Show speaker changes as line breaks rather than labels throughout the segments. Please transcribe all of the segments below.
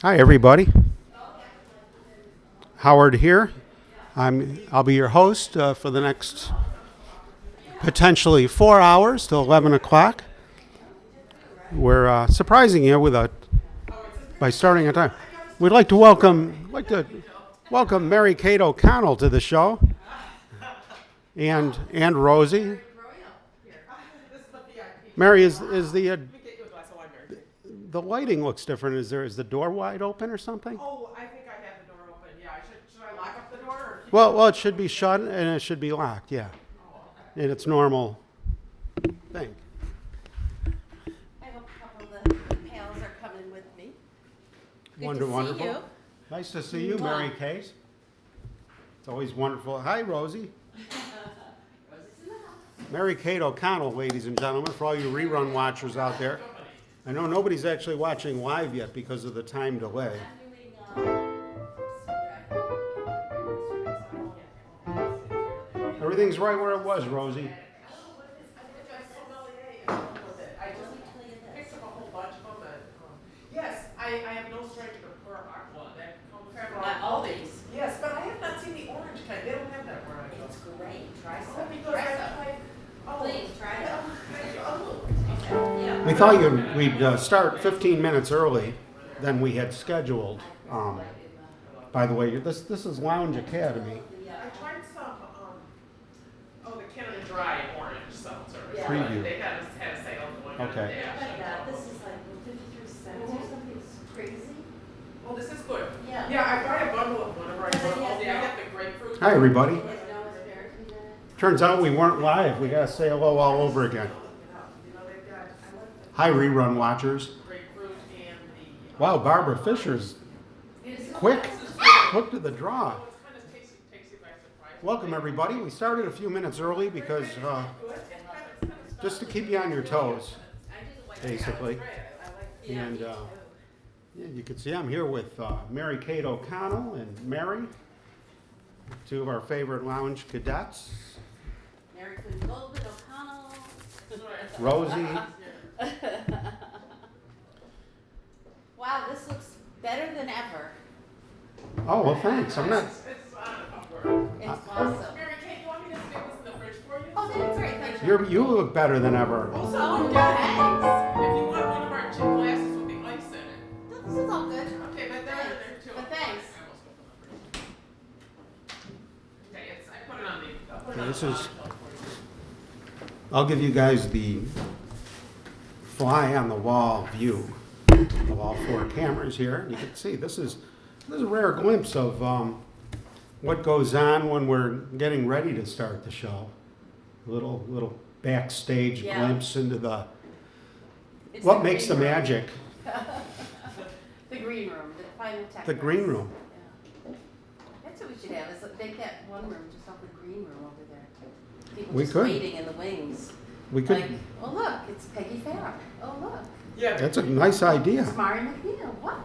Hi, everybody. Howard here. I'll be your host for the next potentially 4 hours till 11 o'clock. We're surprising you by starting on time. We'd like to welcome Mary Kate O'Connell to the show, and Rosie. Mary, is the lighting looks different. Is the door wide open or something?
Oh, I think I had the door open. Yeah, should I lock up the door? Or
Well, it should be shut and it should be locked. Yeah, in its normal thing.
I hope a couple of the pals are coming with me. Good to see
Wonderful.
you.
Nice to see you, Mary Kate. It's always wonderful. Hi, Rosie. Mary Kate O'Connell, ladies and gentlemen, for all you rerun watchers out there. I know nobody's actually watching live yet because of the time delay. Everything's right where it was, Rosie.
yes, I have no strength to pour
Not always.
Yes, but I have not seen the orange kind. They don't have that where I go.
It's great. Try
Oh,
some.
because
Try
I
some.
tried. Oh,
Please, try it.
oh,
Yeah.
We thought we'd start 15 minutes early than we had scheduled. By the way, this is Lounge Academy.
I tried some. The Canada Dry orange seltzer.
Preview.
They had a sale going on.
Okay.
Oh my God, this is like 53 cents or something. It's crazy.
Oh, this is good.
Yeah.
Yeah, I buy a bundle of whenever I go to Aldi. I get the grapefruit.
Hi, everybody.
There's no asparagus in it.
Turns out we weren't live. We gotta say hello all over again.
They've got
Hi, rerun watchers.
grapefruit and the.
Wow, Barbara Fisher's quick to the draw.
It's kind of takes you by surprise.
Welcome, everybody. We started a few minutes early because just to keep you on your toes, basically. And yeah, you can see I'm here with Mary Kate O'Connell and Mary, two of our favorite lounge cadets,
Mary Queen Goldman O'Connell.
Rosie.
Wow, this looks better than ever.
Oh, well, thanks. I'm not.
It's on a
It's awesome.
Mary Kate, you want me to stick this in the fridge for you?
Oh, that's great. Thank you.
You look better than ever.
Also,
Oh,
if
thanks.
you want one of our chip glasses with the ice in it.
This is all good.
Okay, but they're in there too.
But thanks.
Okay, I put it on the.
Okay, this is. I'll give you guys the fly on the wall view of all four cameras here. You can see this is a rare glimpse of what goes on when we're getting ready to start the show. A little backstage
Yeah.
glimpse into
It's
what
the
makes the
green room.
magic.
The green room, the final tech.
The green room.
Yeah. That's what we should have, is make that one room just off the green room over there. People
We
just
could.
waiting in the wings.
We could.
Like, oh look, it's Peggy Farrah. Oh look,
Yeah.
That's a nice idea.
it's Mari McNeil. What?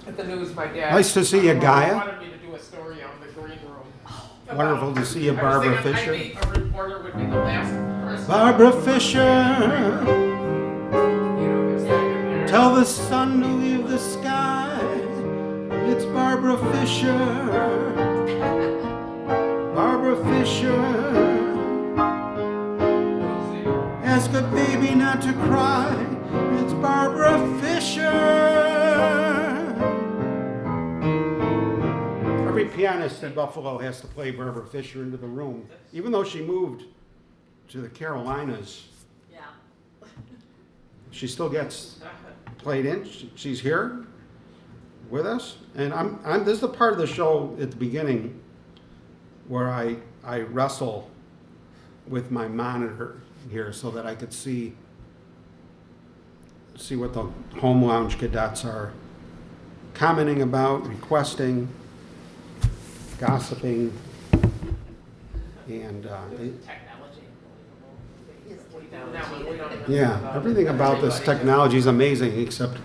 At the news, my dad.
Nice to see you, Gaia.
Wanted me to do a story on the green room.
Wonderful to see you,
I was
Barbara
thinking
Fisher.
maybe a reporter would be the last person.
Barbara Fisher,
Who's standing there.
tell the sun to leave the sky. It's Barbara Fisher. Barbara Fisher, ask a baby not to cry. It's Barbara Fisher. Every pianist in Buffalo has to play Barbara Fisher into the room, even though she moved to the Carolinas.
Yeah.
She still gets played in. She's here with us, and this is the part of the show at the beginning where I wrestle with my monitor here so that I could see what the home lounge cadets are commenting about, requesting, gossiping, and
Technology.
Yes,
We don't
yeah, everything about this technology is amazing except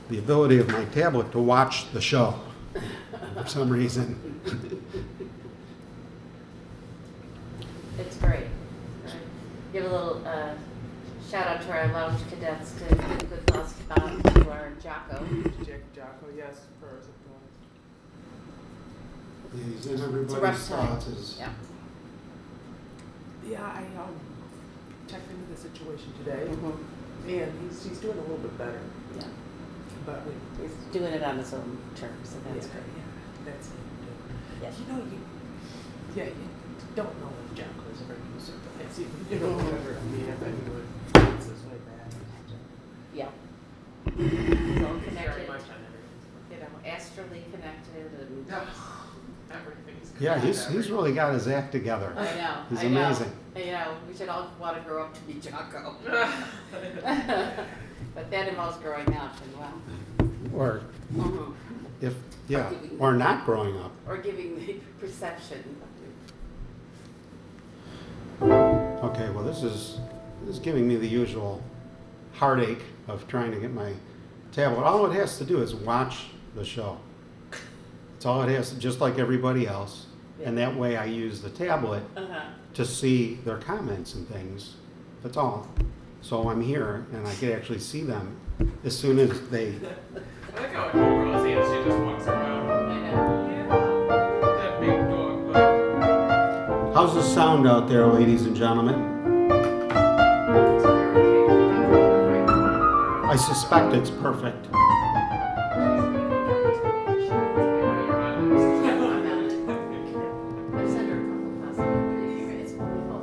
the ability of my tablet to watch the show for some reason.
It's great. Give a little shout out to our our lounge cadets to give a good thoughts about to our Jocko.
Jocko, yes, for supplies.
He's in
It's a
everybody's
rough time.
thoughts. Is,
Yeah.
Yeah, I checked into the situation today,
Mm-hmm.
and he's doing a little bit better.
Yeah.
But
He's doing it on his own terms, so that's great.
Yeah, that's it.
Yeah.
You don't know if Jocko is ever going to survive. You know,
Mhm.
whatever. I mean, if anyone feels this way bad.
Yeah. He's all
Very
connected,
much on everything.
you know, astrally connected and.
Everything's
yeah, he's
everything.
really got his act together.
I know.
He's
I know.
amazing.
I know. We should all want to grow up to be Jocko. But that involves growing up and well.
Or
Mhm.
if, yeah,
giving-
or not growing up.
Or giving the perception.
Okay, well, this is giving me the usual heartache of trying to get my tablet. All it has to do is watch the show. It's all it has to, just like everybody else. And that way I use the tablet
Uh-huh.
to see their comments and things. That's all. So I'm here and I can actually see them as soon as they.
I like how Rosie is. She just walks around.
I know.
Yeah. That big dog, but.
How's the sound out there, ladies and gentlemen? I suspect it's perfect.
I've sent her a couple possibilities. It's wonderful.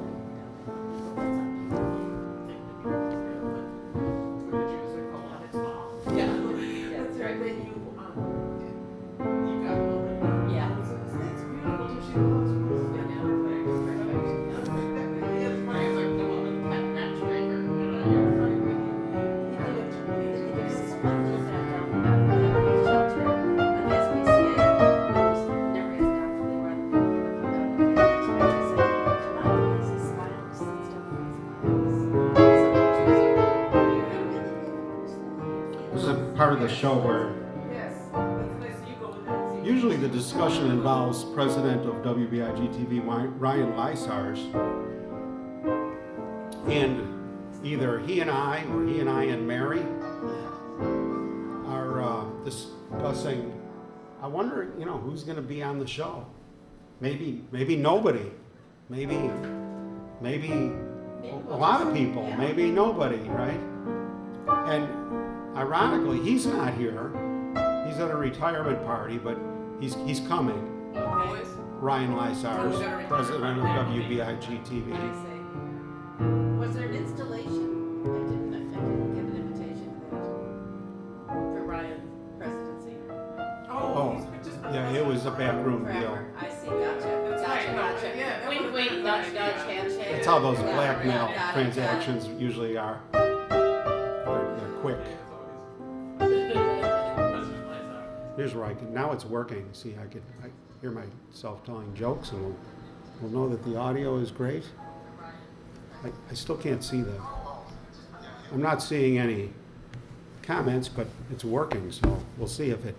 Yeah. Yeah, that's right. Yeah.
This is a part of the show where
Yes, that's nice. You go with that.
usually the discussion involves President of WBIG.Tv, Ryan Lysars, and either he and I or he and I and Mary are discussing. I wonder, who's going to be on the show. Maybe nobody. Maybe a lot of people. Maybe nobody, right? And ironically, he's not here. He's at a retirement party, but he's coming.
Always.
Ryan
Oh, he's at a
Lysars,
retirement
president of
party.
WBIG-TV.
Was there an installation? I didn't get an invitation to that. For Ryan presidency.
Oh,
he's just.
yeah, it was a backroom deal.
Forever. I see, gotcha.
That's
Gotcha,
right.
gotcha.
Yeah, that
Wink,
would've
wink,
been a
nudge,
good
nudge,
idea.
handshake.
That's how those
Yeah,
blackmail
got it,
transactions usually are. They're quick. Here's where I can, now it's working. See, I hear myself telling jokes and we'll know that the audio is great. I still can't see that. I'm not seeing any comments, but it's working, so we'll see if it.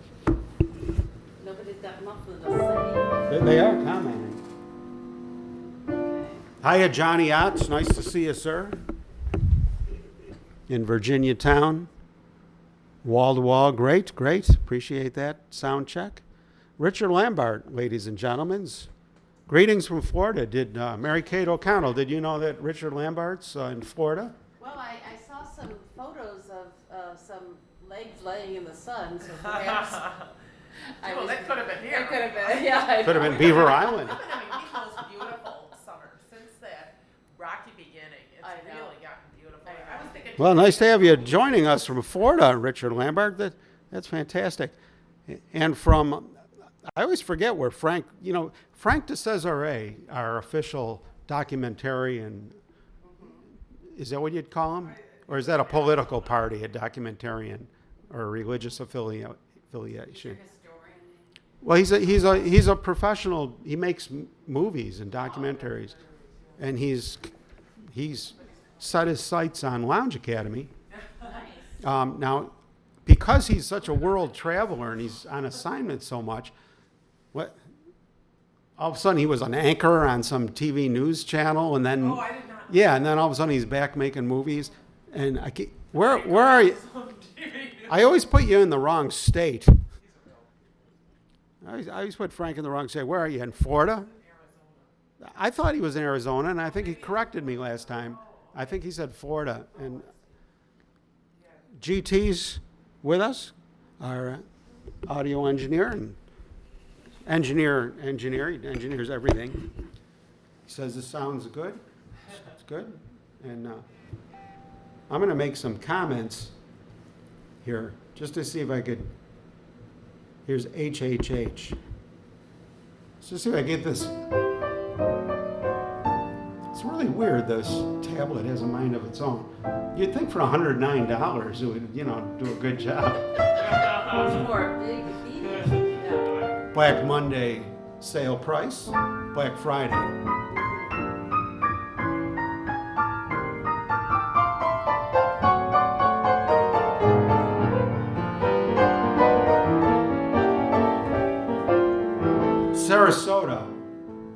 Nobody's got nothing to say.
They are commenting.
Okay.
Hiya, Johnny Otts. Nice to see you, sir. In Virginia town. Wall to wall. Great. Appreciate that sound check. Richard Lambert, ladies and gentlemen. Greetings from Florida. Did Mary Kate O'Connell, did you know that Richard Lambert's in Florida?
Well, I saw some photos of some legs laying in the sun, so perhaps.
Well, that could have been here.
It could have been, yeah. I
Could have
know.
been Beaver Island.
It's been the most beautiful summer since that rocky beginning. It's
I know.
really gotten beautiful.
I know.
I was thinking.
Well, nice to have you joining us from Florida, Richard Lambert. That's fantastic. And from, I always forget where Frank de Cesare, our official documentarian, is that what you'd call him? Or is that a political party, a documentarian, or a religious affiliation?
Historian.
Well, he's a professional. He makes movies and documentaries, and he's set his sights on Lounge Academy.
Nice.
Now, because he's such a world traveler and he's on assignment so much, all of a sudden he was an anchor on some TV news channel, and then
Oh, I did not.
yeah, and then all of a sudden he's back making movies. And where are you? I always put you in the wrong state. I always put Frank in the wrong state. Where are you, in Florida? I thought he was in Arizona, and I think he corrected me last time. I think he said Florida. And GT's with us, our audio engineer, and engineer. He engineers everything. He says this sounds good. It's good. And I'm going to make some comments here just to see if I could. Here's HHH. Let's just see if I get this. It's really weird, this tablet has a mind of its own. You'd think for $109 it would, do a good job.
For a big meeting. Yeah.
Black Monday sale price, Black Friday. Sarasota.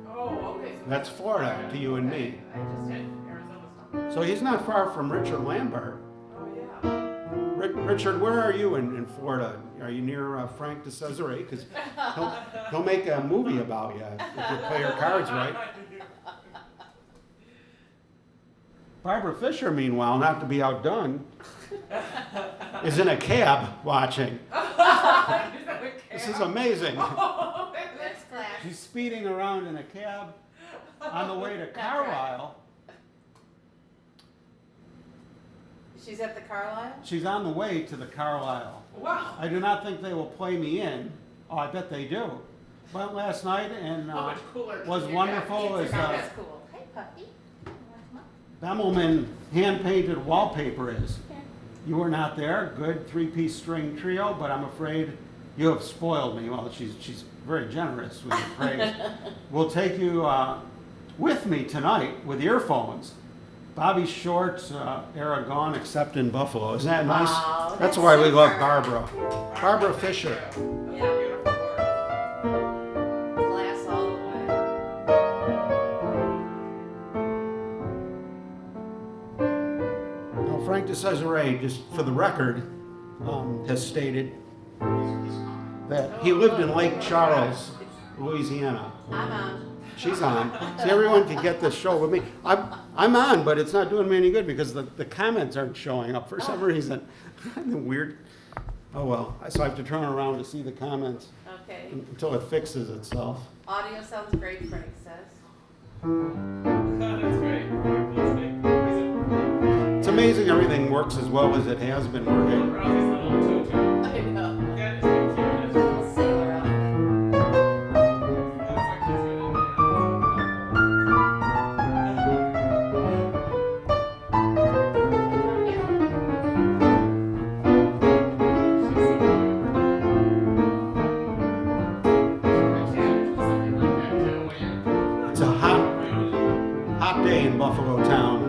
Oh, okay. So
That's Florida to you and me.
I just had Arizona stuff.
So he's not far from Richard Lambert.
Oh, yeah.
Richard, where are you in Florida? Are you near Frank de Cesare? Because he'll make a movie about you if you play your cards right. Barbara Fisher, meanwhile, not to be outdone, is in a cab watching. This is amazing.
That's class.
She's speeding around in a cab on the way to Carlisle.
She's at the Carlisle?
She's on the way to the Carlisle.
Wow.
I do not think they will play me in. Oh, I bet they do. Went last night and
How much cooler can
was
you
wonderful
get?
as
That's cool. Hey, puppy.
Bemelman hand-painted wallpaper is. You were not there. Good three-piece string trio, but I'm afraid you have spoiled me. Well, she's very generous with your praise. We'll take you with me tonight with earphones. Bobby Short's Aragon, except in Buffalo. Isn't that nice?
Wow,
that's
that's
why we
super.
love Barbara. Barbara Fisher.
Yeah. Glass all the way.
Now, Frank de Cesare, just for the record, has stated that he lived in Lake Charles, Louisiana.
I'm on.
She's on. See, everyone can get this show with me. I'm on, but it's not doing me any good because the comments aren't showing up for some reason. Weird. Oh well. So I have to turn around to see the comments
Okay.
until it fixes itself.
Audio sounds great, Frank says.
That's great.
It's amazing everything works as well as it has been working.
Rosie's a little tutu.
I know.
Yeah, it's pretty cute. It's
Little sailor outfit.
like she's good in
It's a hot day in Buffalo town.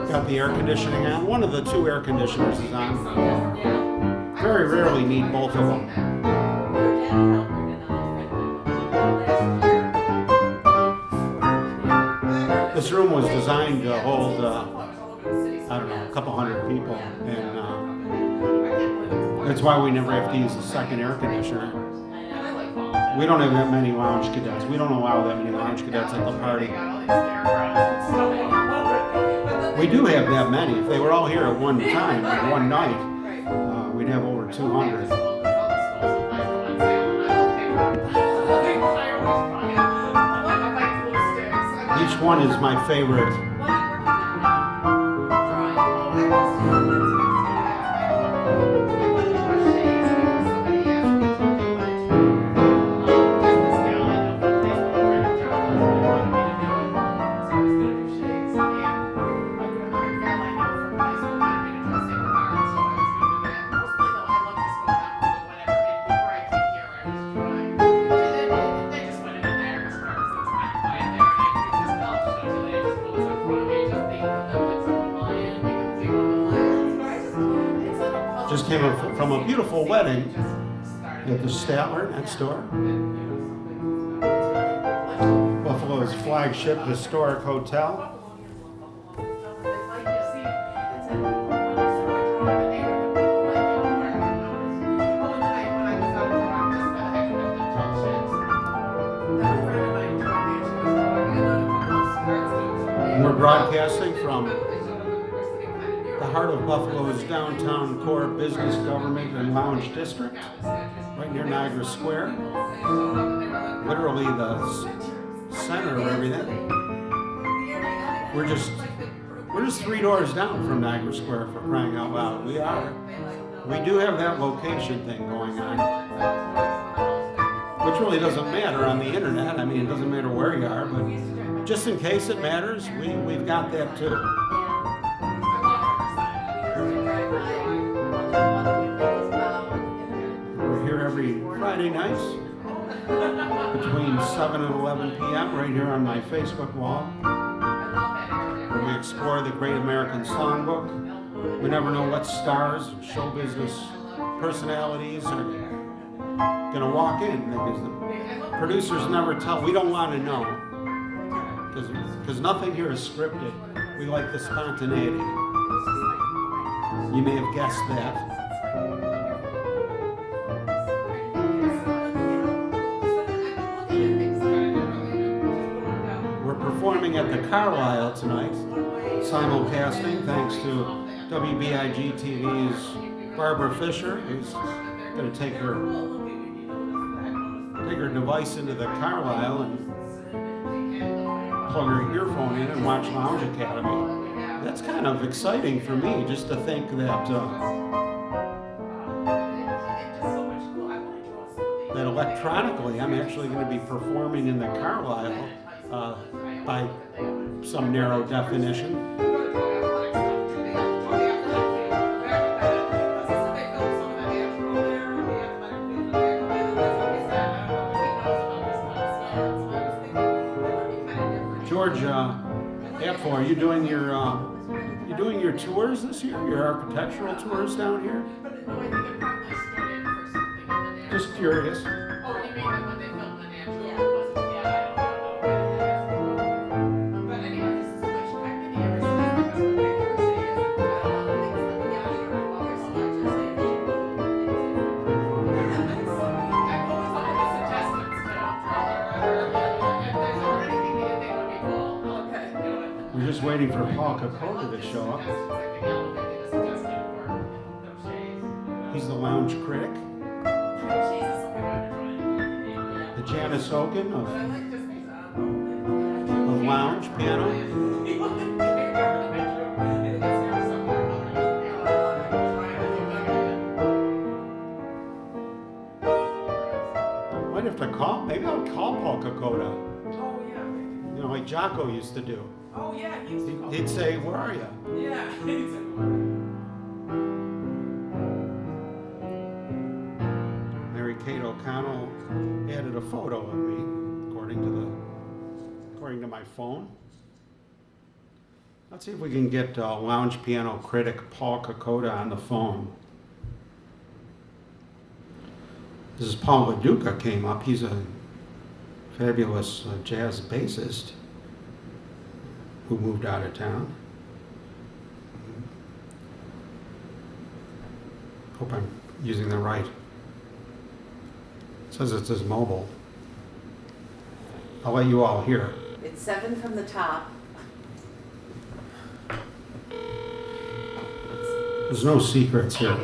Got the air conditioning on. One of the two air conditioners is on. Very rarely need both of them. This room was designed to hold, I don't know, a couple hundred people. And that's why we never have to use a second air conditioner. We don't have that many lounge cadets. We don't allow that many lounge cadets at the party. We do have that many. If they were all here at one time, at one night, we'd have over 200. Each one is my favorite. Just came from a beautiful wedding at the Statler next door. Town's flagship historic hotel. And we're broadcasting from the heart of Buffalo's downtown core business, government, and lounge district, right near Niagara Square. Literally the center of everything. We're just 3 doors down from Niagara Square, for crying out loud. We do have that location thing going on, which really doesn't matter on the internet. I mean, it doesn't matter where you are, but just in case it matters, we've got that too. We're here every Friday night between 7 and 11 p.m. right here on my Facebook wall, where we explore the great American songbook. We never know what stars and show business personalities are going to walk in, because the producers never tell. We don't want to know, because nothing here is scripted. We like the spontaneity. You may have guessed that. We're performing at the Carlisle tonight, simulcasting thanks to WBIG.TV's Barbara Fisher, who's going to take her device into the Carlisle and plug her earphone in and watch Lounge Academy. That's kind of exciting for me, just to think that that electronically I'm actually going to be performing in the Carlisle by some narrow definition. George Apfel, are you doing your tours this year? Your architectural tours down here? Just curious. We're just waiting for Paul Capote to show up. He's the lounge critic. The Janice Oken of lounge piano. Might have to call, maybe I'll call Paul Capote.
Oh, yeah, maybe.
You know, like Jocko used to do.
Oh, yeah, he used to call.
He'd say, "Where are you?"
Yeah, he'd say,
Mary Kate O'Connell added a photo of me, according to my phone. Let's see if we can get lounge piano critic Paul Capote on the phone. This is Paul LaDuca came up. He's a fabulous jazz bassist who moved out of town. Hope I'm using the right. It says it's his mobile. I'll let you all hear.
It's 7 from the top.
There's no secrets here.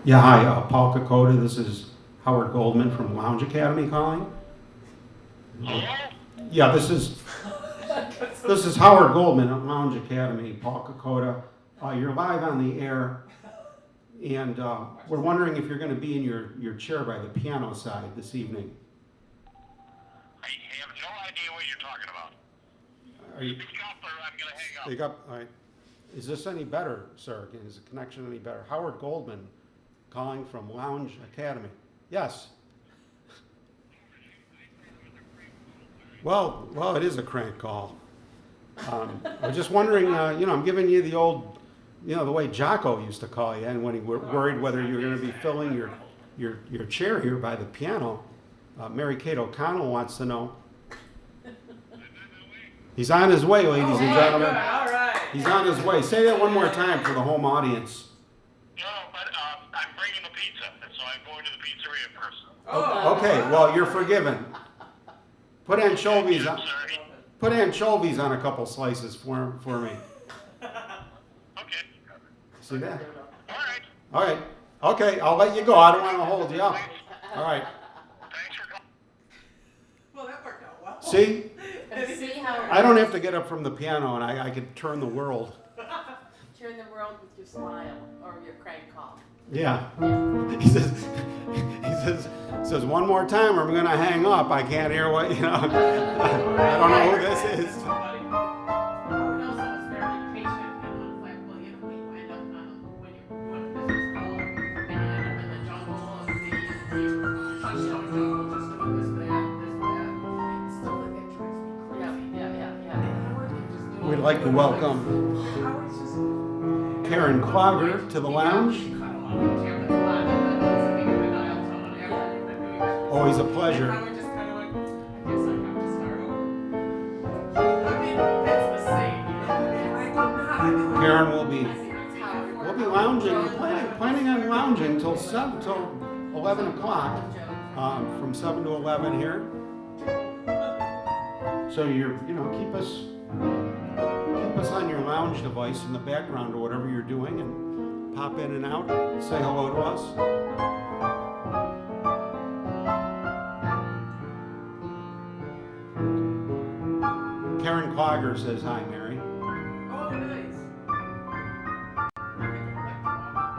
Yeah, hi, Paul Capote. This is Howard Goldman from Lounge Academy calling. Yeah, this is Howard Goldman at Lounge Academy. Paul Capote. You're live on the air, and we're wondering if you're going to be in your chair by the piano side this evening.
I have no idea what you're talking about.
Are you?
Speak up or I'm going to hang up.
Speak up. All right. Is this any better, sir? Is the connection any better? Howard Goldman calling from Lounge Academy. Yes. Well, it is a crank call. I was just wondering, I'm giving you the old, the way Jocko used to call you, and when he worried whether you were going to be filling your chair here by the piano. Mary Kate O'Connell wants to know.
No,
He's on his way, ladies and
Good,
gentlemen.
all right.
He's on his way. Say that one more time for the home audience.
No, but I'm bringing the pizza, and so I'm going to the pizzeria first.
Oh.
Okay, well, you're forgiven. Put anchovies on.
Sorry.
Put anchovies on a couple slices for me.
Okay.
See that?
All right.
All right. Okay, I'll let you go. I don't want to hold you up. All right.
Thanks for coming.
Well, that worked out well.
See?
See how
I don't have to get up from the piano, and I can turn the world.
turn the world with your smile or your crank call.
Yeah. He says one more time, or I'm gonna hang up. I can't hear what I don't know who this is.
Somebody.
And also it's very patient and unflappable. You know, when you end up when you're doing a business call and you end up in the jungle of the touchstone jungle, just doing this, that. It's stuff like that drives me crazy. Yeah. Howard can just do
We'd
it.
like to welcome
Howard's just.
Karen Clogger to the lounge. Always a pleasure.
Howard just kind of like, I guess I have to start over. I mean, that's the same. I did not.
Karen will be
Howard.
we'll be lounging, planning on lounging till 11 o'clock. From 7 to 11 here. So keep us on your lounge device in the background or whatever you're doing, and pop in and out. Say hello to us. Karen Clogger says hi, Mary.
Oh, nice.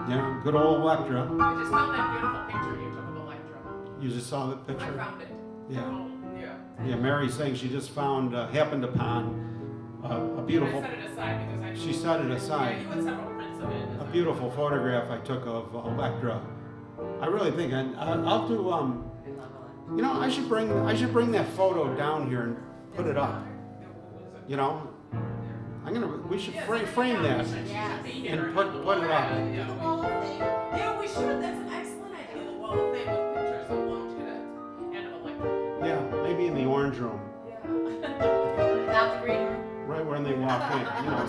Yeah, good old Electra.
I just found that beautiful picture you took of Electra.
You just saw the
I
picture.
found it.
Yeah.
Oh, yeah.
Yeah, Mary's saying she just happened upon a beautiful.
I set it aside because I.
She set it aside.
Yeah, you had several prints of it.
A beautiful photograph I took of Electra. I really think I'll do.
I love Electra.
I should bring that photo down here and put it up. We should frame that and put it up.
Yeah,
The Wall of Fame.
we should. That's an excellent idea. The wall of fame with pictures of launch cadets and of Electra.
Yeah, maybe in the orange room,
Yeah.
Without the green room.
right when they walk in.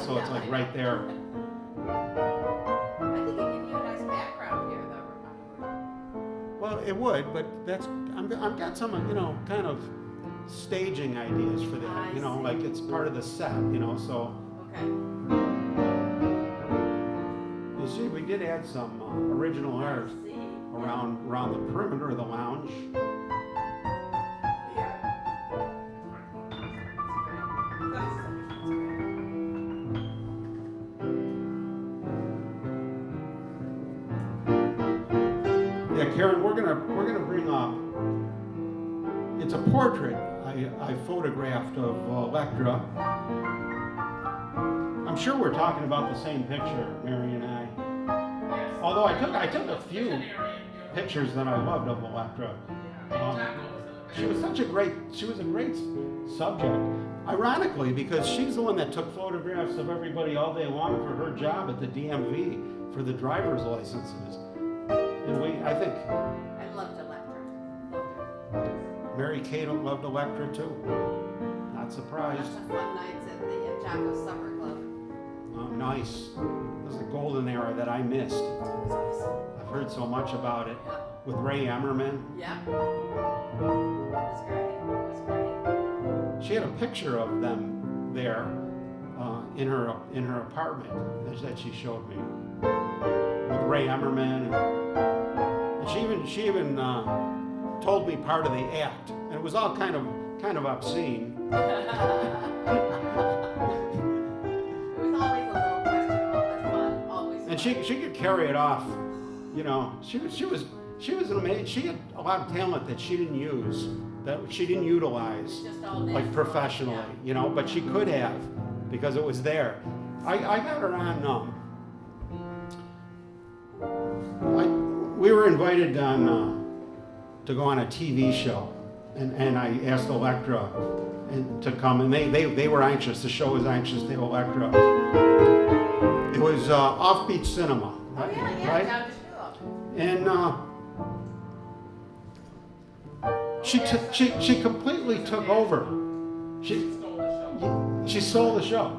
So it's like right there.
I think it'd give you a nice background here, though.
Well, it would, but I've got some kind of staging ideas for that.
I see.
Like it's part of the set. So.
Okay.
You see, we did add some original art
See.
around the perimeter of the lounge. Yeah, Karen, we're gonna bring up. It's a portrait I photographed of Electra. I'm sure we're talking about the same picture, Mary and I. Although I took a few pictures that I loved of Electra. She was a great subject. Ironically, because she's the one that took photographs of everybody all day long for her job at the DMV for the driver's licenses. And I think
I loved Electra. Loved her.
Mary Kate loved Electra too. Not surprised.
Lots of fun nights at the Jocko Summer Club.
Oh, nice. This is a golden era that I missed. I've heard so much about it
Yeah.
with Ray Emmerman.
Yeah. It was great.
She had a picture of them there in her apartment that she showed me with Ray Emmerman, and she even told me part of the act, and it was all kind of obscene.
It was always a little questionable, but fun. Always.
And
fun.
she could carry it off. She was an amazing. She had a lot of talent that she didn't use, that she didn't utilize,
Just all
like
natural,
professionally.
yeah.
But she could have because it was there. I got her on. We were invited on to go on a TV show, and I asked Electra to come, and they were anxious. The show was anxious to have Electra. It was Offbeat Cinema,
Oh yeah,
right?
down to school.
And she completely took over. She
Stole the show.
She stole the show.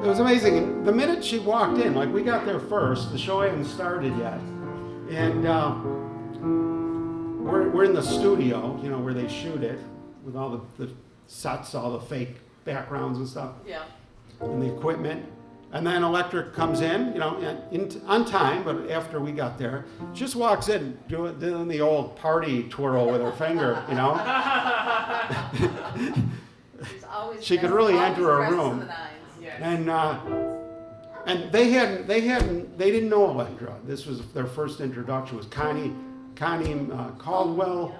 It was amazing. The minute she walked in, like we got there first, the show hadn't started yet, and we're in the studio, you know, where they shoot it with all the sets, all the fake backgrounds and stuff,
Yeah.
and the equipment. And then Electric comes in, you know, on time, but after we got there, just walks in doing the old party twirl with her finger, you know.
She's always
She could
dressed-
really
always
enter a
dressed to
room.
the nines.
Yes.
And they didn't know Electra. This was their first introduction. Was Connie Caldwell,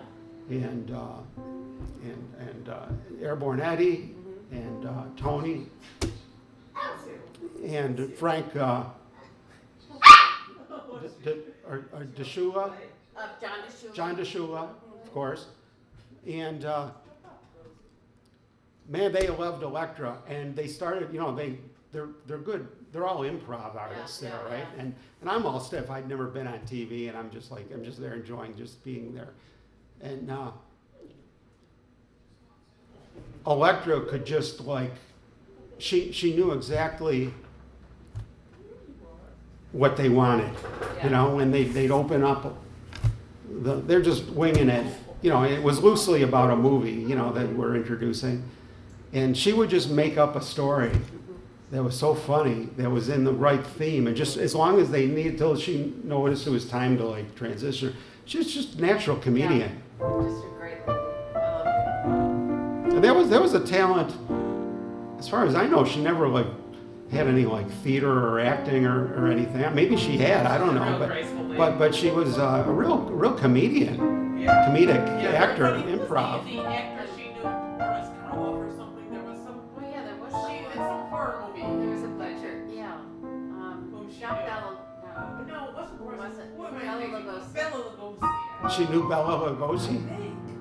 and Airborne Eddie, and Tony, and Frank Deshua,
John DeShula.
John Deshula, of course, and man, they loved Electra, and they started. You know, they're good. They're all improv artists
Yeah,
there,
yeah,
right? And I'm all stiff. I'd never been on TV, and I'm just there enjoying just being there. And Electra could just like, she knew exactly what they wanted, you know, and they'd open up. They're just winging it. You know, it was loosely about a movie, you know, that we're introducing, and she would just make up a story that was so funny, that was in the right theme, and just as long as they needed, till she noticed it was time to like transition. She was just a natural comedian.
Just a great lady. I love
And there was a talent, as far as I know, she never like had any like theater or acting or anything. Maybe she had, I don't know,
Real graceful lady.
but she was a real comedian,
Yeah.
comedic
Yeah,
actor,
everybody-
improv.
The actor she knew Boris Karloff or something. There was some.
it. Oh yeah, there was
She in some horror movie.
There was a butcher. Yeah.
Whom she
Not
knew.
Bella.
No, it wasn't Boris.
Was it?
What am I
Bella
thinking?
Lugosi.
Bella Lugosi.
She knew Bela Lugosi,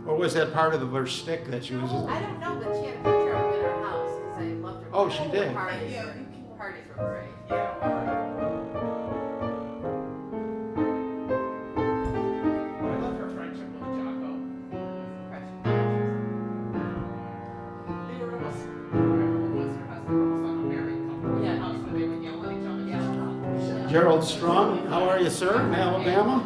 or was that part of her shtick that she was?
I don't know, but she had a picture of him in her house because I loved her.
Oh, she did.
Parties,
Yeah,
were,
you can-
parties were great.
Yeah. Well, I love her friendship with Jocko.
Precious.
They were almost. Whoever was her husband, almost like a married couple. In the
Yeah.
house where they would yell at each other.
Yeah.
Gerald Strong, how are you, sir, in Alabama?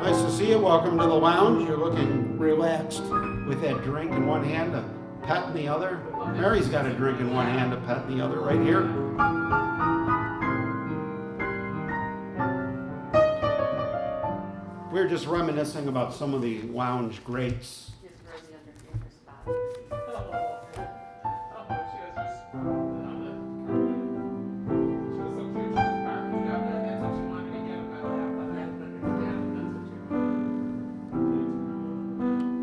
Nice to see you. Welcome to the lounge. You're looking relaxed with that drink in one hand, a pet in the other. Mary's got a drink in one hand, a pet in the other, right here. We're just reminiscing about some of the lounge greats.
Here's Rosie under her spot.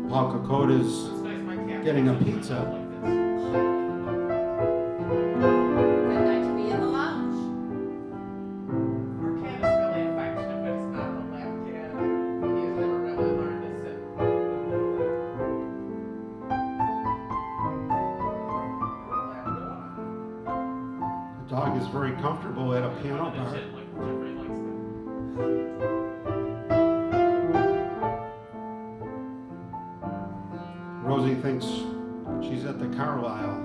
Paul Kokota's getting a pizza.
Good night to be in the lounge.
Our cat is really affectionate, but it's not a lap cat. He's never really learned to sit. Lap dog.
The dog is very comfortable at a piano bar.
Like Jeffrey likes to.
Rosie thinks she's at the Carlisle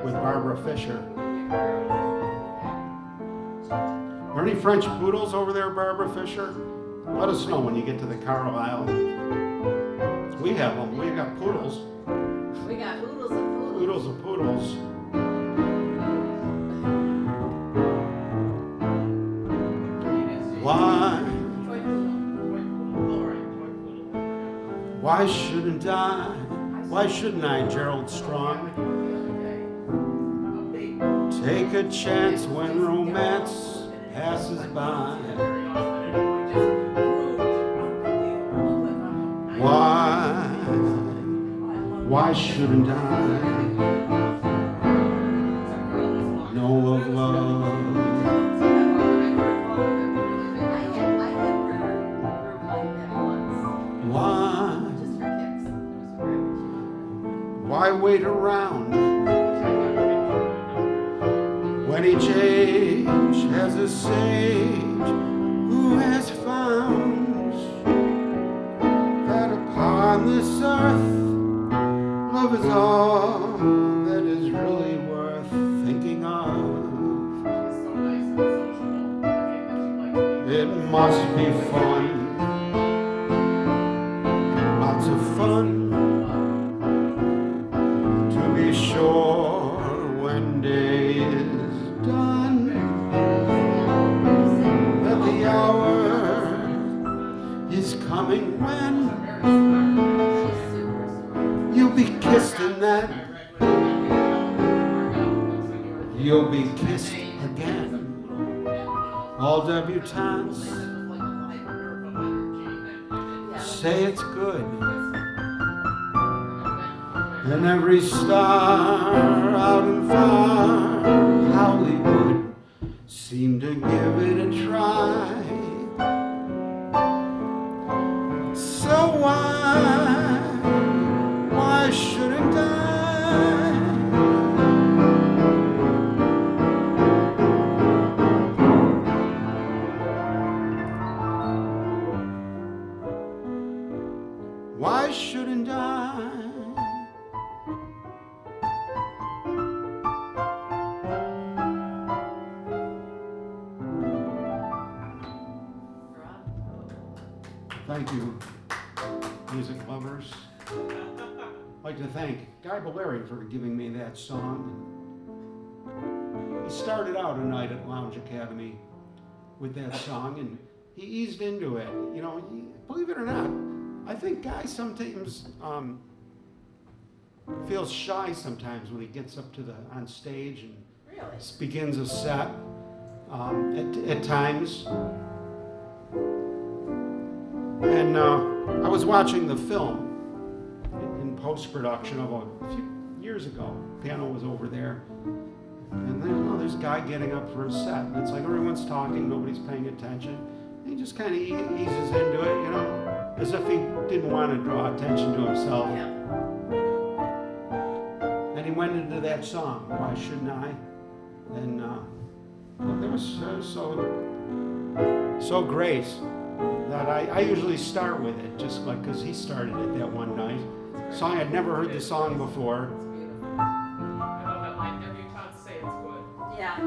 with Barbara Fisher. Are any French poodles over there, Barbara Fisher? Let us know when you get to the Carlisle. We have them. We've got poodles.
We got oodles and poodles.
Poodles of poodles. Why?
Toy poodle. All right, toy poodle.
Why shouldn't I? Why shouldn't I, Gerald Strong? Take a chance when romance passes by. Why shouldn't I know of love?
I had heard a group like that once.
Why?
Just for kicks. It was great.
Why wait around when each age has a sage who has found that upon this earth love is all that is really worth thinking of.
She's so nice and sociable. Okay, that she likes me.
It must be fun, lots of fun, to be sure when day is done, that the hour is coming when you'll be kissed in that, you'll be kissed again. All debutantes say it's good, and every star out in far Hollywood seemed to give it a try. So why shouldn't I? Why shouldn't I? Thank you, music lovers. I'd like to thank Guy Valeri for giving me that song. He started out a night at Lounge Academy with that song, and he eased into it. You know, believe it or not, I think Guy sometimes feels shy sometimes when he gets up to on stage and
Really?
begins a set at times. And I was watching the film in post-production of a few years ago. Piano was over there. And there's a guy getting up for a set. And it's like everyone's talking, nobody's paying attention. And he just kind of eases into it, you know, as if he didn't want to draw attention to himself.
Yeah.
And he went into that song, Why Shouldn't I? And it was so great that I usually start with it, just like because he started it that one night. Song I'd never heard the song before.
I love that line, debutantes say it's good.
Yeah.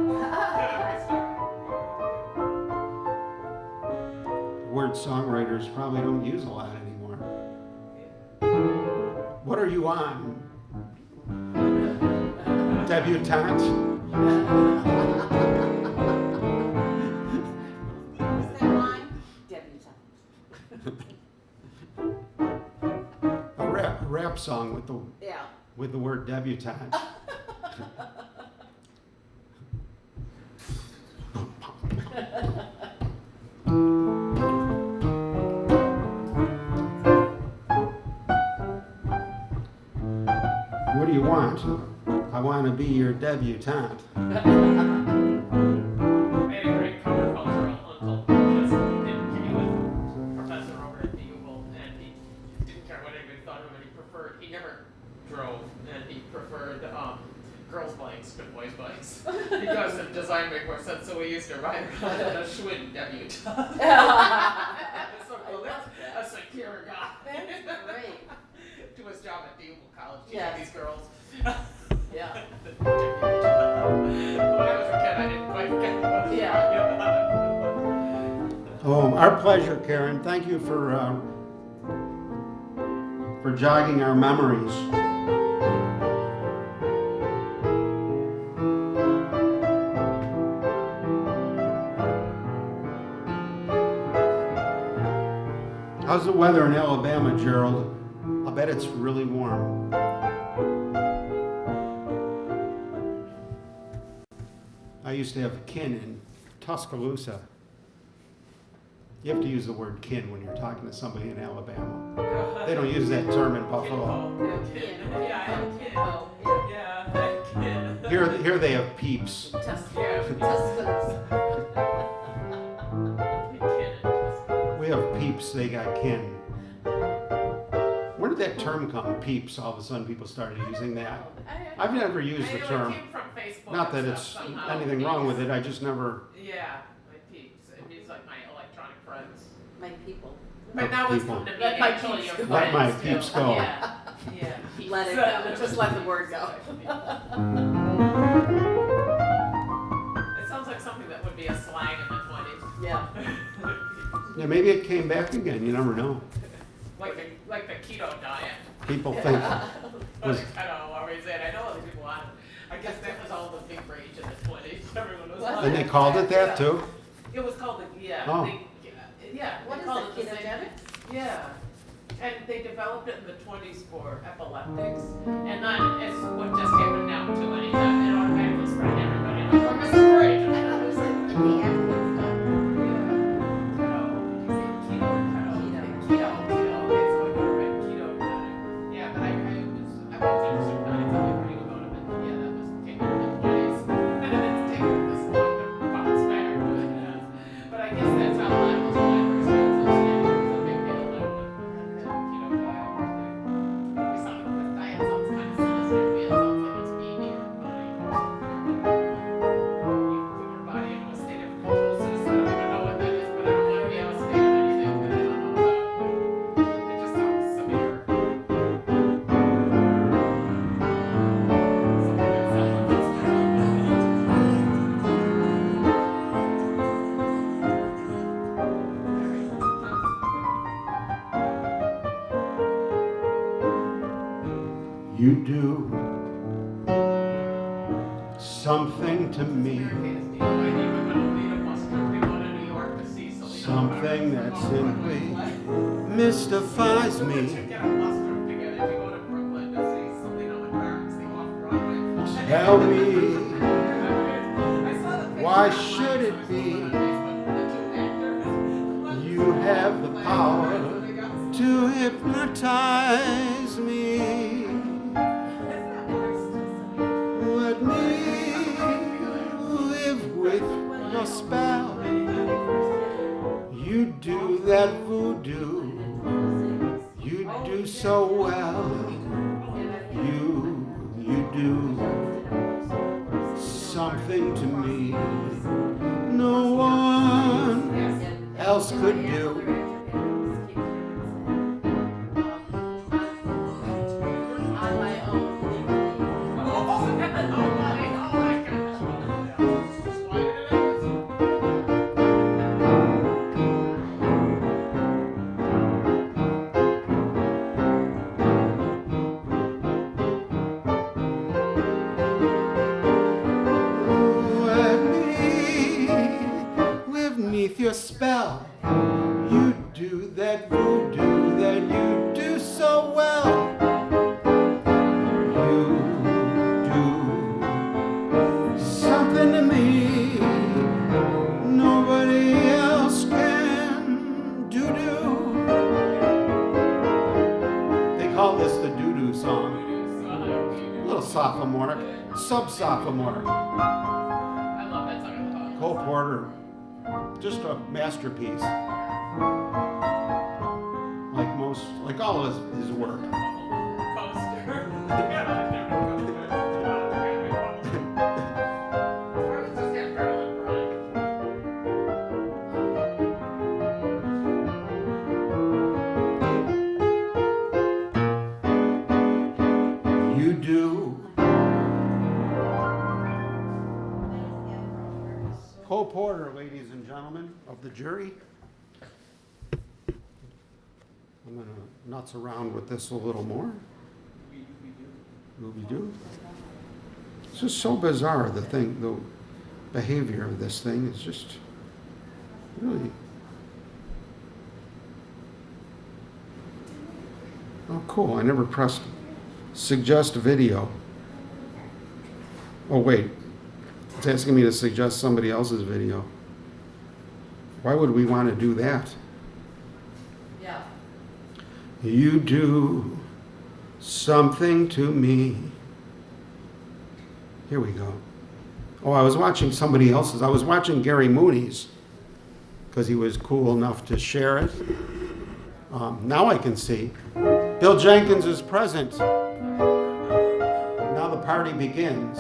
Word songwriters probably don't use a lot anymore. What are you on? Debutante?
What's that line? Debutante.
A rap song
Yeah.
with the word debutante. What do you want? I want to be your debutante.
I had a great countercultural uncle who just didn't care. He was a professor over at the UBL, and he didn't care what anybody thought of him, and he never drove, and he preferred girls' bikes to boys' bikes because the design made more sense. So we used to ride around in a Schwinn debutante. That's so cool. That's a secure guy.
That's great.
Do his job at the UBL College, teaching
Yes.
these girls.
Yeah.
When I was a kid, I didn't quite get what
Yeah.
Oh, our pleasure, Karen. Thank you for jogging our memories. How's the weather in Alabama, Gerald? I'll bet it's really warm. I used to have a kin in Tuscaloosa. You have to use the word kin when you're talking to somebody in Alabama. They don't use that term in Buffalo.
Yeah, I had a kid.
Oh,
Yeah, I had a kid.
Here they have peeps.
yeah.
Yeah.
Tuscaloosa.
We have peeps, they got kin. Where did that term come, peeps? All of a sudden people started using that. I've never used the term.
It came from Facebook.
Not that
and
it's
stuff somehow.
anything wrong with it, I just never...
Yeah, my peeps. It means like my electronic friends.
My people.
But now it's
people.
come to me
Let my
actually
peeps
your
go.
Let my
friends,
peeps
too.
go.
Yeah.
Yeah.
Let it go, just let the word go.
It sounds like something that would be a slang in the 20s.
Yeah.
Yeah, maybe it came back again, you never know.
Like the keto diet.
People think, was,
I don't know what we said. I know other people on it. I guess that was all the big rage in the 20s. Everyone was
What?
on
and they
it.
called it that too?
It was called the, yeah.
Oh.
Yeah.
What
they
is
called
it,
the same-
ketogenics?
Yeah. And they developed it in the 20s for epileptics. And then it's what just happened now too. Anytime it automatically spread to everybody. I'm like, oh, this is great.
I thought it was in the Atkins stuff.
You do something to me, something that simply mystifies me. Tell me, why should it be you have the power to hypnotize me? Let me live with your spell. You do that voodoo, you do so well. You do something to me no one else could do.
On my own, legally.
Let me live neath your spell. You do that voodoo that you do so well. You do something to me nobody else can do. They call this the doo-doo song. A little sophomoric, sub-sophomoric.
I love that song.
Cole Porter, just a masterpiece. Like all his work. You do. Cole Porter, ladies and gentlemen of the jury. I'm gonna nuts around with this a little more. We do. It's just so bizarre, the behavior of this thing is just really. Oh, cool, I never pressed suggest video. Oh, wait, it's asking me to suggest somebody else's video. Why would we want to do that?
Yeah.
You do something to me. Here we go. Oh, I was watching somebody else's. I was watching Gary Mooney's because he was cool enough to share it. Now I can see. Bill Jenkins is present. Now the party begins.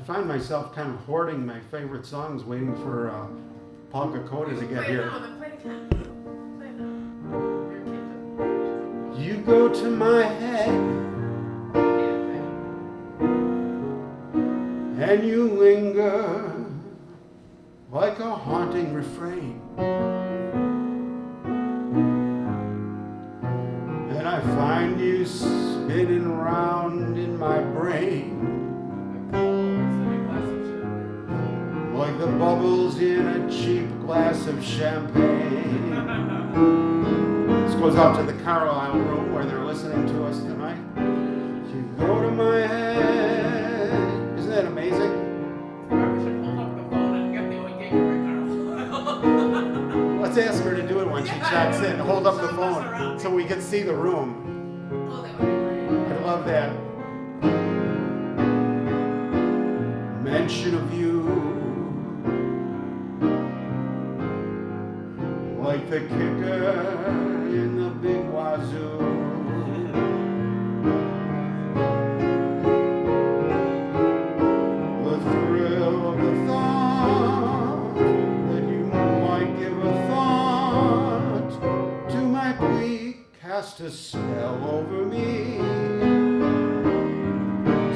find myself kind of hoarding my favorite songs, waiting for Paul Kokoda to get
Play it
here.
now, then play it again. Play it now.
You go to my head and you linger like a haunting refrain, and I find you spinning round in my brain like the bubbles in a cheap glass of champagne. This goes out to the Carlisle room where they're listening to us tonight. You go to my head. Isn't that amazing?
Maybe we should hold up the phone and get the old gig right.
Let's ask her to do it when she checks in. Hold up the phone so we can see the room.
Oh, that would be great.
I love that. Mention of you, like the kicker in the big wazoo. The thrill of the thought that you might give a thought to my plea cast a spell over me.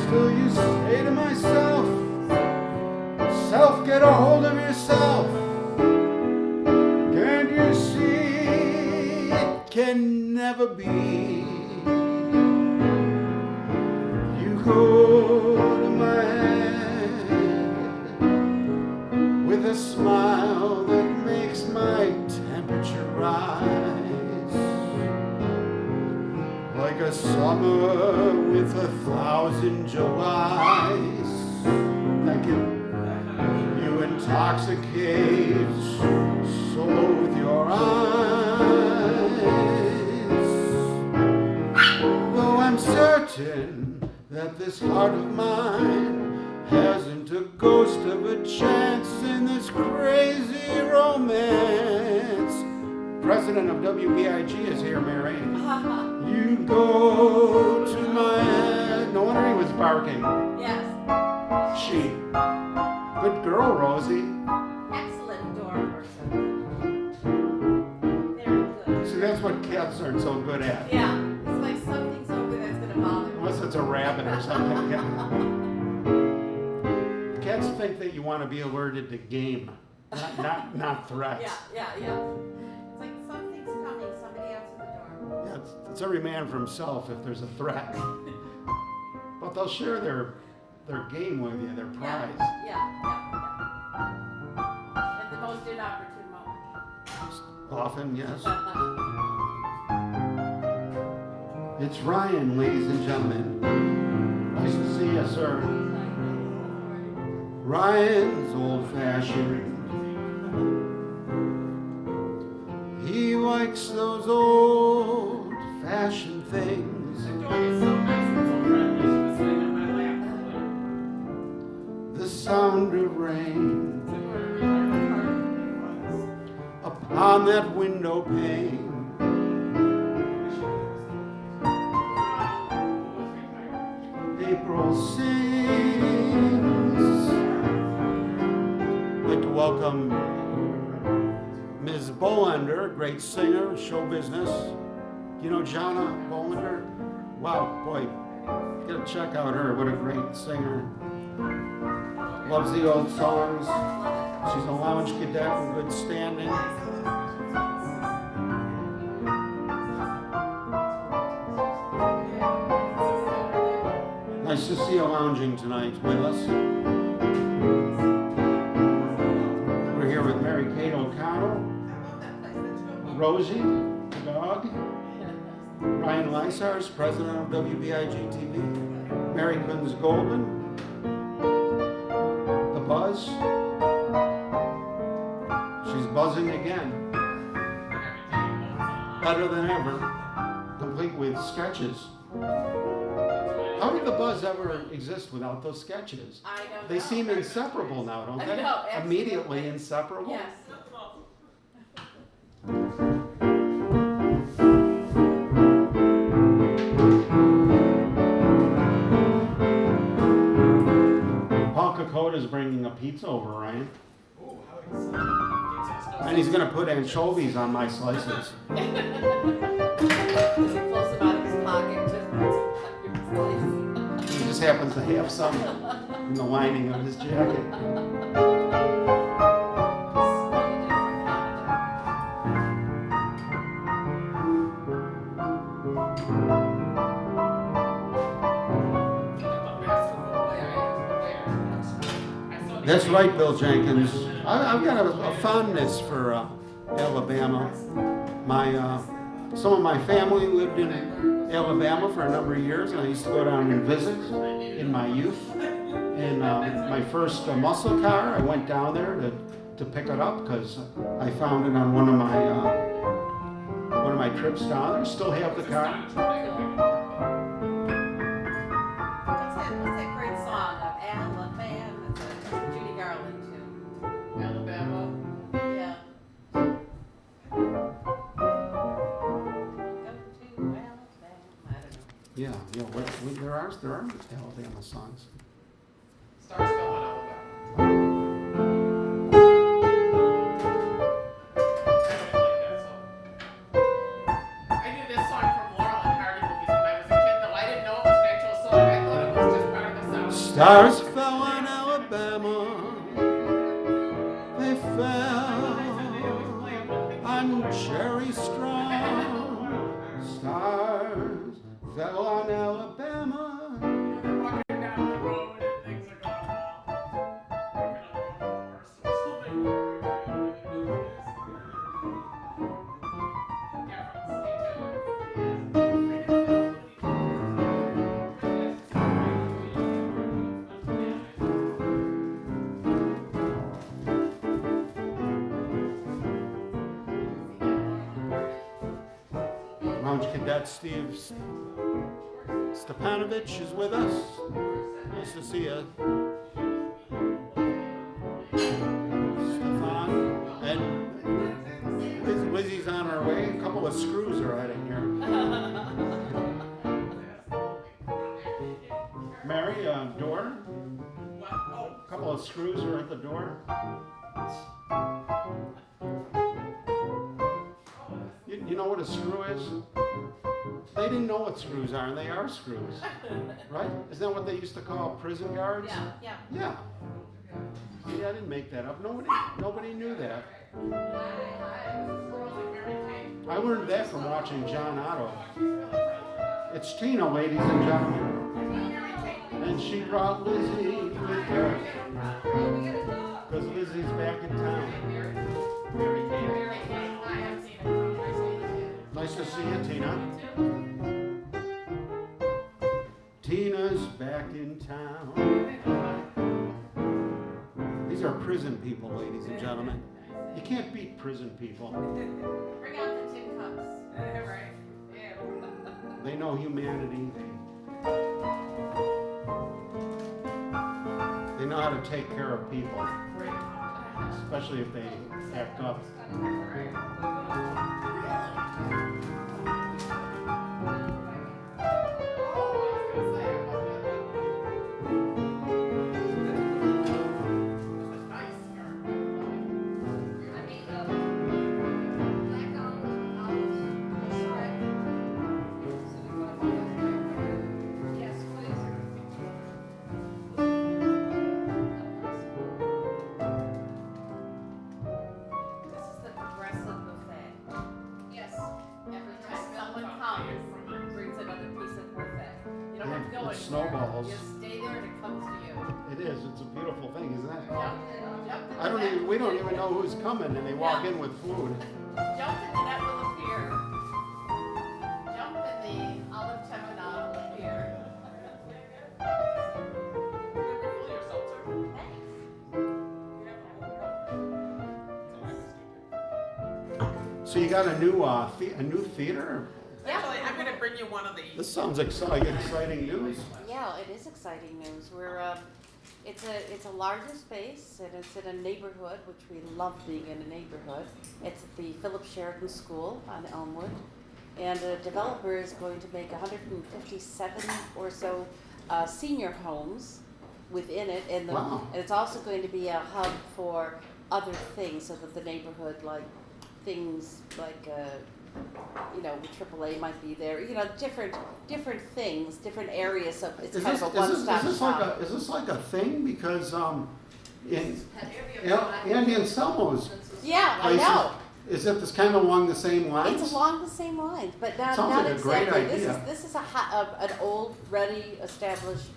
Still you say to myself, self, get a hold of yourself. Can't you see it can never be? You go to my head with a smile that makes my temperature rise, like a summer with 1,000 Julys. Thank you. You intoxicate so with your eyes. Though I'm certain that this heart of mine hasn't a ghost of a chance in this crazy romance. President of WBIG is here, Mary. You go to my head. No wonder he was barking.
Yes,
She. Good girl, Rosie.
excellent door person. Very good.
See, that's what cats aren't so good at.
Yeah, it's like something's over there that's gonna bother me.
Unless it's a rabbit or something. Yeah. Cats think that you want to be alerted to game, not threats.
Yeah. It's like something's coming, somebody answer the door.
Yeah, it's every man for himself if there's a threat. But they'll share their game with you, their prize.
Yeah. At the most inopportune moment.
Often, yes. It's Ryan, ladies and gentlemen. Nice to see you, sir. Ryan's old-fashioned. He likes those old-fashioned things.
The dog is so nice and so friendly. She was sitting on my lap earlier.
The sound of rain
So you were a retired partner.
upon that window pane. April sings. I'd like to welcome Ms. Bolander, great singer, show business. You know Jana Bolander? Wow, boy, gotta check out her. What a great singer. Loves the old songs. She's a lounge cadet in good standing. Nice to see you lounging tonight with us. We're here with Mary Kate O'Connell, Rosie, the dog, Ryan Lysars, president of WBIG.Tv, Mary Kunz Goldman, the Buzz. She's buzzing again, better than ever, complete with sketches. How did the Buzz ever exist without those sketches?
I don't know.
They seem inseparable now, don't
I
they?
know, absolutely.
Immediately inseparable.
Yes.
Paul Dakota's bringing a pizza over, Ryan.
Ooh, how exciting. Pizza is no
And he's gonna put anchovies on my slices.
Does he pulls them out of his pocket to slice?
He just happens to have some in the lining of his jacket. That's right, Bill Jenkins. I've got a fondness for Alabama. Some of my family lived in Alabama for a number of years, and I used to go down and visit in my youth. In my first muscle car, I went down there to pick it up because I found it on one of my trips down there. Still have the car.
What's that great song of Alabama? It's a Judy Garland tune.
Alabama.
Yeah. Go to Alabama. I don't know.
Yeah. There are Alabama songs.
Stars fell on Alabama. I knew this song from Laurel and Hardy movies when I was a kid, though I didn't know it was an actual song. I thought it was just part of the sound.
Stars fell on Alabama. They fell on Jerry Strong. Stars fell on Alabama.
They're walking down the road and things are going well. Walking on a horse or something. Yeah, from
Lounge Cadet Steve Stepanovich is with us. Nice to see you. Stefan. And Lizzie's on her way. A couple of screws are heading here. Mary, door.
What? Oh,
A couple of screws are at the door. You know what a screw is? They didn't know what screws are, and they are screws. Right? Isn't that what they used to call prison guards?
Yeah.
Yeah. See, I didn't make that up. Nobody knew that. I learned that from watching John Otto. It's Tina, ladies and gentlemen. And she brought Lizzie with her. Because Lizzie's back in town. Nice to see you, Tina. Tina's back in town. These are prison people, ladies and gentlemen. You can't beat prison people.
Bring out the tin cups.
right. Yeah.
They know humanity. They know how to take care of people, especially if they act up. Snowballs.
You stay there and it comes to you.
It is. It's a beautiful thing, isn't it?
Yep.
We don't even know who's coming, and they walk in with food.
Jump in the net will appear. Jump in the olive tapenade will appear.
Fill yourself too.
Thanks.
So you got a new theater?
Actually, I'm going to bring you one of these.
This sounds exciting news.
Yeah, it is exciting news. It's a larger space and it's in a neighborhood, which we love being in a neighborhood. It's at the Philip Sheridan School on Elmwood, and a developer is going to make 157 or so senior homes within it, and
Wow.
and it's also going to be a hub for other things, so that the neighborhood, like things like AAA might be there. Different things, different areas of. It's kind of a one-stop shop.
Is this like a thing? Because Andy and Selma's
Yeah, I
places,
know.
is it this kind of along the same lines?
It's along the same lines, but not
Sounds
not
like a great
exactly.
idea.
This is an old, ready, established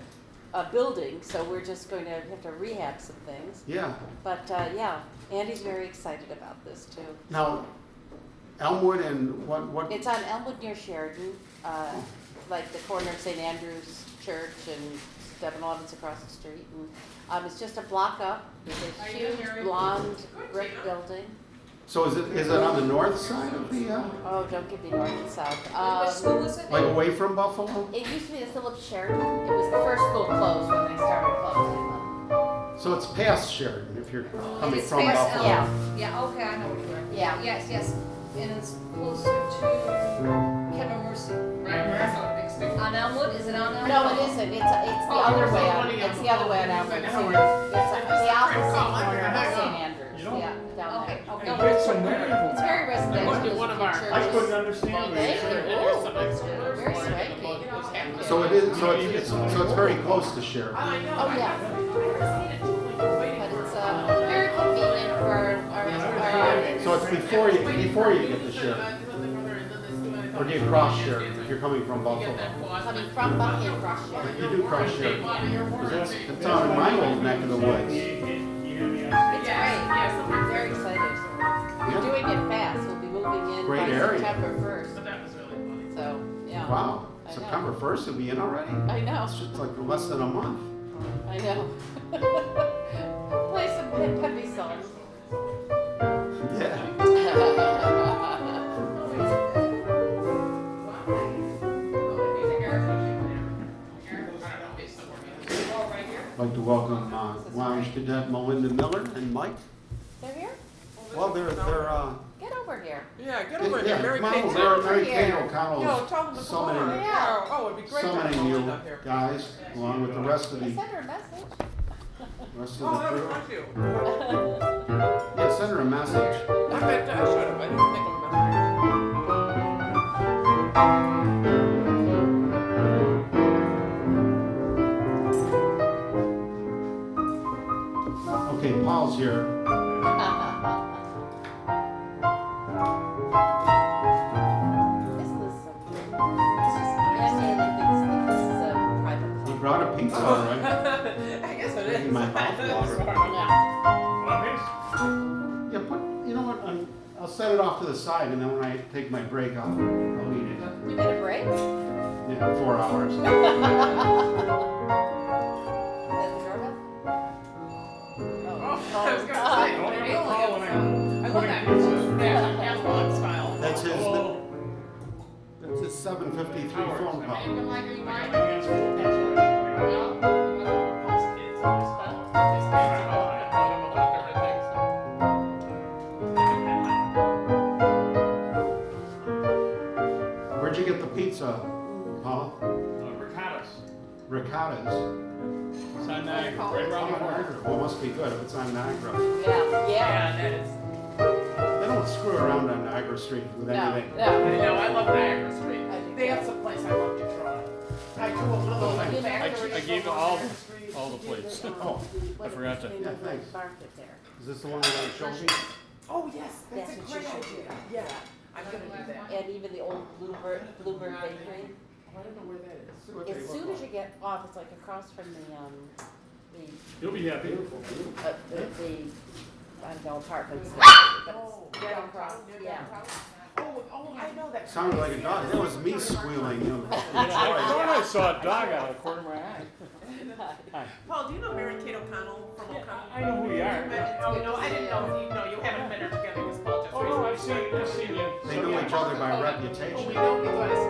building, so we're just going to have to rehab some things.
Yeah.
But yeah, Andy's very excited about this too.
Now, Elmwood and what?
It's on Elmwood near Sheridan, like the corner of St. Andrew's Church and 7-Eleven's across the street. And it's just a block up. It's a huge blonde brick building.
So is it on the north side of the?
Oh, don't give me north and south.
Which school was it?
Like away from Buffalo?
It used to be the Phillips Sheridan. It was the first school closed when they started closing them.
So it's past Sheridan if you're coming
It's
from
past
Buffalo.
Elm. Yeah, okay, I know what you're doing.
Yeah.
Yes, and it's closer to Kevin Mercy. On Elmwood, is it on Elmwood?
No, it isn't. It's the other way on. It's the other way on Elmwood. It's the opposite corner of St. Andrews. Yeah, down
Okay,
there.
okay.
No,
It's so many.
it's very residential.
It was one of our-
Churches.
I couldn't understand
Thank
it.
you.
It is some nice
Very swanky.
So it is. So it's very close to Sheridan.
I know.
Oh, yeah. But it's very convenient for our
So it's before you get to Sheridan, or do you cross Sheridan if you're coming from Buffalo?
coming from Bucky across Sheridan.
You do cross Sheridan. 'Cause it's on in my old neck of the woods.
It's great. I'm very excited. We're doing it fast. We'll be moving in
Great
by
area.
September 1st.
But that was really funny.
So, yeah.
Wow,
I know.
September 1st will be in already?
I know.
It's just like less than a month.
I know. Play some peppy songs.
Yeah. I'd like to welcome Lounge Cadet Melinda Miller and Mike.
They're here?
Well, they're
Get over here.
Yeah, get over
yeah,
here. Mary
come
Kate.
on,
over
Mary
here.
Kate
No,
O'Connell's
tell them to come over.
summoning,
Yeah.
Oh, it'd be great to have
summoning you
Melinda up here.
guys, along with the rest of
I
the
sent her a message.
rest
Oh,
of
that
the
was
crew.
not you.
Yeah, send her a message.
I bet I should have. I didn't think of that.
Okay, Paul's here.
Isn't this so cute? It's just, Andy thinks that this is a private
He
club.
brought a pizza, all right?
I guess it is.
My mouth water.
Yeah.
Yeah, you know what, I'll set it off to the side, and then when I take my break, I'll eat it.
You get a break?
Yeah, 4 hours.
Is it doorbell?
Oh, I was gonna say.
Don't
Alien.
ever call when
I love that. It's just analog style.
That's his 7:53 phone call. Where'd you get the pizza, Paul? Ricotta's.
It's on Niagara, right around the corner.
Niagara. Well, it must be good if it's on Niagara.
Yeah, yeah.
Yeah, that is.
They don't screw around on Niagara Street with
No,
anything.
no.
I know, I love Niagara Street.
I do
They
too.
have some place I love to try. I do a little factory.
I gave all the plates.
Oh,
I forgot to.
Yeah, thanks.
Market there.
is this the one that I showed you?
Oh, yes, that's
That's
a
what
great
you should
idea.
do.
Yeah, I'm gonna do that.
And even the old Bluebird Bakery.
I don't know where that is.
As soon as you get off, it's like across from the
You'll be happy.
I don't know, apartments. But
Oh,
it's right across, yeah.
Oh, I know that.
Sounded like a dog. That was me squealing.
I thought I saw a dog out of the corner of my eye.
Paul, do you know Mary Kate O'Connell from O'Connell?
I know who you are.
Oh, no, I didn't know if you know. You haven't met her together. It was Paul just
Oh, no,
recently.
I've seen you.
They know each other by
Oh, we
reputation.
know because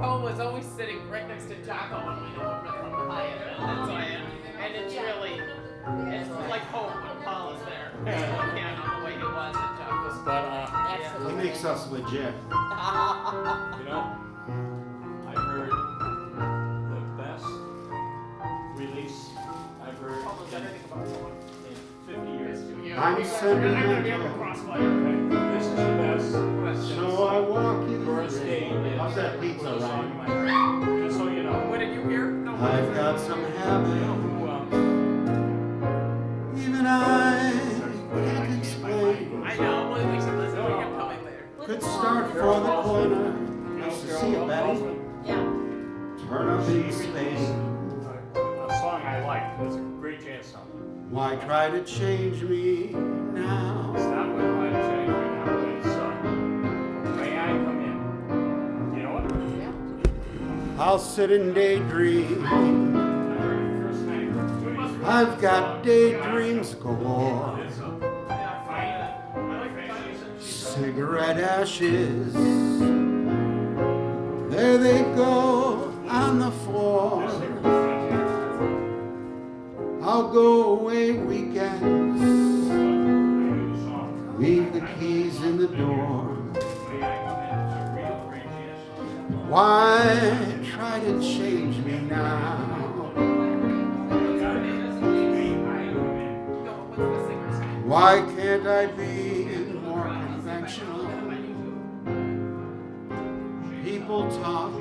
Paul was always sitting right next to Jocko, and we know him from the high end. That's why, and it's really, it's like home when Paul is there. Again, on the way he was at Jocko's.
But,
He
Absolutely.
makes us legit.
you know, I heard the best release I've done anything about someone in 50 years.
I'm
You're gonna be able to
sentimental,
crossfire.
This is the best
so I walk in the
first date.
rain. How's that pizza,
Song in
Ryan?
my head. Just so you know.
What did you hear? No.
I've got some
You know
habit,
who,
even I can't explain.
I know. Well, we should listen to him coming later.
Could start for the corner, nice to see you, Betty.
Yeah.
Turn up in Spain.
a song I like. It's a great jazz song.
Why try to change me now?
It's not what I change right now, but it's may I come in? You know what?
I'll sit and daydream.
I heard it first night.
I've got daydreams galore. Cigarette ashes, there they go on the floor. I'll go away weekends, leave the keys in the door. Why try to change me now? Why can't I be more conventional? People talk,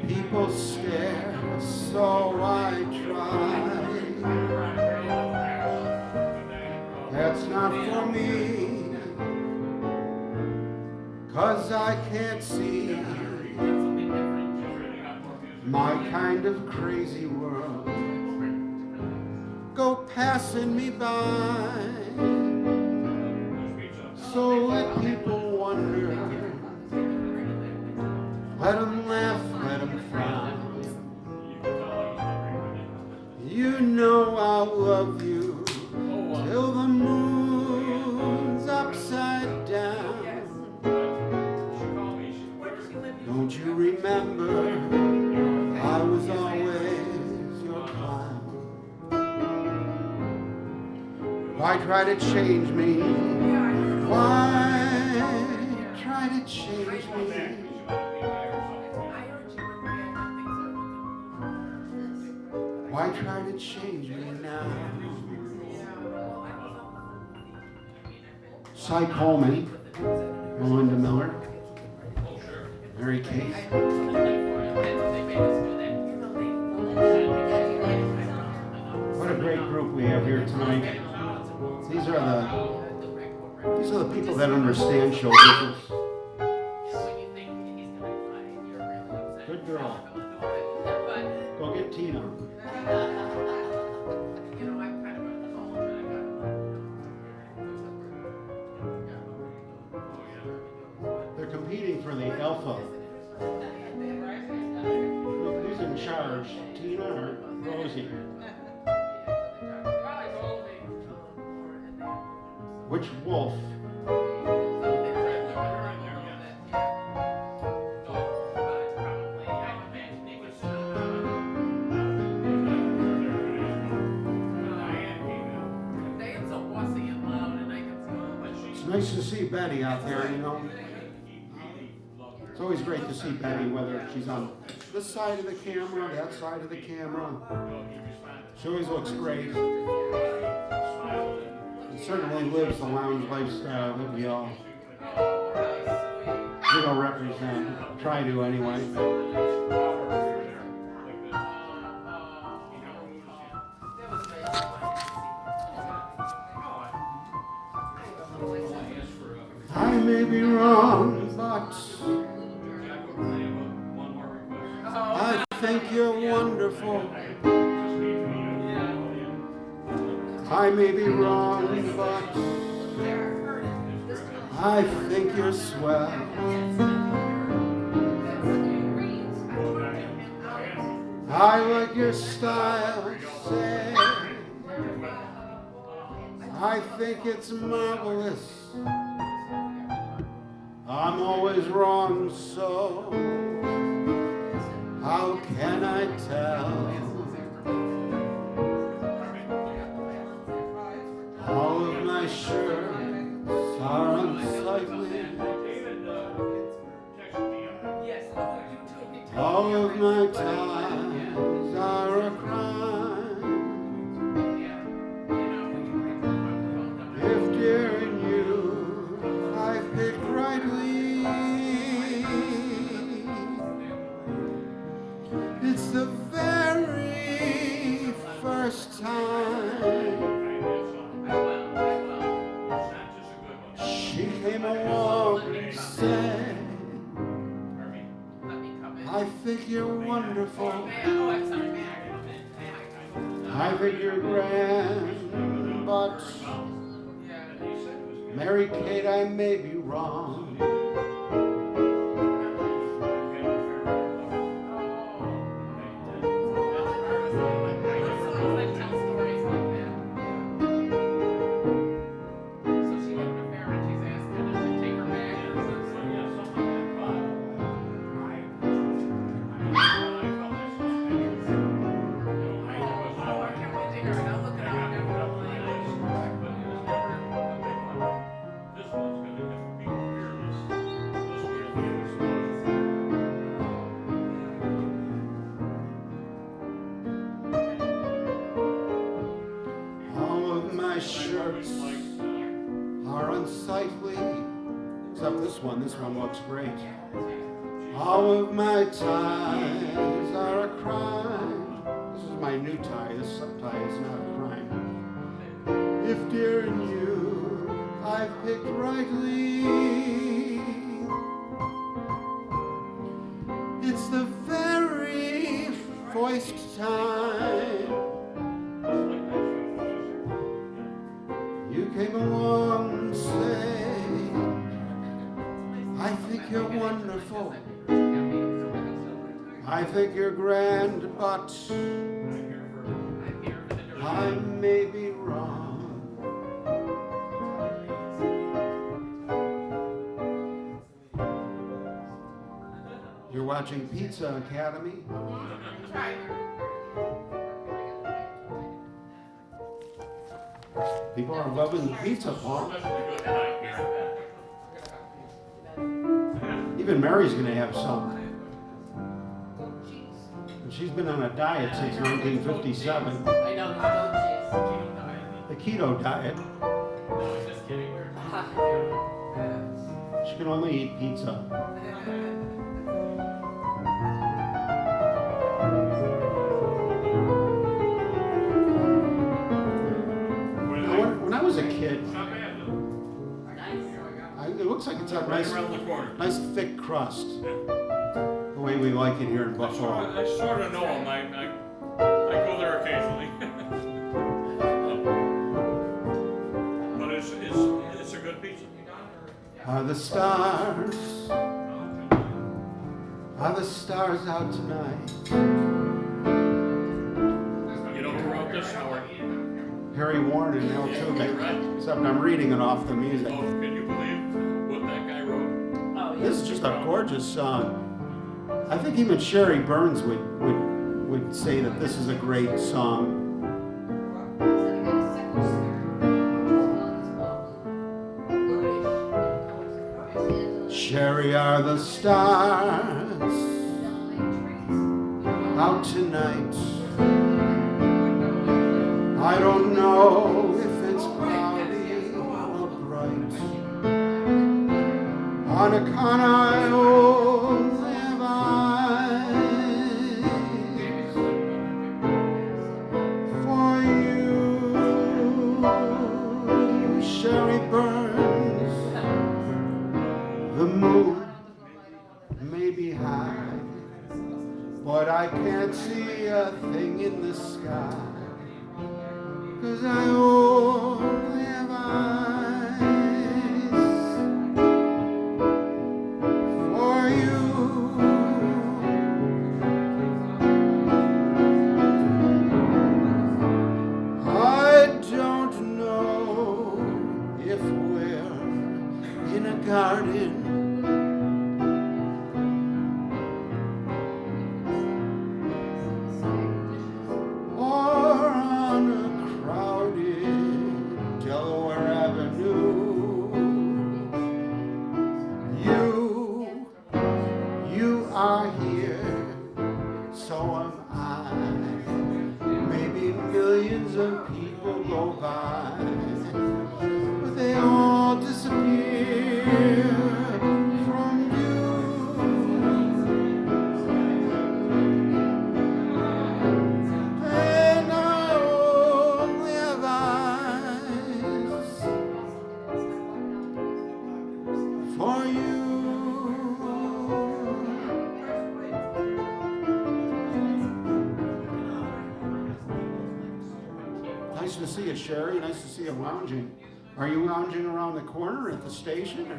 people stare, so I try. That's not for me, 'cause I can't see my kind of crazy world go passing me by. So let people wonder, let them laugh, let them frown. You know I'll love you till the moon's upside down. Don't you remember I was always your clown? Why try to change me? Why try to change me? Why try to change me now? Cy Coleman, Melinda Miller, Mary Kate. What a great group we have here tonight. These are the people that understand show business. Good girl. Go get Tina. They're competing for the Alpha. Who's in charge? Tina or Rosie? Which wolf? It's nice to see Betty out there, you know. It's always great to see Betty, whether she's on this side of the camera, that side of the camera. She always looks great. It certainly lives the lounge lifestyle that we all represent. Try to anyway. I may be wrong, but I think you're wonderful. I may be wrong, but I think you're swell. I like your style, say. I think it's marvelous. I'm always wrong, so how can I tell? All of my shirts are unsightly. All of my ties are a crime. think you're wonderful.
Oh, I'm sorry, man.
I think you're grand, but Mary Kate, I may be wrong. All of my shirts are unsightly, except this one. This one looks great. All of my ties are a crime. This is my new tie. This tie is not a crime. If dear and you I've picked rightly, it's the very first time you came along and say, I think you're wonderful. I think you're grand, but I may be wrong. You're watching Pizza Academy. People are loving the pizza, Paul. Even Mary's gonna have some. And she's been on a diet since 1957.
I know, the
The keto diet.
No, I'm just kidding.
She can only eat pizza. When I was a kid, it looks like it's a
Right around the corner.
nice thick crust. The way we like it here in Buffalo.
I sort of know him. I go there occasionally. But it's a good pizza.
Are the stars out tonight?
You know who wrote this? Howard?
Harry Warren and Al
Yeah,
Tubek.
right.
Except I'm reading it off the music.
Oh, can you believe what that guy wrote?
Oh,
This is just a gorgeous song. I think even Sherry Burns would say that this is a great song. Sherry, are the stars out tonight? I don't know if it's cloudy or bright. On account I only have eyes for you, Sherry Burns. The moon may be high, but I can't see a thing in the sky. 'Cause I only have eyes for you. I don't know if we're in a garden or on a crowded Delaware Avenue. You are here, so am I. Maybe millions of people go by, but they all disappear from you. And I only have eyes for you. Nice to see you, Sherry. Nice to see you lounging. Are you lounging around the corner at the station? Or?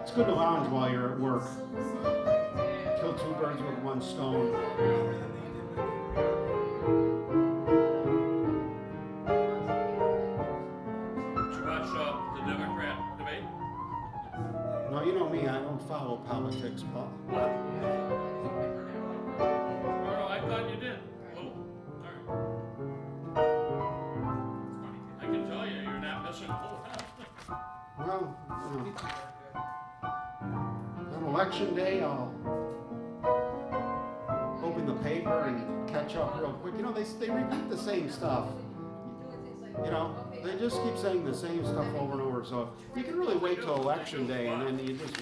It's good to lounge while you're at work. Kill two birds with one stone.
Did you watch the Democrat debate?
No, you know me. I don't follow politics, Paul.
What? Oh, I thought you did. Oh, alright. I can tell you, you're not missing a whole lot.
Well, on election day, I'll open the paper and catch up real quick. You know, they repeat the same stuff. You know, they just keep saying the same stuff over and over. So you can really wait till election day, and then you just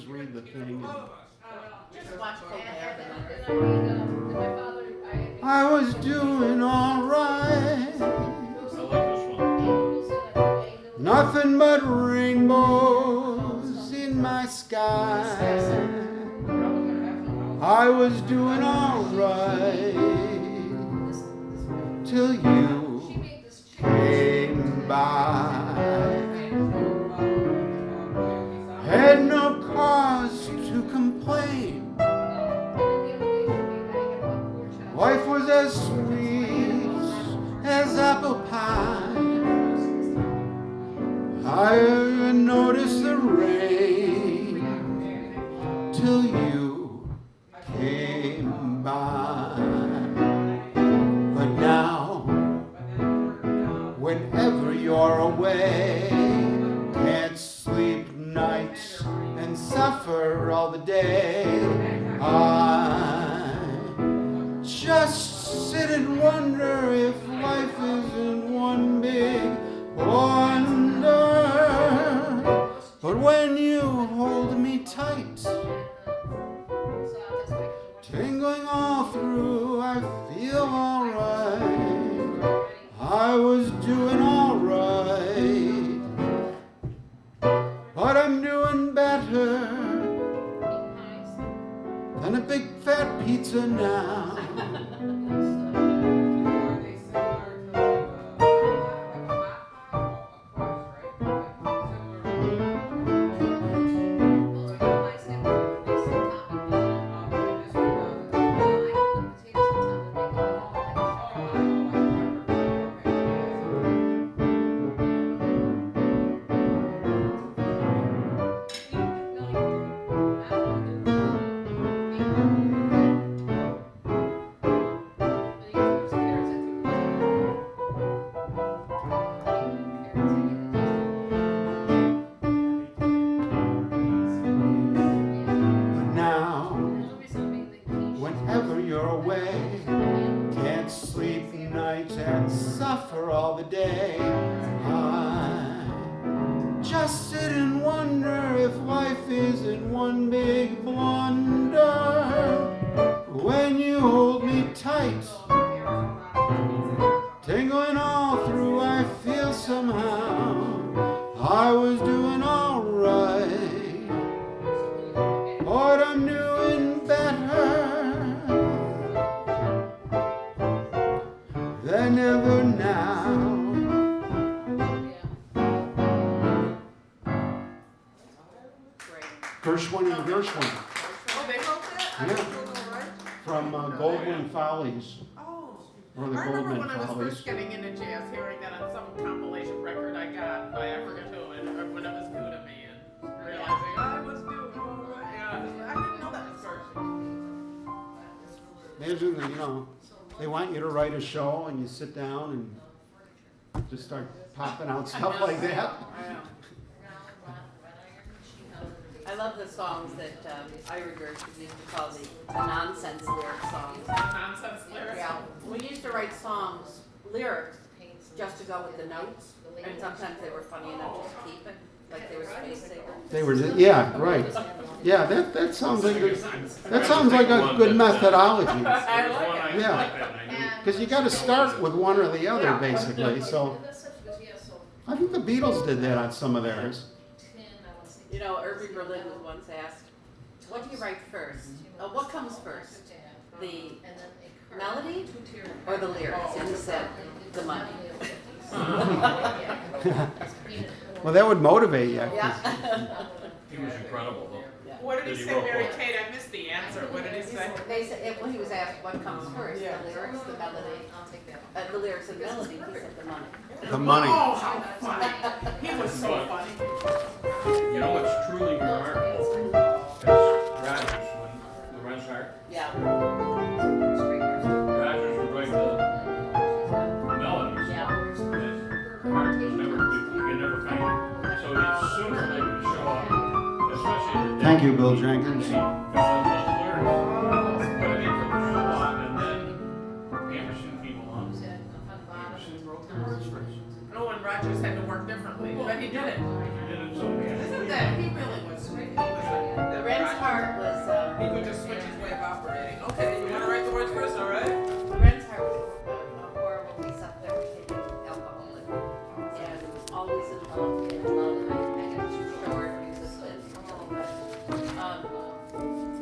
read the thing. And
Just watch Colbert.
I was doing all right.
I like this one.
Nothing but rainbows in my sky. I was doing all right till you came by. Had no cause to complain. Life was as sweet as apple pie. I noticed the rain till you came by. But now, whenever you're away, can't sleep nights and suffer all the day, I just sit and wonder if life isn't one big wonder. But when you hold me tight, tingling all through, I feel alright. I was doing alright, but I'm doing better than a big fat pizza now. Whenever you're away, can't sleep nights and suffer all the day, I just sit and wonder if life isn't one big blunder. When you hold me tight, tingling all through, I feel somehow I was doing alright, but I'm doing better than ever now. Gershwin and Gershwin.
Oh, they wrote that? I
Yeah.
don't know, right?
From Goldwyn Follies.
Oh.
Or the
I remember
Goldman
when I was
Follies.
first getting into jazz, hearing that on some compilation record I got by I forget who, and when it was new to me, and realizing I was doing all right. Yeah, I didn't know that was Gershwin.
Imagine that, you know, they want you to write a show and you sit down and just start popping out stuff like that.
I know.
I love the songs that Ira Gershwin used to call the nonsense lyric songs.
Nonsense lyrics.
Yeah, we used to write songs, lyrics, just to go with the notes, and sometimes they were funny enough just to keep it, like they were space savers.
They were, yeah, right. Yeah, that sounds like a good methodology.
I like it.
Yeah, because you got to start with one or the other, basically. So I think the Beatles did that on some of theirs.
You know, Irving Berlin was once asked, what do you write first? What comes first? The melody or the lyrics? And he said, the money.
Well, that would motivate you.
Yeah.
He was incredible though.
What did he
Did he
say,
roll
Mary
call?
Kate? I missed the answer. What did he say?
They said, when he was asked what comes first,
Yeah.
the lyrics, the melody, the lyrics and melody, he said the money.
The money.
Oh, how funny. He was so funny.
You know what's truly remarkable is Rogers, when Lorenz Hart,
Yeah.
Rogers would write the melodies.
Yeah.
And Hart was never, you could never find it. So as soon as they would show up, especially the
Thank you, Bill Jenkins.
But I mean, for the lot, and then Anderson came along. Anderson wrote the words first.
No one Rogers had to work differently, but he did it.
He did it so bad.
Isn't that, he really was sweet. He was a,
Lorenz Hart was,
he could just switch his way of operating. Okay, you want to write the words first, all right?
Lorenz Hart was a horribly self-deprecating alcoholic and was always in love and short musician.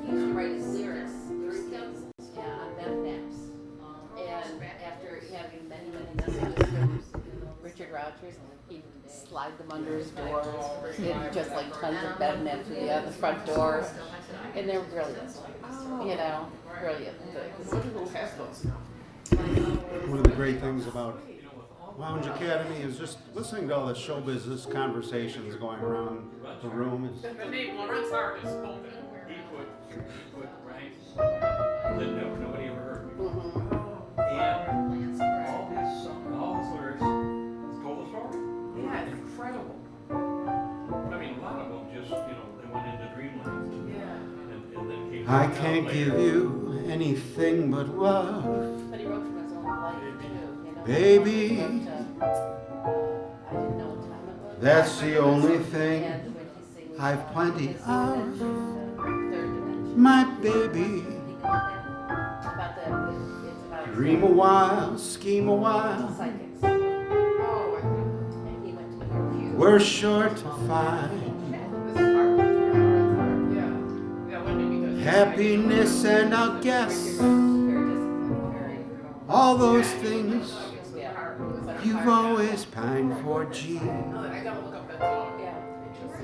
He used to write his lyrics through things, on bed naps. And after having many messages from Richard Rogers, he'd slide them under his door and just like tons of bed naps would be on the front door. And they're brilliant, brilliant.
Who has those now?
One of the great things about Lounge Academy is just listening to all the show business conversations going around the room.
The name Lorenz Hart is spoken.
He put ranks that nobody ever heard before. And all his lyrics told the story.
Yeah, it's incredible.
I mean, a lot of them just, they went into dreamland.
Yeah.
And then came
I can't give you anything but love,
But he wrote from his own life too,
baby.
He wrote, I didn't know what time it was.
That's the only thing
And when he sings,
I've plenty
his
of,
third dimension.
my baby.
He got that about the, it's about
Dream a while, scheme a while,
psychics.
Oh,
And he went to review.
we're sure to find
this is Hart. Yeah. Yeah, Wendy, because
happiness, and I'll guess
Very disciplined, very,
all those things
yeah.
you've always pined for. Gee,
I gotta look up that song.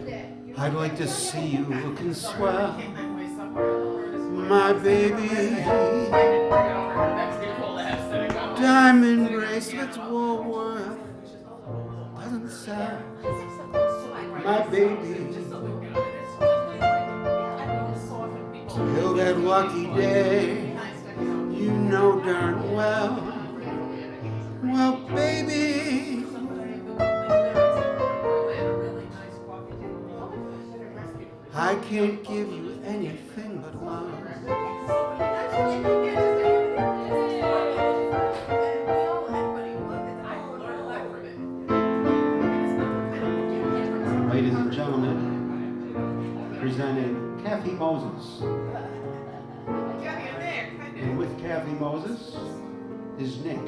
yeah.
I'd like to see you looking swell,
Came that way somewhere.
my baby.
I didn't bring it over. That's pretty cool to have sitting on.
Diamond bracelets, Woolworth doesn't sell, my baby. Till that lucky day, you know darn well, baby, I can't give you anything but love. Ladies and gentlemen, presenting Kathy Moses. And with Kathy Moses is Nick.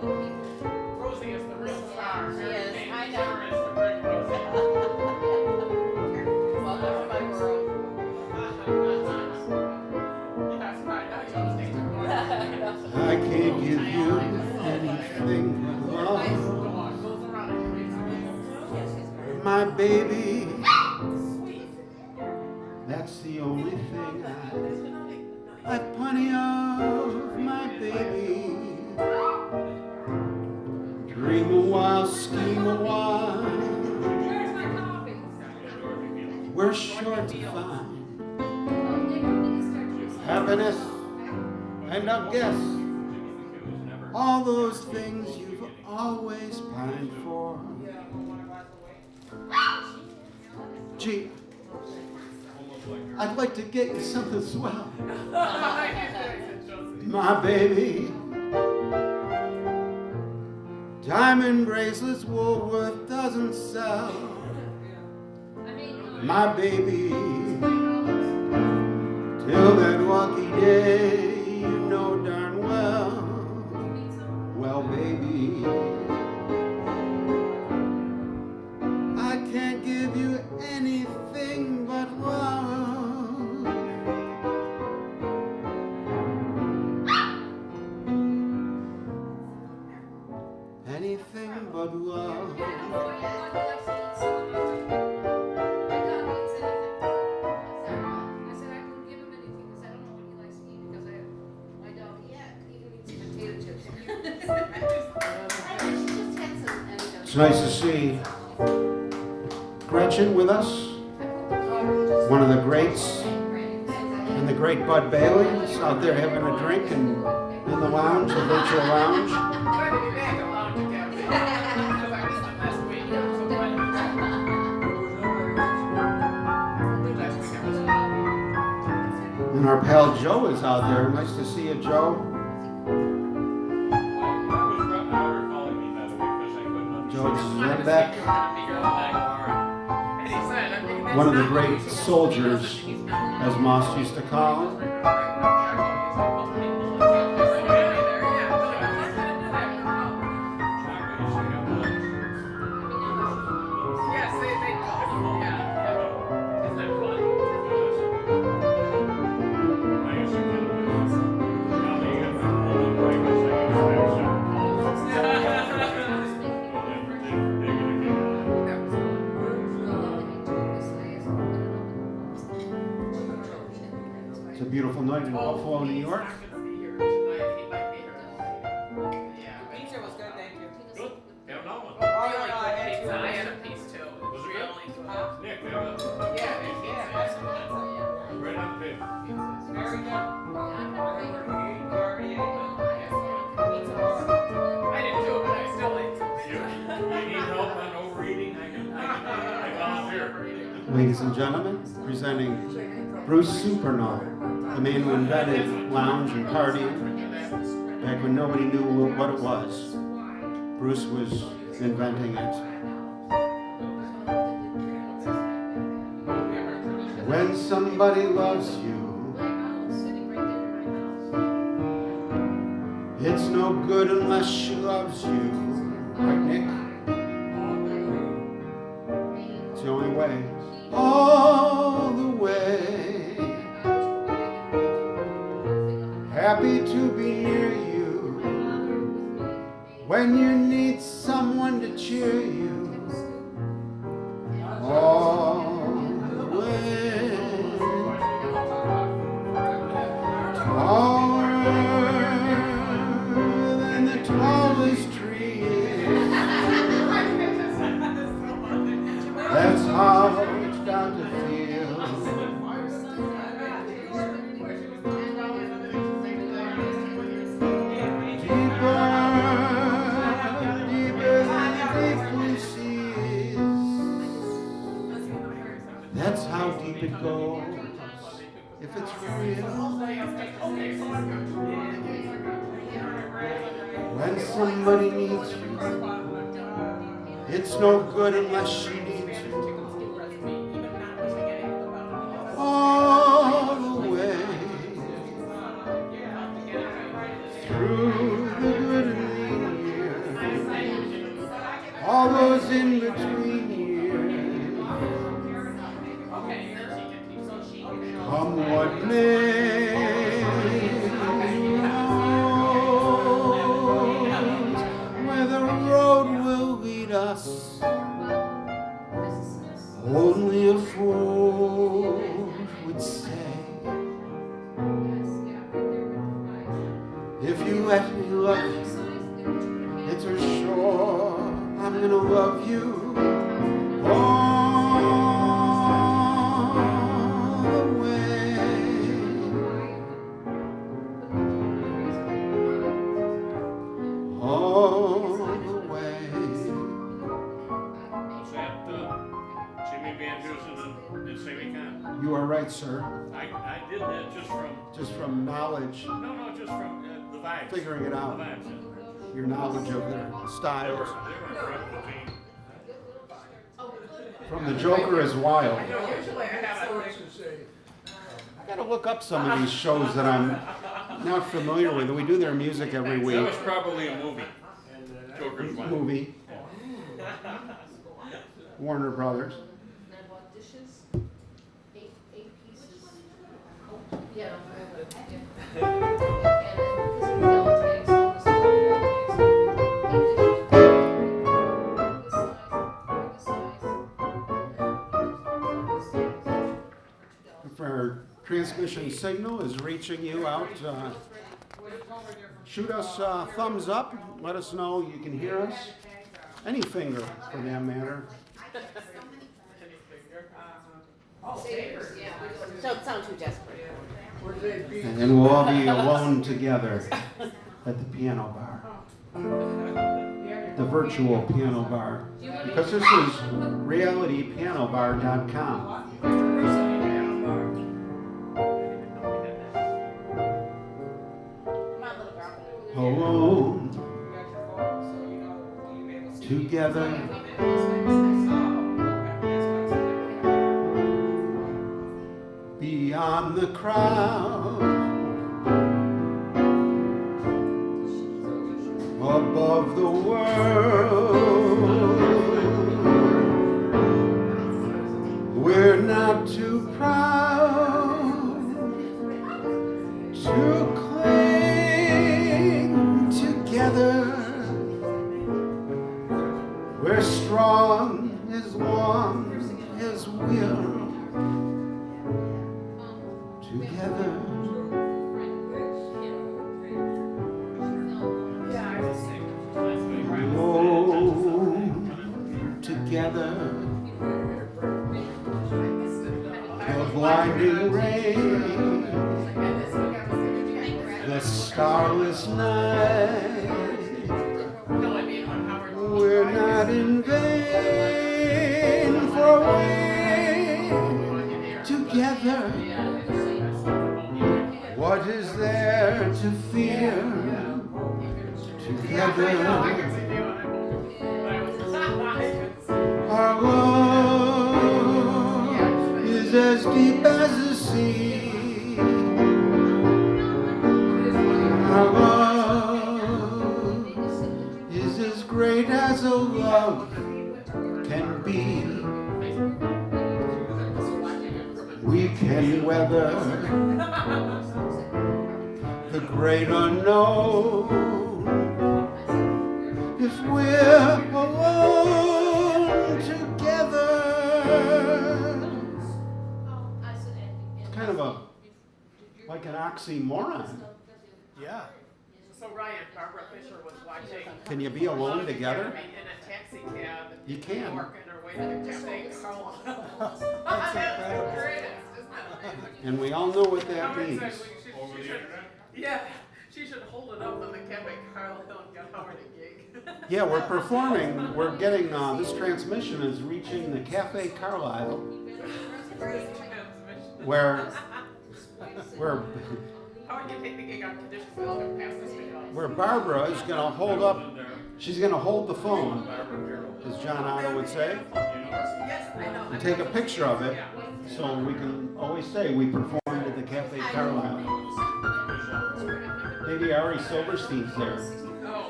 Rosie is the real star.
She is.
Mary
I
Kate
know.
Turner is the great Rosie.
Welcome to my world.
That's right. Now you understand.
I can't give you anything but love,
Goes around and creates
my baby. That's the only thing I've plenty of, my baby. Dream a while, scheme a while, we're sure to find happiness, and I guess all those things you've always pined for. Gee, I'd like to get you something swell, my baby. Diamond bracelets Woolworth doesn't sell, my baby. Till that lucky day, you but love. It's nice to see Gretchen with us, one of the greats, and the great Bud Bailey is out there having a drink in the lounge, the virtual lounge.
Glad to be back at LoungeACADemy. Because I missed it last week. I'm so glad to be back. Last week I was out.
And our pal Joe is out there. Nice to see you, Joe. Joe Zenbeck, one of the great soldiers, as Moss used to call him.
Yes, they call him. Yeah. Isn't that fun?
It's a beautiful night in Buffalo, New York.
Pizza was good, thank you.
Good. Have another one.
Oh, no, I had two.
I had a piece too. It was really good.
Nick, we have a
Yeah, excellent.
right on the table.
Very good. You already ate.
I didn't do it, but I still ate some.
You need help on overeating? I volunteer.
Ladies and gentlemen, presenting Bruce Supernaut, the man who invented lounge and partying back when nobody knew what it was. Bruce was inventing it. When somebody loves you, it's no good unless she loves you. Right, Nick? It's the only way. All the way. Happy to be near you when you need someone to cheer you. All the way. Taller than the tallest tree is. That's how it's got to feel. Deeper than the deep blue sea is. That's how deep it goes. If it's real. When somebody needs you, it's no good unless she needs you. All the way through the good and the years, all those in between years. Come what may, where the road will lead us. Only a fool would say, if you let me love you, it's for sure I'm gonna love you all the way. All the way.
Was that Jimmy Van Dusen and Sammy Kahn?
You are right, sir.
I did that
Just from knowledge,
just from the vibes.
figuring it out,
The vibes, yeah.
your knowledge of their
They
styles.
were incredible team.
From the Joker is Wild.
Usually I have a
I gotta look up some of these shows that I'm not familiar with. We do their music every
That
week.
was probably a movie. Joker's Wild.
Movie. Warner Brothers.
And I bought dishes, eight pieces. Yeah. And then, because we yellow tags, all this yellow tags. 8 dishes.
transmission signal is reaching you out. Shoot us thumbs up. Let us know you can hear us. Any finger, for that matter.
Don't sound too desperate.
And we'll all be alone together at the piano bar. The virtual piano bar. Because this is realitypianobar.com. Alone together. Beyond the crowd, above the world, we're not too proud to cling together. We're strong as one as we're together. Alone together. The blinding rain, the starless night. We're not in vain, for we're together. What is there to fear? Together. Our love is as deep as the sea. Our love is as great as a love can be. We can weather the great unknown if we're alone together. It's kind of like an oxymoron.
Yeah. So Ryan, Barbara Fisher was watching.
Can you be alone together?
In a taxi cab.
You can.
New York, and her way to the cafe.
That's
incredible.
And we all know what that means.
Yeah, she should hold it up when the cafe Carlisle got Howard a gig.
Yeah, we're performing. We're getting, this transmission is reaching the Cafe Carlisle, where
Howard, you take the gig on condition we all can pass this video.
where Barbara is going to hold up, she's going to hold the phone, as John Otto would say,
Yes, I know.
and take a picture of it, so we can always say we performed at the Cafe Carlisle. Maybe Ari Silverstein's there.
Oh,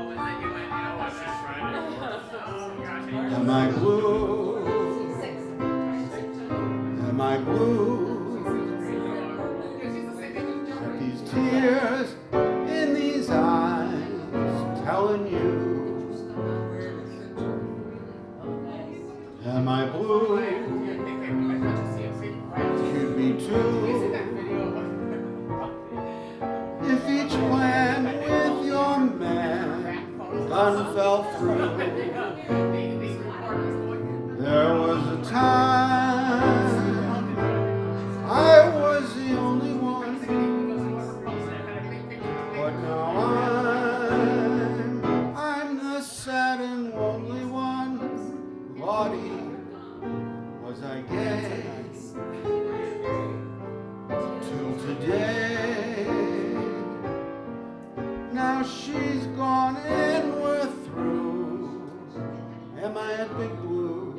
and then you went,
Am I blue? Am I blue? Are these tears in these eyes telling you? Am I blue? You'd be too. If each plan with your man gun fell through. There was a time I was the only one, but now I'm the sad and lonely one. Lottie, was I gay till today? Now she's gone and we're through. Am I at Big Blue?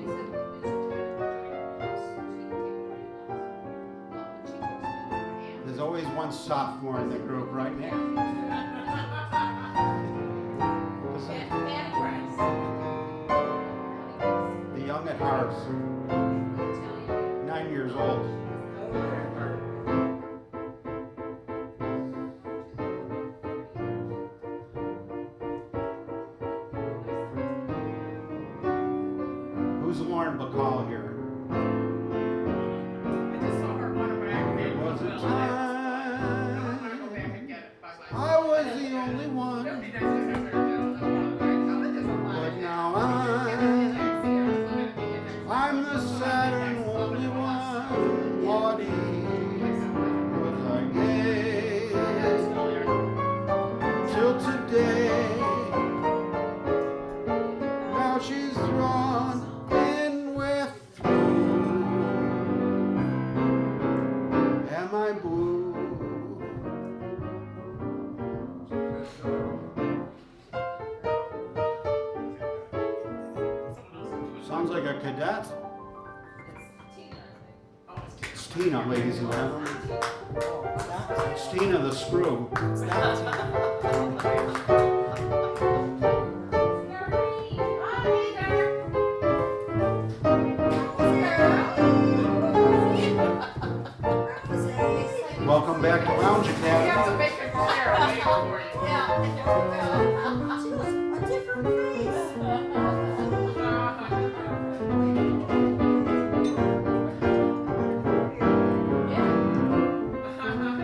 There's always one sophomore in the group, right, Nick? The young at heart, 9 years old. Who's Lauren Bacall here? everybody was I gay till today. Now she's drawn in with through. Am I blue? Sounds like a cadet. It's Tina, ladies and gentlemen. It's Tina the screw. Welcome back to Lounge Academy.
Make a chair waiting for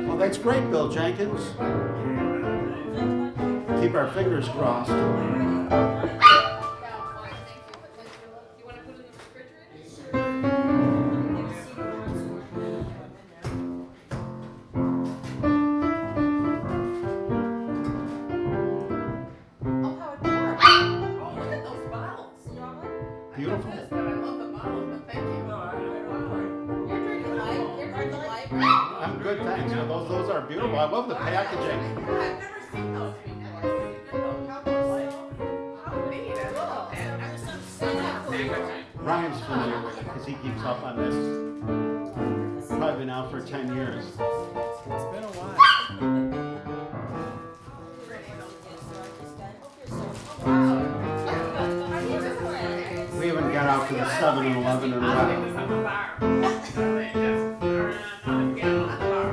Well, that's great, Bill Jenkins. Keep our fingers crossed. Beautiful. I'm good, thanks. Yeah, those are beautiful. I love the packaging.
I've never seen those before. How neat. I love that.
Ryan's familiar with it because he keeps up on this. Probably been out for 10 years.
It's been a while.
We haven't got out to the 7-Eleven in a
I
while.
think this on the bar. They just turn on again on the bar.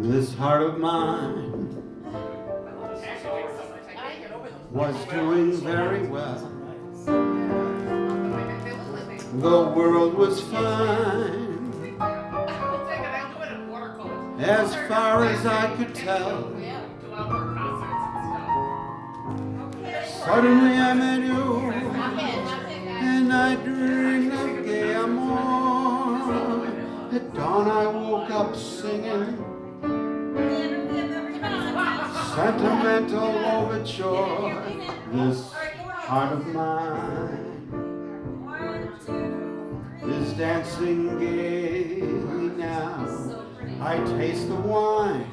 This heart of mine was doing very well. The world was fine as far as I could tell. Suddenly I met you, and I dreamed of gay amour. At dawn I woke up singing sentimental overture. This heart of mine is dancing gaily now. I taste the wine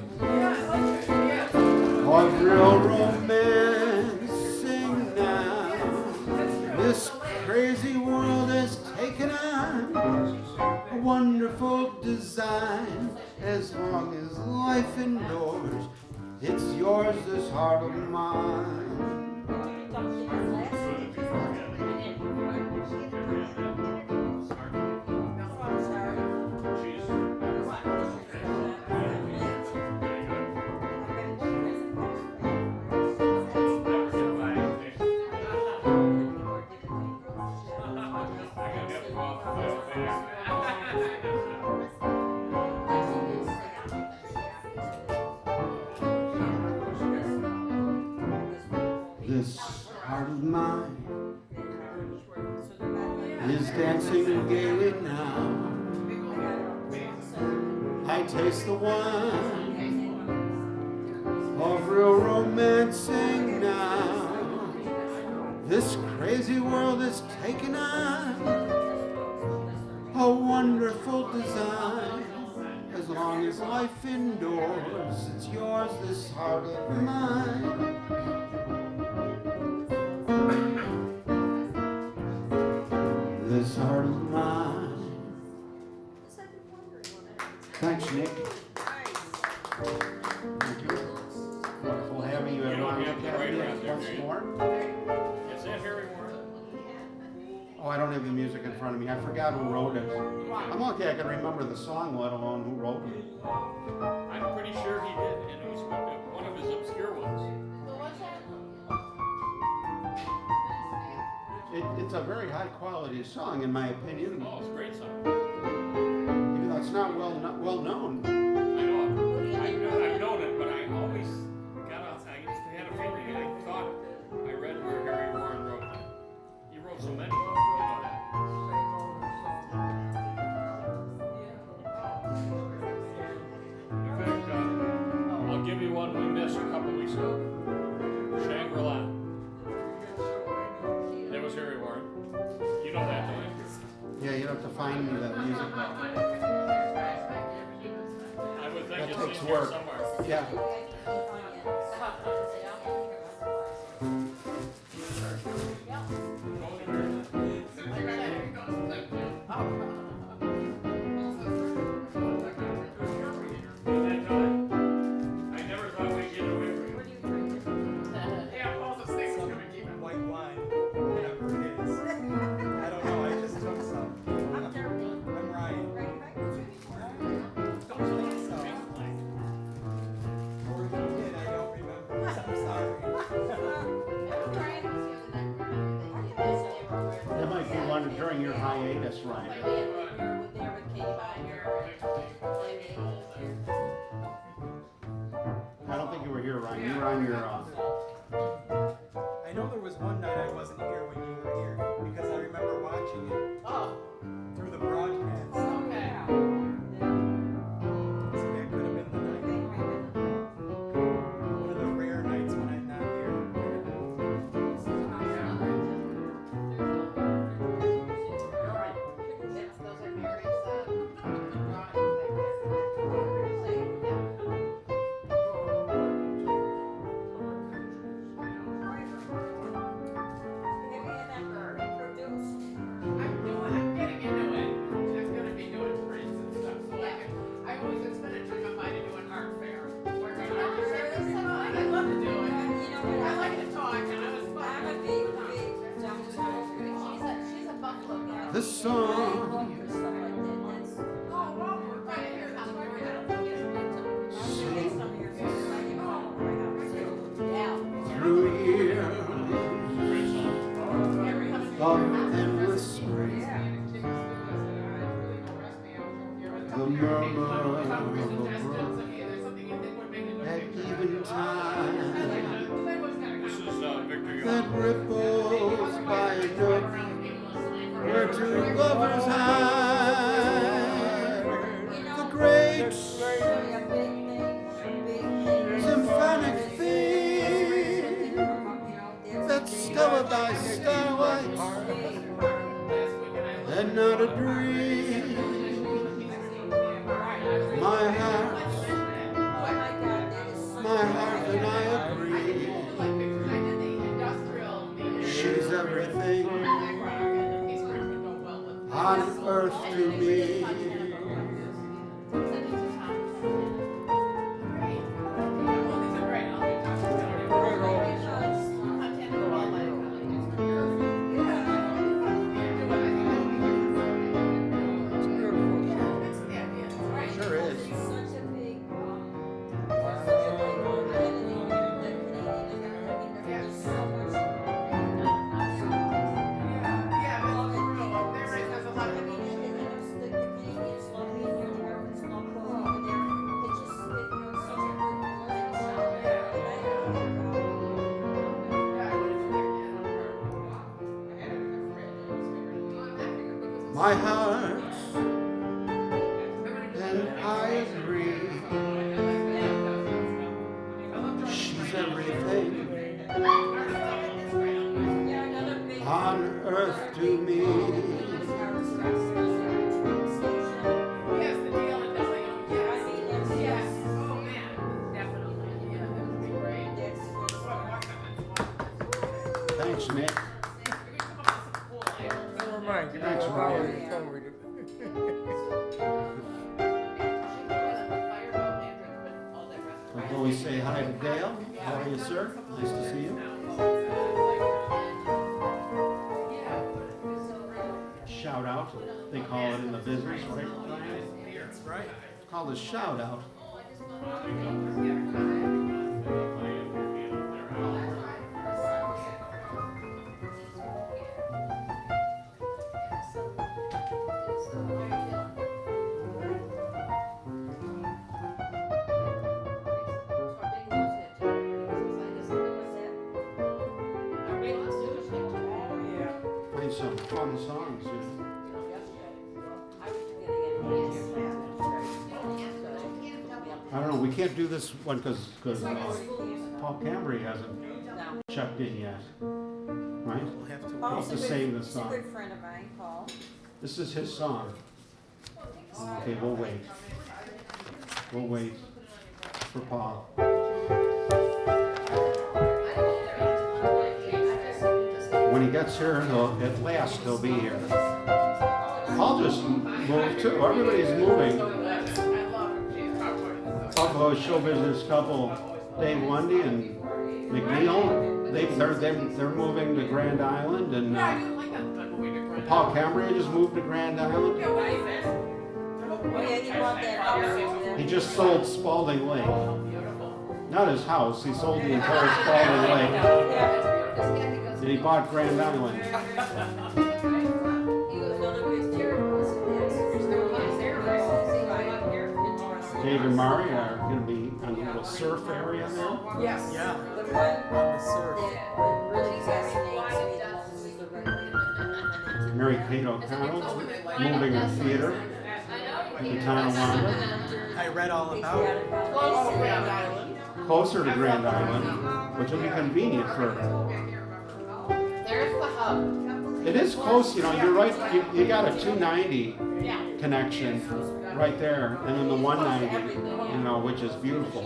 of real romance. Sing now. This crazy world has taken on a wonderful design. As long as life endures, it's yours, this heart of mine. This heart of mine is dancing gaily now. I taste the wine of real romancing now. This crazy world is taking on a wonderful design. As long as life endures, it's yours, this heart of mine. This heart of mine. Thanks, Nick. Thank you. Wonderful having you at Lounge Academy once more.
Is that Harry Warren?
Oh, I don't have the music in front of me. I forgot who wrote it. I'm lucky I can remember the song, let alone who wrote it.
I'm pretty sure he did, and it was one of his obscure ones.
it's a very high quality song in my opinion.
Oh, it's a great song.
Even though it's not well known.
I know. I've known it, but I always I had a feeling, I thought I read where Harry Warren wrote that. He wrote so many, you know that. In fact, I'll give you one we missed a couple weeks ago. Shangri-La. That was Harry Warren. You know that, don't you?
Yeah, you have to find me that music.
I would think
That
it's
takes
in here
work.
somewhere.
Yeah.
I never thought we'd get away from it.
Yeah, Paul's a thing's gonna keep it.
White wine, whatever it is. I don't know, I just took some. I'm Ryan. Don't think so. Or if you did, I don't remember. I'm sorry.
That might be one during your hiatus, Ryan. I don't think you were here, Ryan. You were on your
I know there was one night I wasn't here when you were here because I remember watching it
Oh,
through the broadcast.
okay.
So that could have been the night. One of the rare nights when I'm not here.
Those are Mary's
I'm getting into it. I'm gonna be doing prints and stuff. So it's been a dream of mine to do an art fair. Where I love to do it. I like to talk and I was fun.
She's a Buffalo gal.
this song.
Oh, well, we're right here. That's why we're
Through years of endless spring, the murmur of a brook at eventide
This is Victor
that
Young.
ripples by a nook where two lovers hide. The great symphonic theme that's stella by starlight and not a dream. My heart and I agree. She's everything on earth to me. Sure is. My heart and I agree. She's everything on earth to me.
Yes, the deal in W. Yes. Yes. Oh man, definitely. Yeah, that would be great.
Thanks, Nick.
We could come up with some cool items.
Never mind.
Thanks, Ryan. Before we say hi to Dale, how are you, sir? Nice to see you. Shout out, they call it in the business, right, Ryan?
That's right.
It's called a shout out. all the songs. I don't know, we can't do this one because Paul Cambry hasn't checked in yet, right?
We'll have to
Paul's the same this
He's a
song.
good friend of mine, Paul.
This is his song. Okay, we'll wait. We'll wait for Paul. When he gets here, at last he'll be here. I'll just move too. Everybody's moving. Buffalo show business couple, Dave Lundy and McNeil. They're moving to Grand Island, and Paul Cambry just moved to Grand Island.
Oh yeah, he bought that house.
He just sold Spalding Lake. Not his house. He sold the entire Spalding Lake,
Yeah.
and he bought Grand Island.
He goes, no, nobody's there.
Dave and Mari are going to be on the little surf area there.
Yes.
Yeah,
The one
on the surf.
that really fascinates me the most is the red lady.
Mary Kate O'Connell moving her theater at the Tonawanda,
I read all about it.
Close to Grand Island.
closer to Grand Island, which will be convenient for.
There's the hub.
It is close, you know. You're right. You got a 290
Yeah.
connection right there, and then the 190, you know, which is beautiful.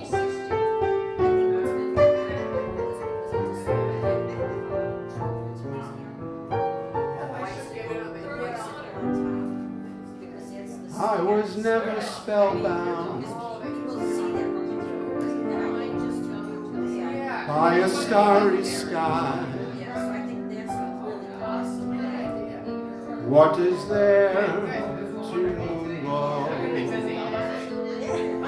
I was never spellbound by a starry sky. What is there to know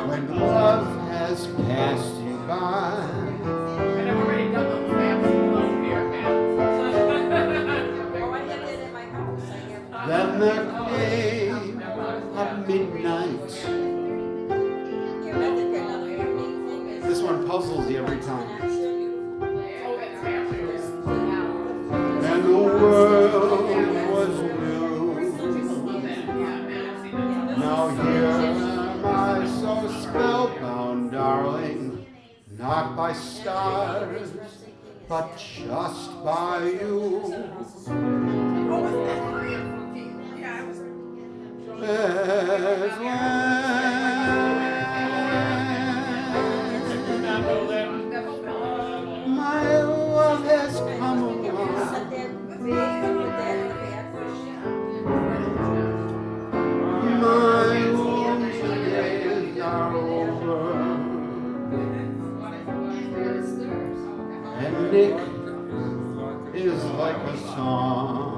when love has passed you by?
And I've already done the maps alone here, man.
Oh, I have that in my house. I have.
Then there came a midnight.
Yeah, I think another unique thing is.
This one puzzles you every time.
Oh, that's fabulous.
And the world was new. Now here am I so spellbound, darling, not by stars, but just by you. As my love has come along, my lonely days are over, and Nick is like a song.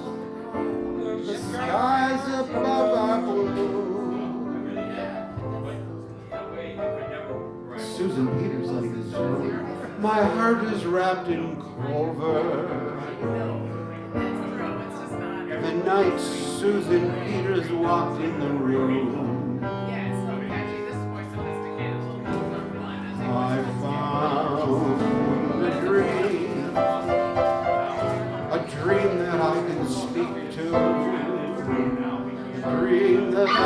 The skies above are blue. Susan Peters like this too. My heart is wrapped in clover. The night Susan Peters walked in the room,
Yes, actually, this is more sophisticated, a little bit more fun.
I found a dream that I can speak to, a dream that I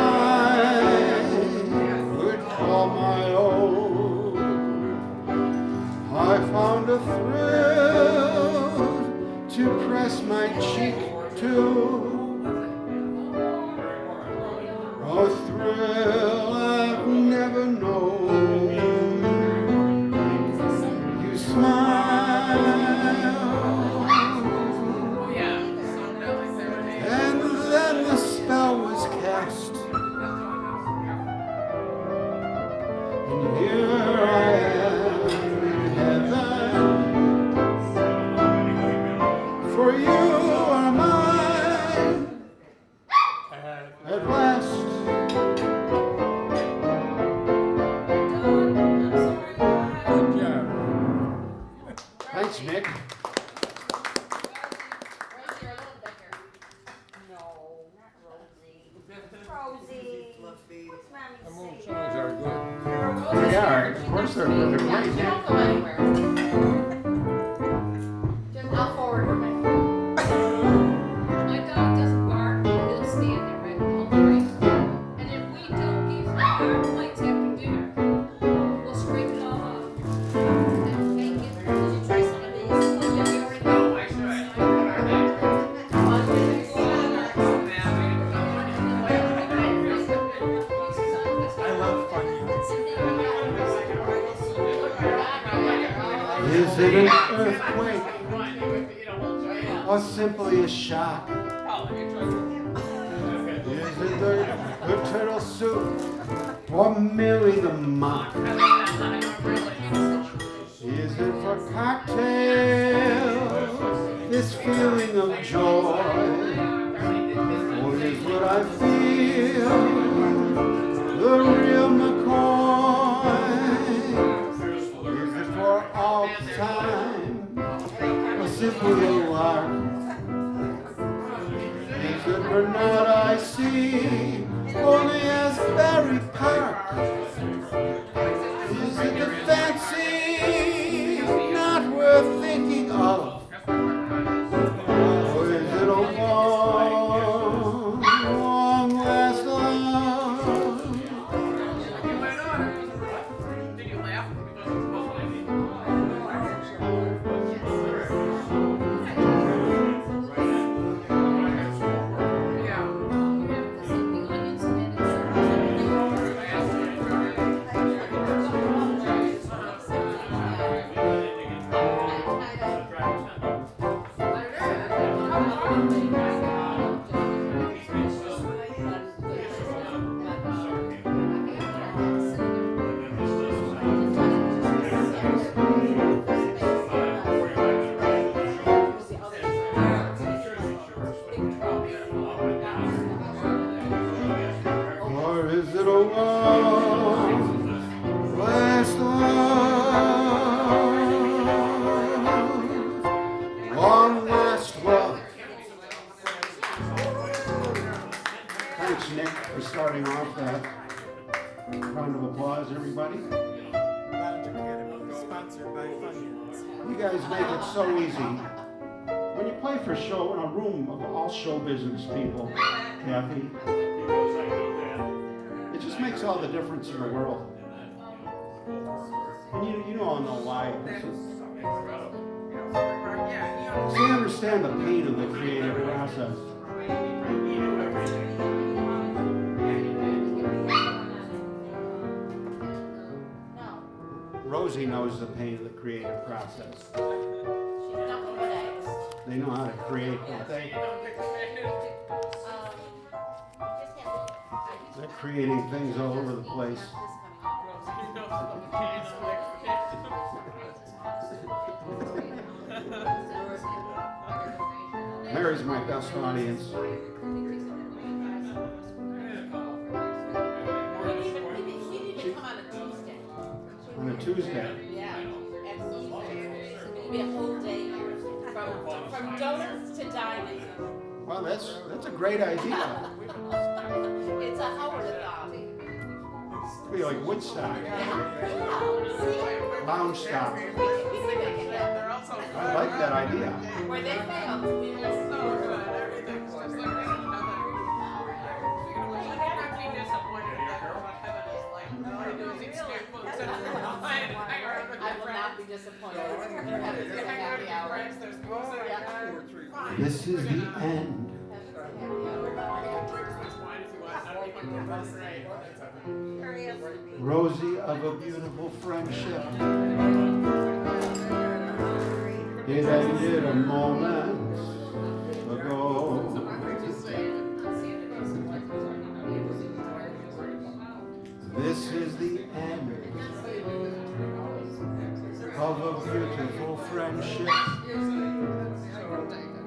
would call my own. I found a thrill to press my cheek to, a thrill I've never known. You smile,
Oh, yeah. So, no, like Saturday.
and then the spell was cast, and here I am in heaven, for you are mine at last. Thanks, Nick.
No, not Rosie. Rosie. What's wrong
They are, of course they're great.
Don't go anywhere. I'll forward her message.
My dog doesn't bark, he'll stand there right all night. And if we don't give him our plates after dinner, we'll scrape it all off. And make it.
Did you try some of these?
Yeah, we already
Oh, I should.
I love Funyuns.
Is it an earthquake or simply a shock? Is it the turtle soup or merely the mock? Is it for cocktails, this feeling of joy? Or is what I feel the real McCoy? Is it for all time or simply a lark? Is it Bernard I see only as Barry Park? Is it the fancy not worth thinking of? Or is it a long, long last love?
Did you laugh?
Or is it a long last love? Long last love. Thanks, Nick, for starting off that. Round of applause, everybody.
LoungeACADEmy, sponsored by Funyuns.
You guys make it so easy. When you play for show in a room of all show business people, Kathy, it just makes all the difference in the world. And you all know why. This is, so you understand the pain of the creative process. Rosie knows the pain of the creative process. They know how to create, don't they? They're creating things all over the place. Mary's my best audience.
You need to come on a Tuesday.
On a Tuesday.
Yeah, absolutely. It'll be a whole day here, from donuts to dining.
Well, that's a great idea.
It's a Howard-a-thon.
It'd be like Woodstock,
Yeah,
lounge stop.
see?
I like that idea.
Where they failed. I will not be disappointed. Happy hour.
This is the end. Rosie, of a beautiful friendship. It ended a moment ago. This is the end of a beautiful friendship.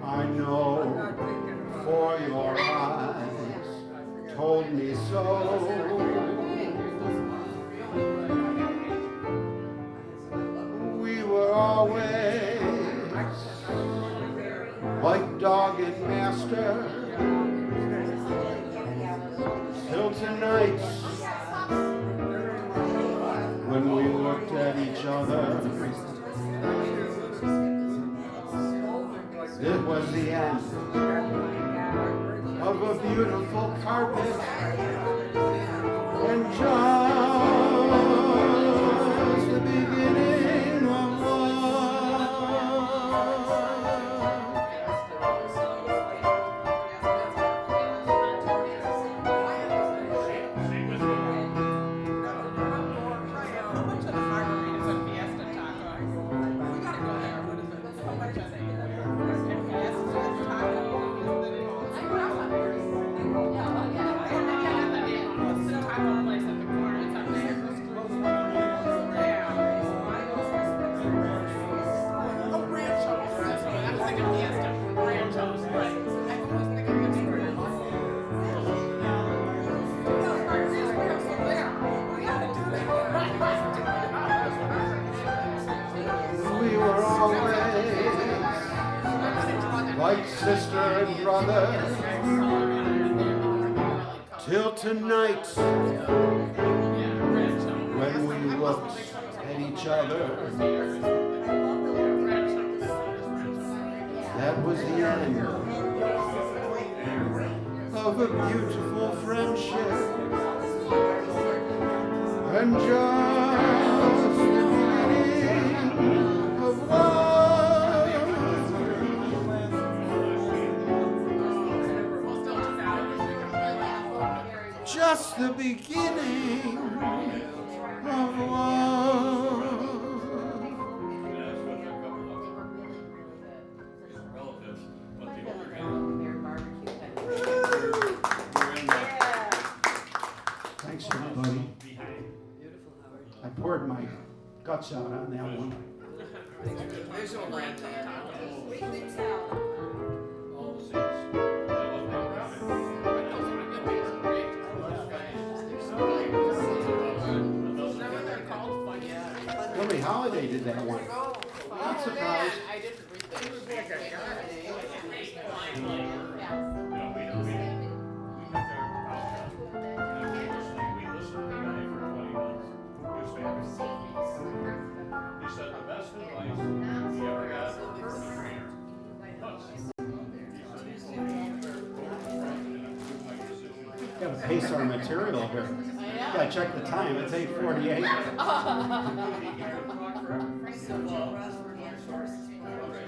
I know, for your eyes told me so. We were always like dog and master, till tonight each other. It was the end of a beautiful carpet, and just the beginning of
Margaritas and Fiesta Taco. We gotta go there. What is it? How much are they? And Fiesta Taco is the What's the taco place at the corner? It's up there. Oh, Ranchos. That's what I'm thinking. Fiesta. Ranchos, right? I was thinking the neighborhood.
we were always like sister and brother, till tonight when we looked at each other. That was the end of a beautiful friendship, and just the beginning of love. Just the beginning of love.
That's what a couple of relatives, but the older guy, we're in the
Thanks, everybody.
behind.
I poured my guts out on that one.
Visual Rancho Taco.
All the seats. That was my rabbit.
Billie Holiday did that one. Not surprised.
I didn't read that. It was like a garden.
No, we went there about, we listened to the guy for 20 minutes. He was fabulous. He said the best advice he ever got from a trainer was,
Gotta pace our material here. Gotta check the time. It's 8:48.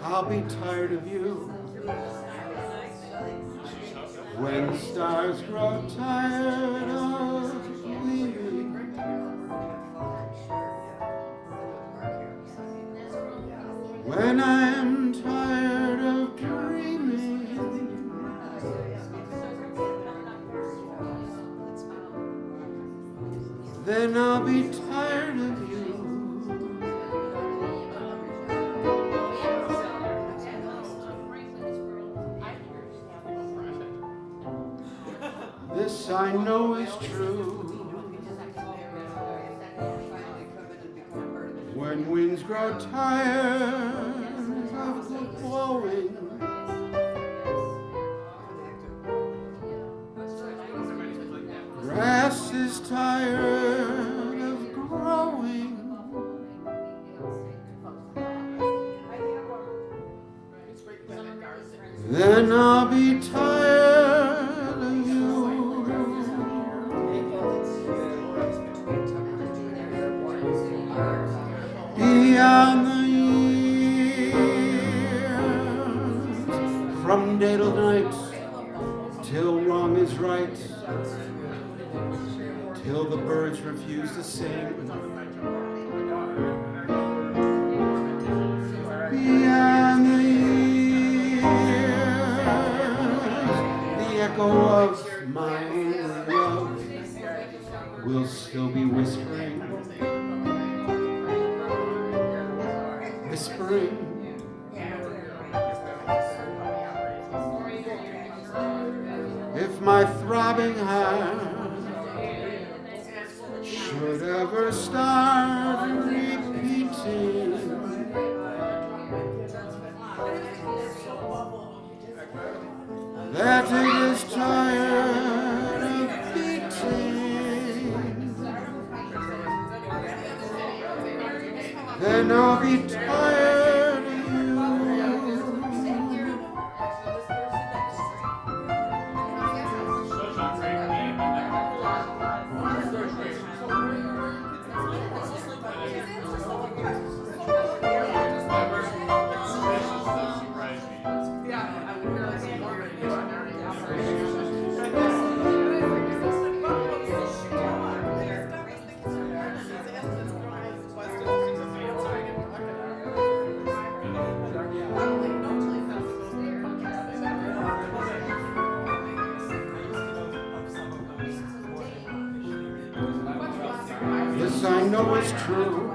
I'll be tired of you when stars grow tired of gleaming. When I'm tired of dreaming, then I'll be tired of you. This I know is true. When winds grow tired of blowing, grass is tired of growing. Then I'll be tired of you. Beyond the years, from day till night, till wrong is right, till the birds refuse to sing. Beyond the years, the echo of my love will still be whispering, whispering. If my throbbing heart should ever start repeating, that it is tired of beating, then I'll be tired of you.
Such a great name.
This I know is true.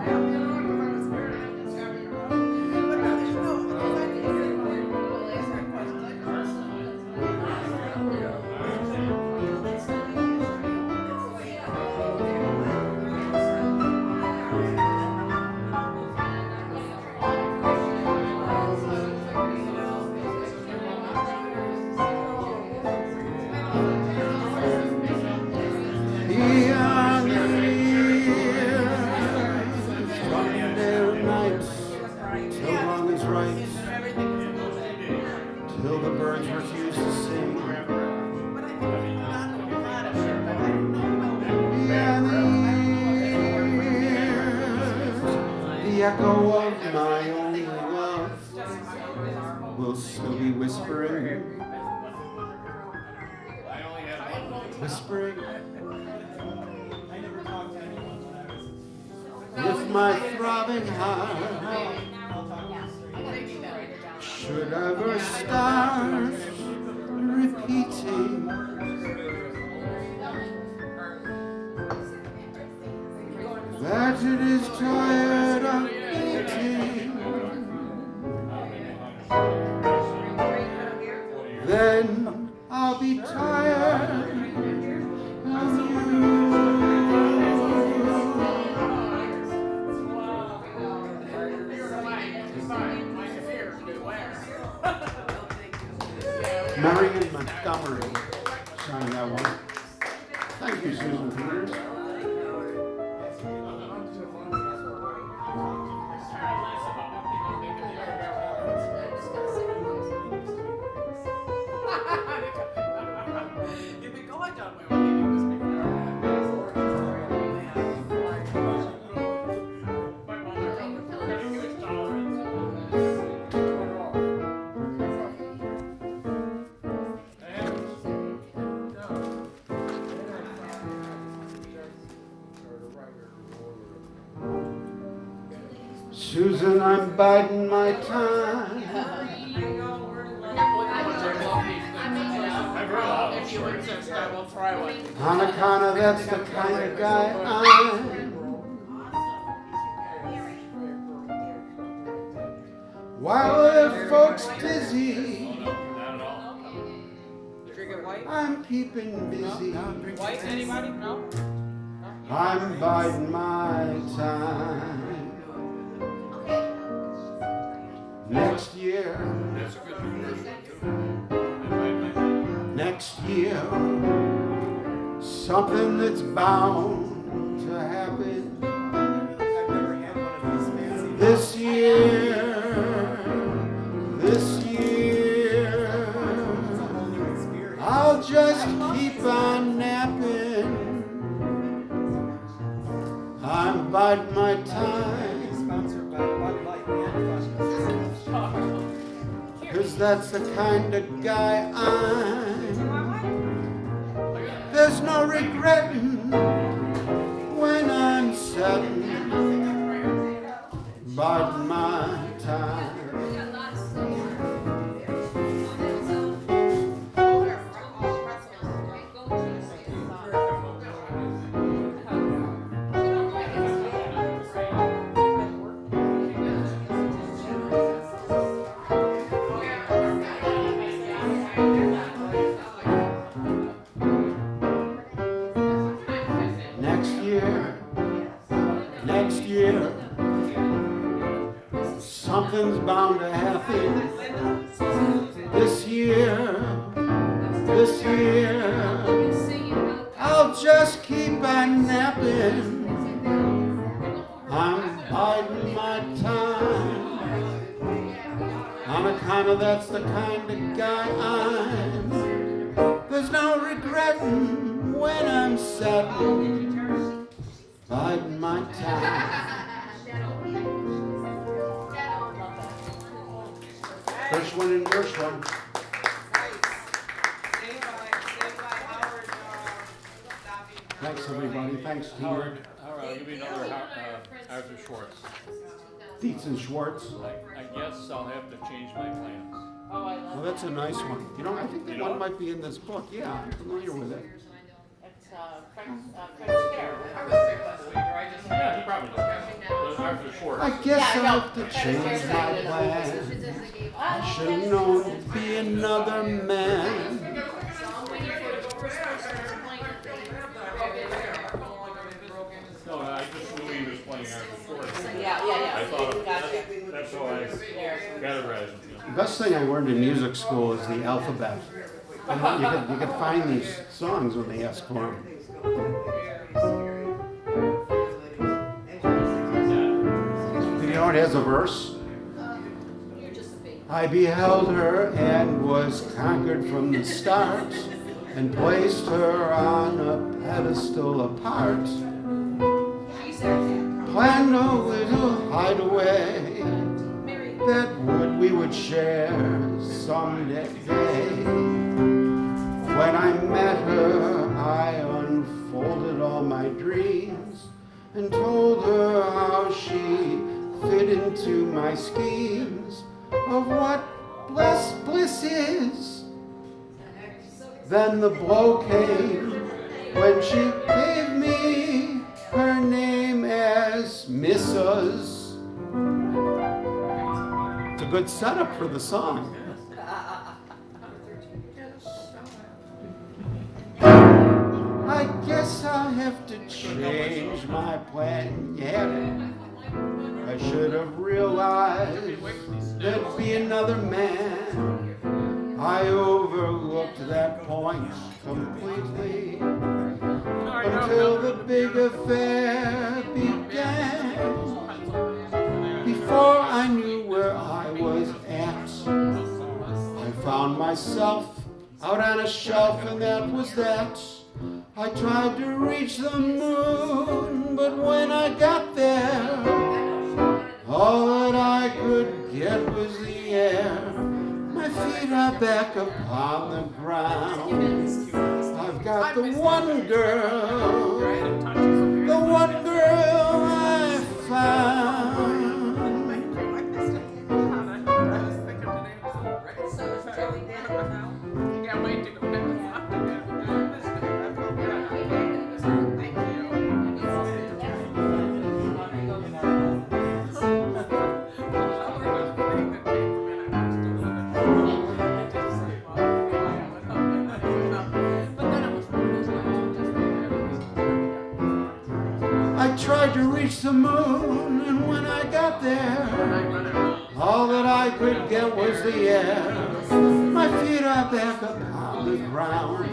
Beyond the years, from their nights, till wrong is right, till the birds refuse to sing. Beyond the years, the echo of my only love will still be whispering, whispering.
I never talked to anyone when I was.
With my throbbing heart
I'll talk to you straight.
should ever start repeating, that it is tired of beating, then I'll be tired of you. Marion Montgomery signed that one. Thank you, Susan Peters.
You've been going down my meetings before. My mother had a huge tolerance.
Susan, I'm biding my time.
If you insist, I will try one.
On account of that's the kind of guy I'm. While the folks dizzy,
Not at all.
Drinking white?
I'm keeping busy.
White, anybody? No?
I'm biding my time. Next year,
That's a good conversion too.
next year, something that's bound to happen.
I've never had one of these fancy.
This year,
It's a whole new experience.
I'll just keep on napping. I'm biding my time,
Sponsored by Bud Light and Fun.
'cause that's the kind of guy I'm. There's no regretting when I'm sitting, biding my time. Next year, something's bound to happen. This year, I'll just keep on napping. I'm biding biding my time. On account of that's the kind of guy I'm. There's no regretting when I'm setting, biding my time. Gershwin and Gershwin. Thanks everybody, thanks to
Howard, I'll give you another Arthur Schwartz.
Dietz and Schwartz.
I guess I'll have to change my plans.
Oh, I love
Well, that's a nice one. You know, I think that one might be in this book. Yeah, I'm familiar with it.
It's French Scare. I was there last week, or I just.
Yeah, he probably does. Arthur Schwartz.
I guess
Yeah, I
I'll
know.
have to change my plan. I should have known to be another man.
No, I just knew he was playing Arthur Schwartz.
Yeah.
I thought
Gotcha.
that's how I categorized him.
The best thing I learned in music school is the alphabet. You could find these songs when they ask for them. You know, it has a verse. I beheld her and was conquered from the start, and placed her on a pedestal apart. Planned a little hideaway that we would share someday. When I met her, I unfolded all my dreams and told her how she fit into my schemes of what bliss is. Then the blow came when she gave me her name as Mrs. It's a good setup for the song. I guess I'll have to change my plan yet. I should have realized there'd be another man. I overlooked that point completely until the big affair began. Before I knew where I was at, I found myself out on a shelf, and that was that. I tried to reach the moon, but when I got there, all that I could get was the air. My feet are back upon the ground. I've got the one girl I found. I tried to reach the moon, and when I got there, all that I could get was the air. My feet are back upon the ground.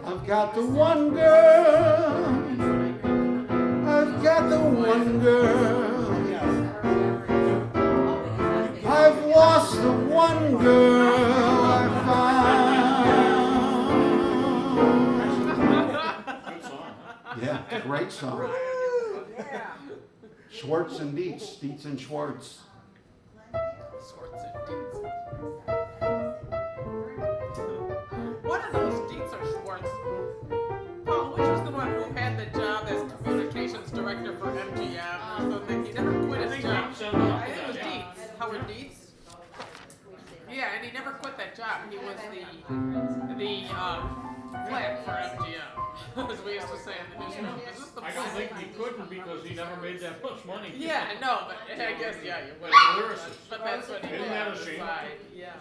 I've got the one girl. I've got the one girl. I've lost the one girl I found. Yeah, great song. Schwartz and Dietz, Dietz and Schwartz.
One of those Dietz or Schwartz. Paul, which was the one who had the job as communications director for MGM or something? He never quit his job. I think it was Dietz. Howard Dietz. Yeah, and he never quit that job. He was the flag for MGM, as we used to say in the newsroom. Is this the
I don't think he couldn't because he never made that much money.
Yeah, no, but I guess, yeah, you would.
Lyricist.
But that's what he
Isn't
did
that
on
a
the
shame?
side. Yeah.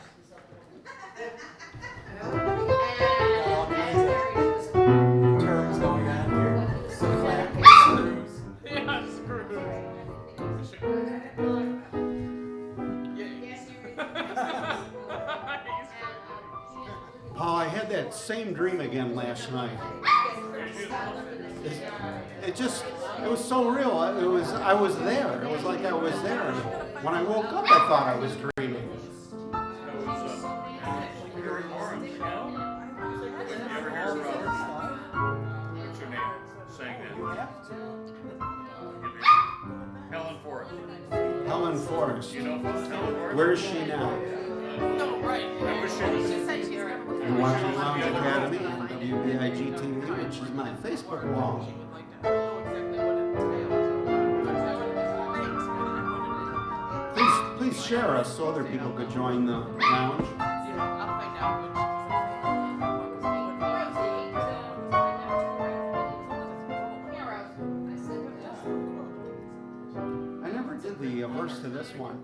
Terms going on here.
Yeah, screw
Paul, I had that same dream again last night. It just, It was so real. I was there. It was like I was there. When I woke up, I thought I was dreaming.
That was Harry Warren, you know? You ever hear what's her name? Sang that. Helen Forrest.
Helen Forrest.
You know Helen Forrest?
Where is she now?
No, right.
I wish she was.
She said she's gonna.
You're watching Lounge Academy on WBIG.Tv, which is my Facebook wall.
She would like to know exactly what it entails.
Please share us so other people could join the lounge.
I'll find out
I never did the verse to this one.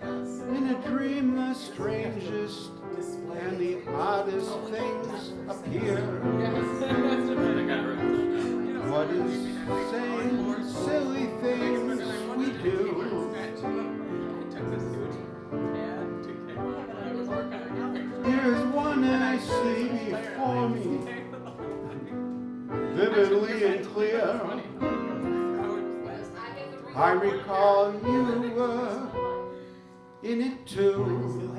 In a dream, the strangest and the oddest things appear. What is saying silly things we do? Here's one I see before me, vividly and clear. I recall you were in it too.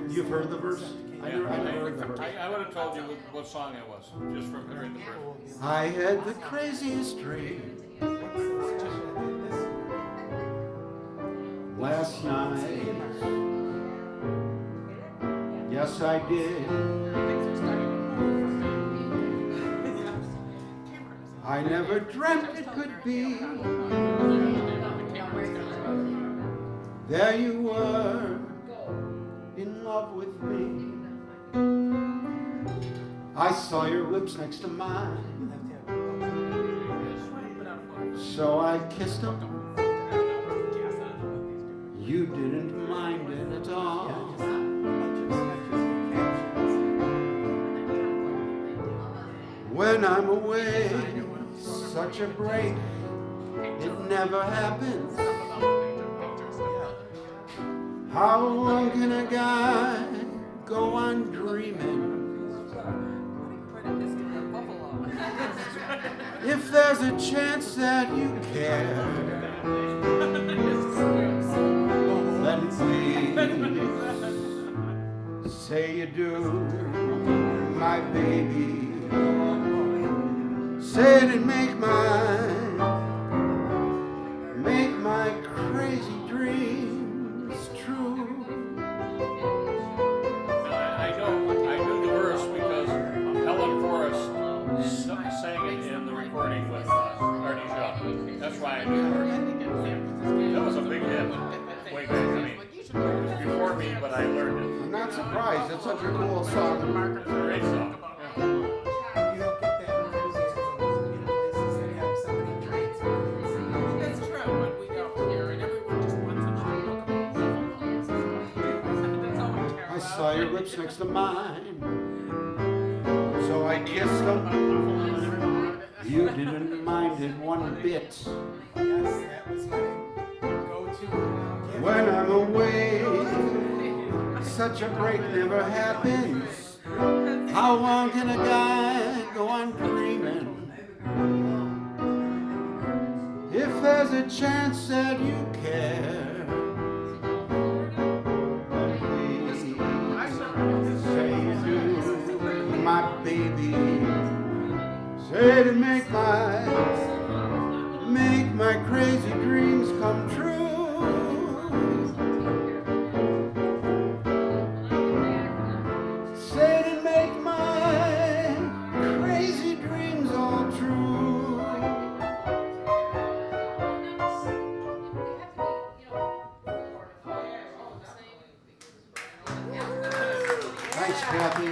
You've heard the verse? I never heard the verse.
I would have told you what song it was, just from hearing the verse.
I had the craziest dream last night. Yes, I did. I never dreamt it could be. There you were, in love with me. I saw your lips next to mine, so I kissed them. You didn't mind it at all. When I'm away, such a break, it never happens. How long can a guy go on dreaming? If there's a chance that you care, then please say you do, my baby. Say it and make my crazy dreams true.
I knew the verse because Helen Forrest sang it in the recording with Artie Shaw. That's why I knew the verse. That was a big hit way back. I mean, it was before me, but I learned it.
I'm not surprised. It's such a cool song.
Great song. Yeah.
You don't get that enthusiasm in places that have so many traits.
That's true, when we go here, and everyone just wants to know about that's all we care
I
about.
saw your lips next to mine, so I kissed them. You didn't mind it one bit.
Yes, that was my go-to.
When I'm away, such a break never happens. How long can a guy go on dreaming? If there's a chance that you care, then please say you do, my baby. Say to make my crazy dreams come true. Say to make my crazy dreams all true. Thanks, Kathy.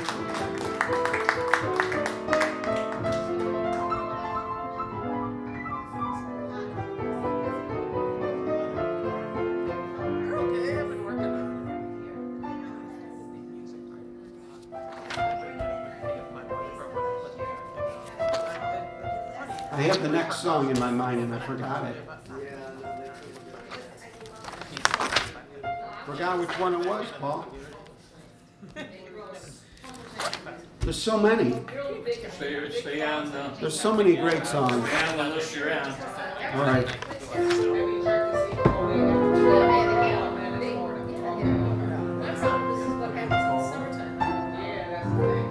Okay, I've been working on
I had the next song in my mind and I forgot it. Forgot which one it was, Paul. There's so many.
Stay on,
There's so many great songs.
stay on the list you're on.
All right.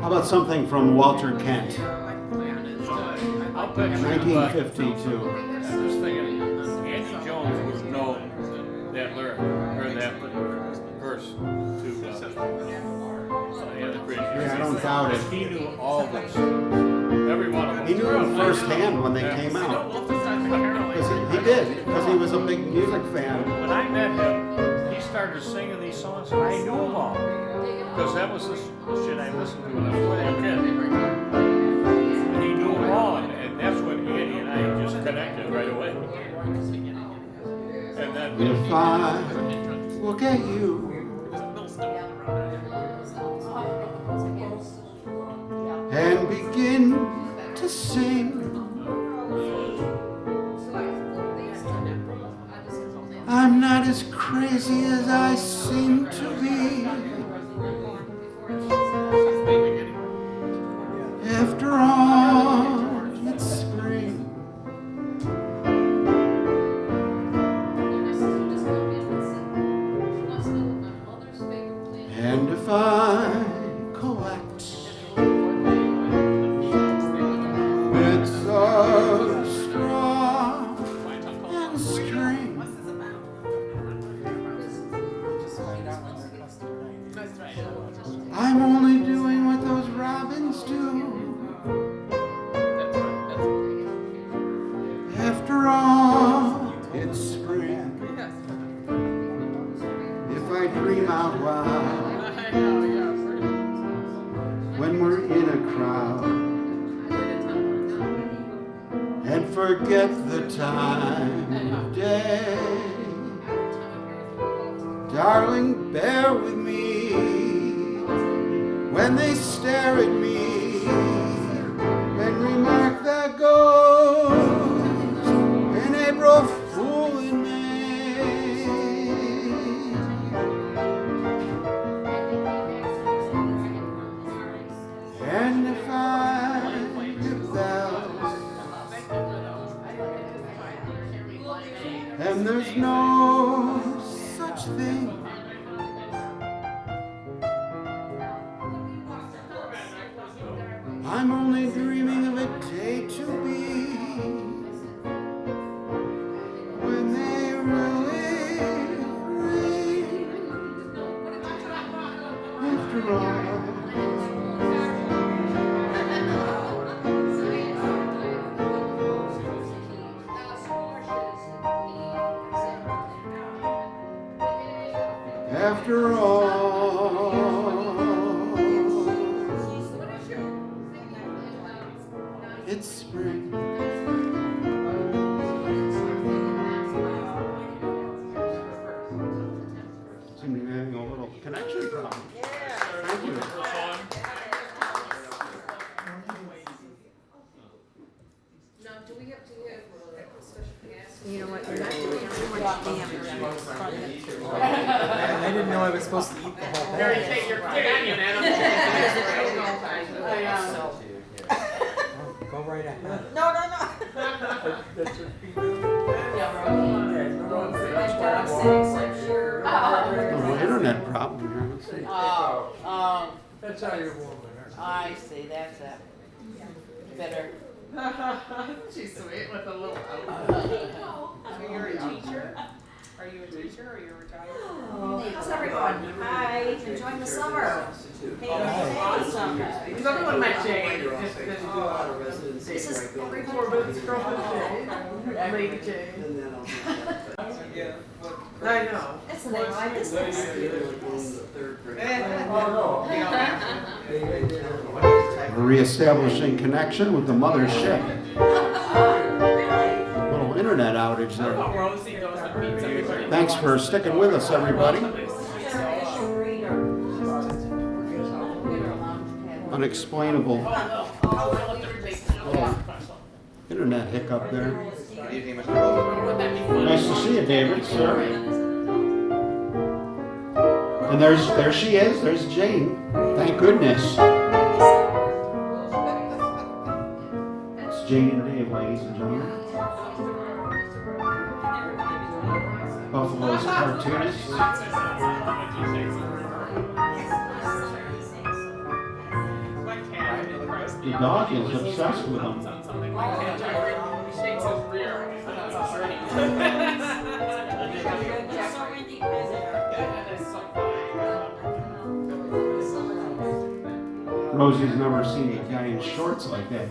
How about something from Walter Kent,
I'll picture it, but
1952?
I'm just thinking, Andy Jones would know that lyric, or that verse to,
Yeah, I don't doubt it.
He knew all this. Every one of them.
He knew them firsthand when they came out. Because he did, because he was a big music fan.
When I met him, he started singing these songs, and I knew them all. Because that was the shit I listened to when I was a kid. And he knew them all, and that's when Andy and I just connected right away. And then
If I look at you, and begin to sing, I'm not as crazy as I seem to be. After all, it's spring. And if I collect bits of straw and string, I'm only doing what those robins do. After all, it's spring. If I dream out loud when we're in a crowd and forget the time of day, darling, bear with me when they stare at me and remark that goes an April Fool in May. And if I give bells and there's no such thing, I'm only dreaming of a day to be when they really rain. After all, after all, it's spring. Seem to be having a little connection problem. Thank you.
Now, do we have to have a special guest?
You know what, you're not doing too much damage.
I didn't know I was supposed to eat the whole
Harry,
thing.
take your onion out of
Go right ahead.
No.
No internet problem here. Let's see.
That's how you're warming her.
I see, that's it. Better.
She's sweet with a little
Are you a teacher? Are you a teacher or you're retired?
How's everyone? Hi, enjoying the summer. Hey, awesome.
Is everyone my Jane?
This is every
4 minutes girlfriend Jane. Lady Jane. I know.
It's the name of my business.
We're reestablishing connection with the mothership. Little internet outage there.
Rosie goes to pizza.
Thanks for sticking with us, everybody. Unexplainable little internet hiccup there.
Good evening, Mr. Bowman.
Nice to see you, David, sir. And there she is. There's Jane. Thank goodness. Jane and Dave, ladies and gentlemen. Buffalo's cartoonists. The dog is obsessed with them.
Something like that. He shakes his rear.
So independent.
Rosie's never seen a guy in shorts like that.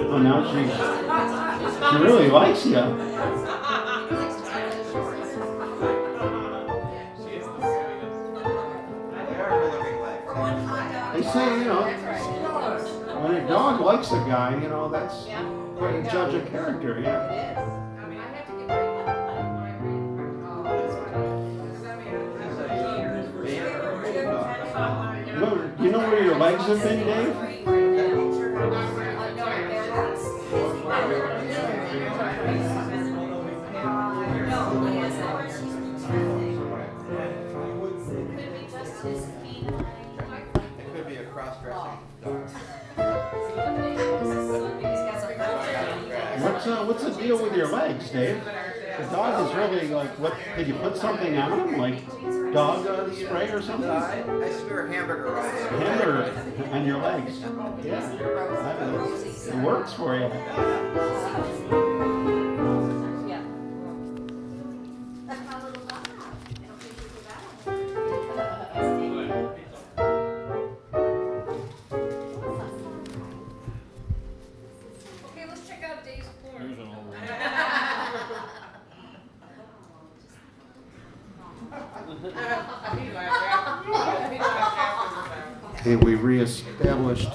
Oh, now she really likes you. They say, you know, when a dog likes a guy, you know, that's how you judge a character, yeah. You know where your legs have been, Dave?
It could be a cross-dressing dog.
What's the deal with your legs, Dave? The dog is really like, what, did you put something on him? Like dog spray or something?
I smear hamburger on it.
Hamburger on your legs. Yeah. It works for you.
Okay, let's check out Dave's porn.
Using all the-
Hey, we reestablished.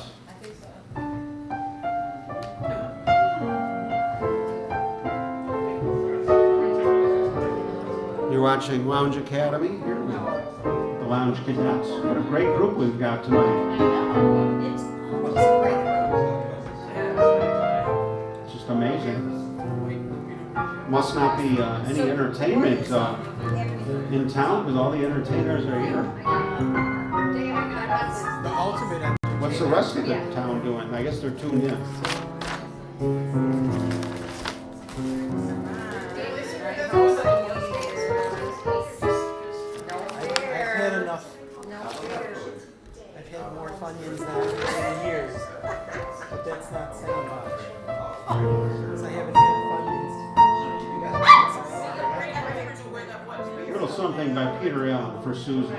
You're watching Lounge Academy here with the Lounge Cadets. What a great group we've got tonight. It's just amazing. Must not be any entertainment in town because all the entertainers are here.
The ultimate.
What's the rest of the town doing? I guess they're tuned in.
I've had enough. I've had more Funyuns now in years, but that's not saying much. Because I haven't had Funyuns.
A little something by Peter Allen for Susan.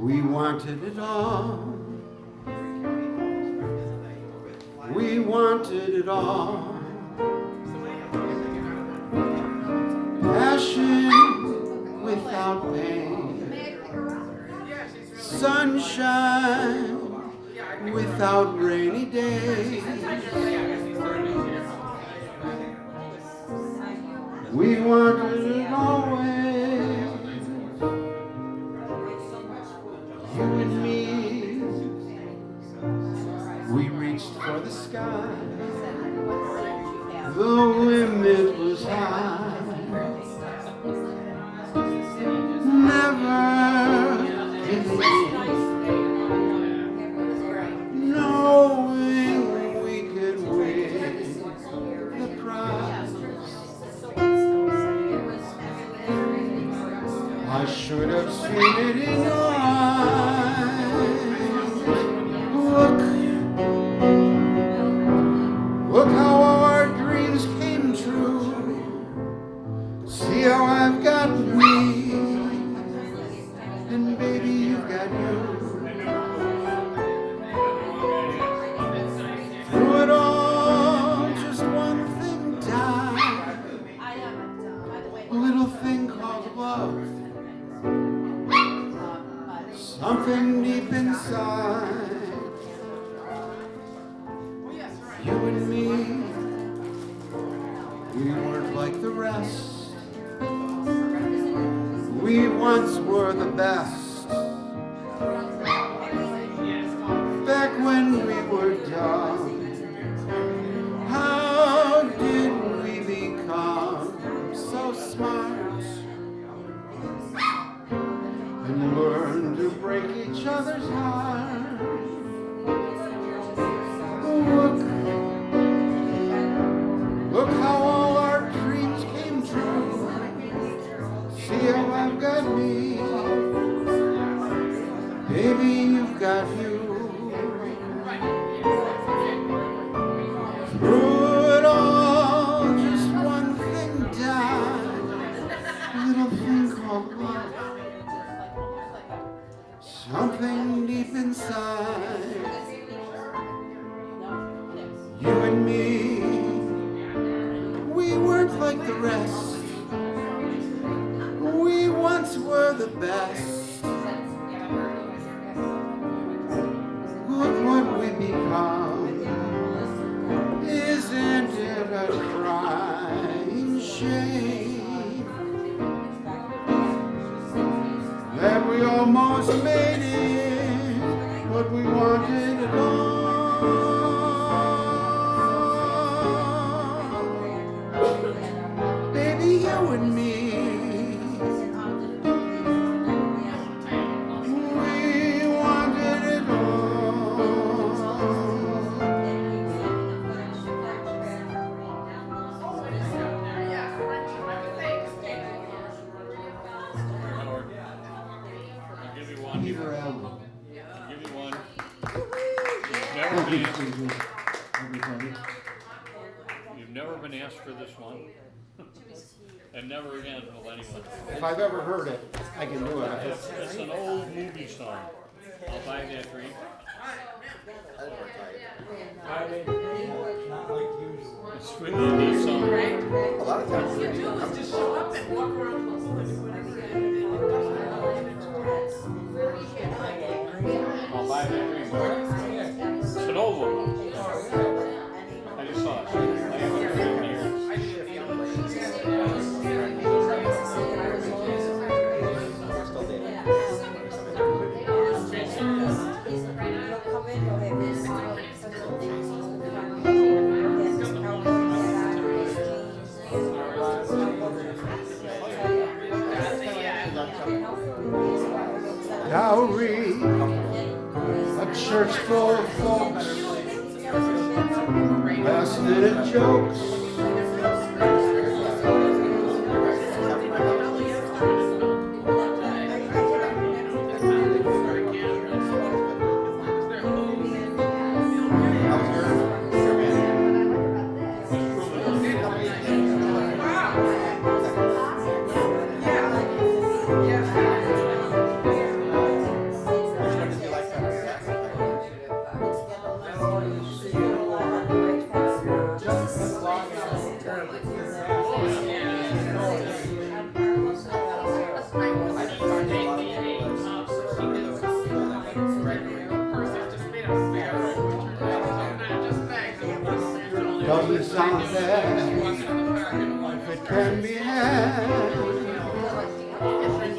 We wanted it all. We wanted it all. Passion without pain. Sunshine without rainy days. We wanted it always. You and me, we reached for the sky. The limit was high. Never giving knowing we could win the prize. I should have seen it in your eyes. Look how our dreams came true. See how I've got me, and baby you've got you. Through it all, just one thing died. A little thing called love. Something deep inside. You and me, we weren't like the rest. We wanted once were the best. Back when we were young, how did we become so smart and learn to break each other's hearts? Look how all our dreams came true. See how I've got me, baby, you've got you. Through it all, just one thing died, a little thing called love. Something deep inside, you and me, we weren't like the rest. We once were the best. Look what we become. Isn't it a crying shame that we almost made it, but we wanted it all? Baby, you and me, we wanted it all.
Howard, I'll give you one.
Peter Allen.
I'll give you one. You've never been asked for this one. And never again will anyone.
If I've ever heard it, I can do it.
It's an old movie song. I'll buy that for you. It's really a neat song.
A lot of times,
You do is just show up and walk around the whole
I'll buy that for you. It's an old one. I just saw it. I haven't heard it in years.
Dowry, a church full of folks, last minute jokes. Doesn't sound bad if it can be had.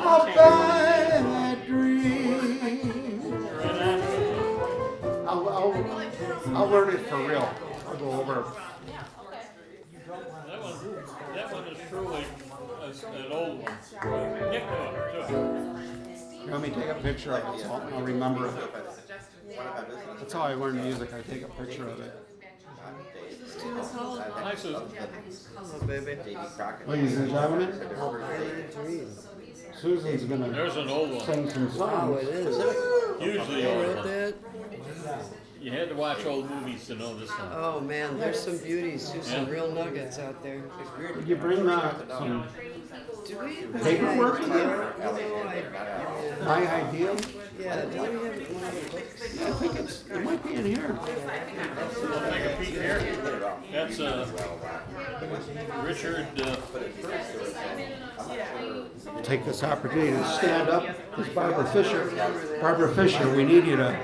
I'll buy that dream. I'll learn it for real. I'll go over.
That one is truly an old one. Nick too.
You want me to take a picture of it so I'll remember it? That's how I learn music. I take a picture of it.
Hi, Susan.
Hello, baby.
Ladies and gentlemen, Susan's
There's an old
gonna
one.
sing some
Wow,
songs.
it is.
Usually
You
old
wrote
one.
that?
You had to watch old movies to know this one.
Oh, man, there's some beauties. There's some real nuggets out there.
Did you bring some
Do we?
paperwork
You
here?
know,
My idea?
yeah, do we have one of the books?
Yeah, I think it might be in here.
We'll take a peek here. That's Richard.
Take this opportunity to stand up. It's Barbara Fisher. Barbara Fisher, we need you to.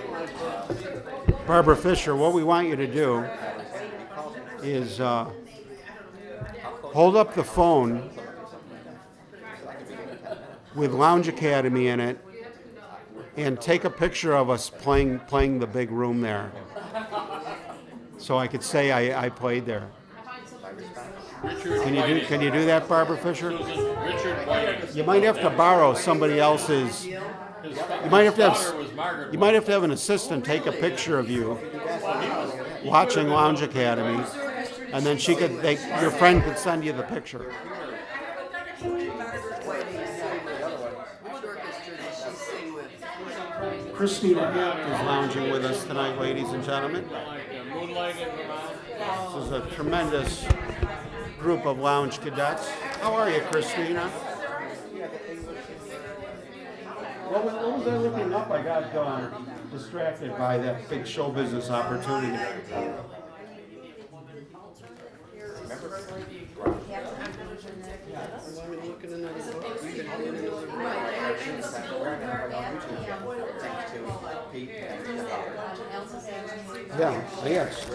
Barbara Fisher, what we want you to do is hold up the phone with Lounge Academy in it and take a picture of us playing the big room there, so I could say I played there.
Richard
Can you do that, Barbara Fisher?
Richard Whiting.
You might have to borrow somebody else's.
His
You might have to
daughter was
have.
Margaret
You might have to have an assistant take a picture of you watching Lounge Academy, and then your friend could send you the picture. Christina Hatt is lounging with us tonight, ladies and gentlemen.
moonlighting around.
This is a tremendous group of lounge cadets. How are you, Christina? What was I looking up? I got distracted by that big show business opportunity. Yeah, yes.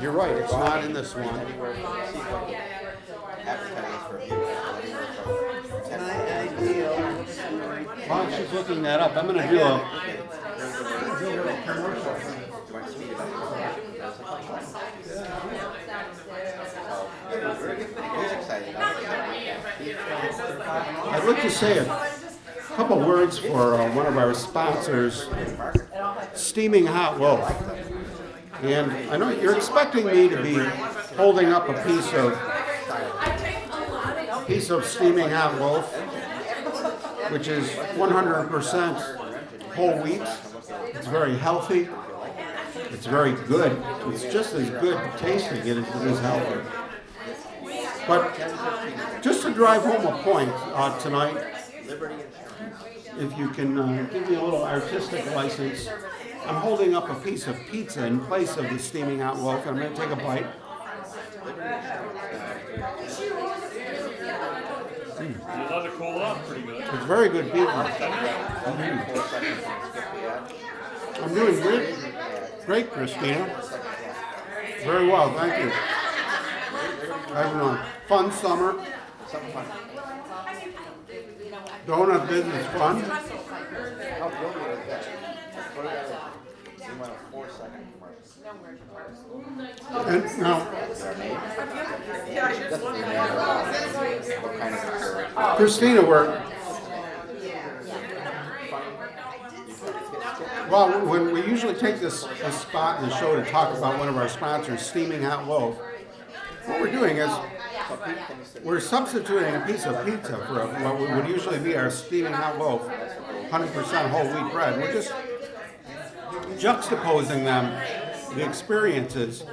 You're right, it's not in this one. While she's looking that up, I'm going to do a commercial. I'd like to say a couple words for one of our sponsors, Steaming Hot Loaf. And I know you're expecting me to be holding up a piece of steaming hot loaf, which is 100% whole wheat. It's very healthy. It's very good. It's just as good tasting as it is healthy. But just to drive home a point tonight, if you can give me a little artistic license, I'm holding up a piece of pizza in place of the steaming hot loaf. I'm going to take a bite.
You let it cool off pretty good.
It's very good pizza. I'm doing great, Christina. Very well, thank you. Having a fun summer. Donut business fun. And now, Christina, well, when we usually take this spot in the show to talk about one of our sponsors, Steaming Hot Loaf, what we're doing is we're substituting a piece of pizza for what would usually be our steaming hot loaf, 100% whole wheat bread. We're just juxtaposing them, the experiences.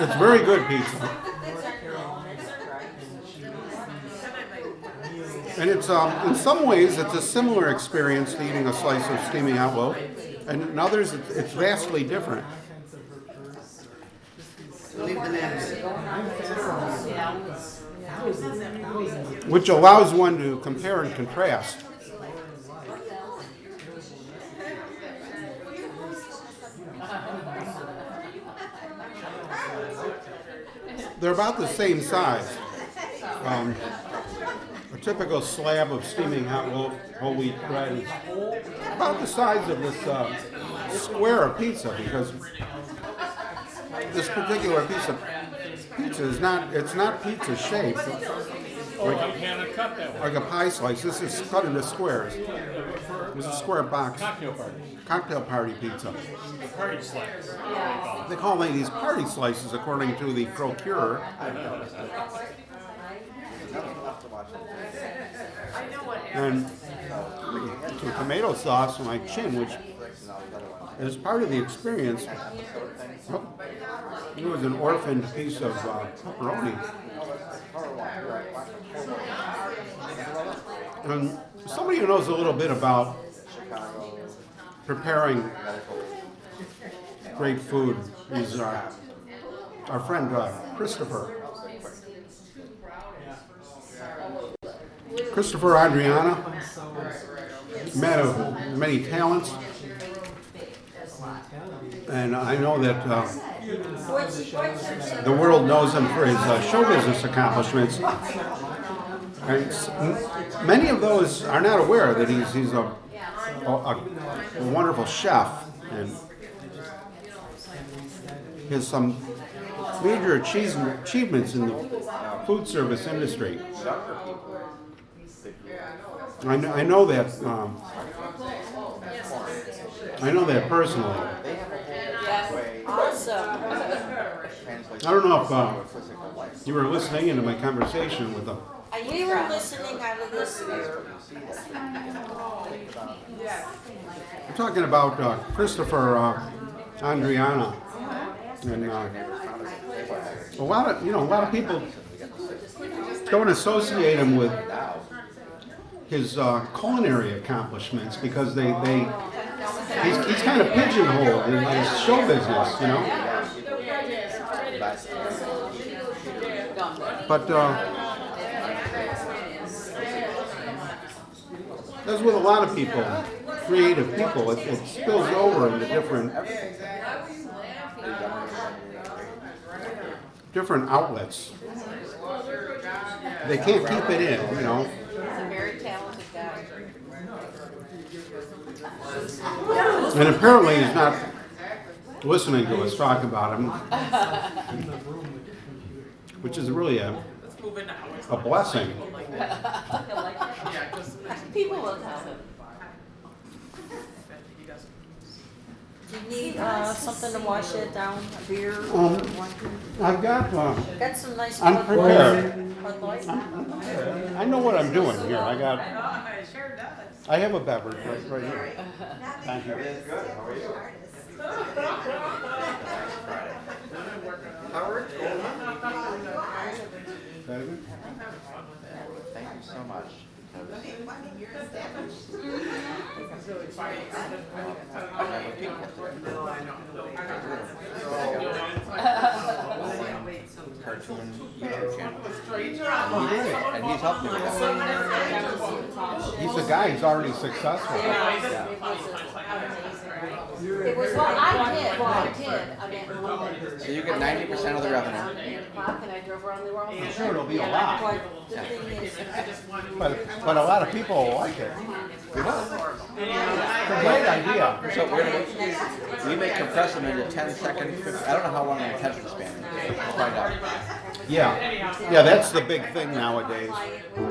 It's very good pizza. And it's in some ways it's a similar experience to eating a slice of steaming hot loaf, and in others it's vastly different. Which allows one to compare and contrast. They're about the same size. A typical slab of steaming hot loaf, whole wheat bread is about the size of this square of pizza, because this particular piece of pizza is not pizza shaped like a pie slice. This is cut into squares. It's a square box. Cocktail party pizza.
Party slice.
They call these party slices according to the procurer. And some tomato sauce on my chin, which is part of the experience. It was an orphaned piece of pepperoni. And somebody who knows a little bit about preparing great food is our friend Christopher. Christopher Adriana. man of many talents, and I know that the world knows him for his show business accomplishments. And many of those are not aware that he's a wonderful chef, and he has some major achievements in the food service industry. I know that. I know that personally.
Awesome.
I don't know if you were listening into my conversation with them.
We were listening out of this ear.
I'm talking about Christopher Andriana, and a lot of people don't associate him with his culinary accomplishments because he's kind of pigeonholed in his show business, you know. But as with a lot of people, creative people, it spills over into different outlets. They can't keep it in, you know.
He's a very talented guy.
And apparently he's not listening to us talk about him, which is really a blessing.
People will tell him.
Do you need something to wash it down? A beer?
I've got
Got some nice
I'm
Bud Light.
prepared.
Bud Light?
I know what I'm doing here.
It sure does.
I have a beverage right here. Thank you.
Howard? Thank you so much. Cartoon YouTube channel. And he's helped me with that.
He's a guy who's already successful.
It was what I did. I mean,
So you get 90% of the revenue.
8 o'clock and I drove around the world.
I'm sure it'll be a lot,
But the thing is,
but a lot of people will like it. It's a great idea.
So we may compress them into 10 seconds. I don't know how long the attention span is. We'll find out.
Yeah, that's the big thing nowadays.
You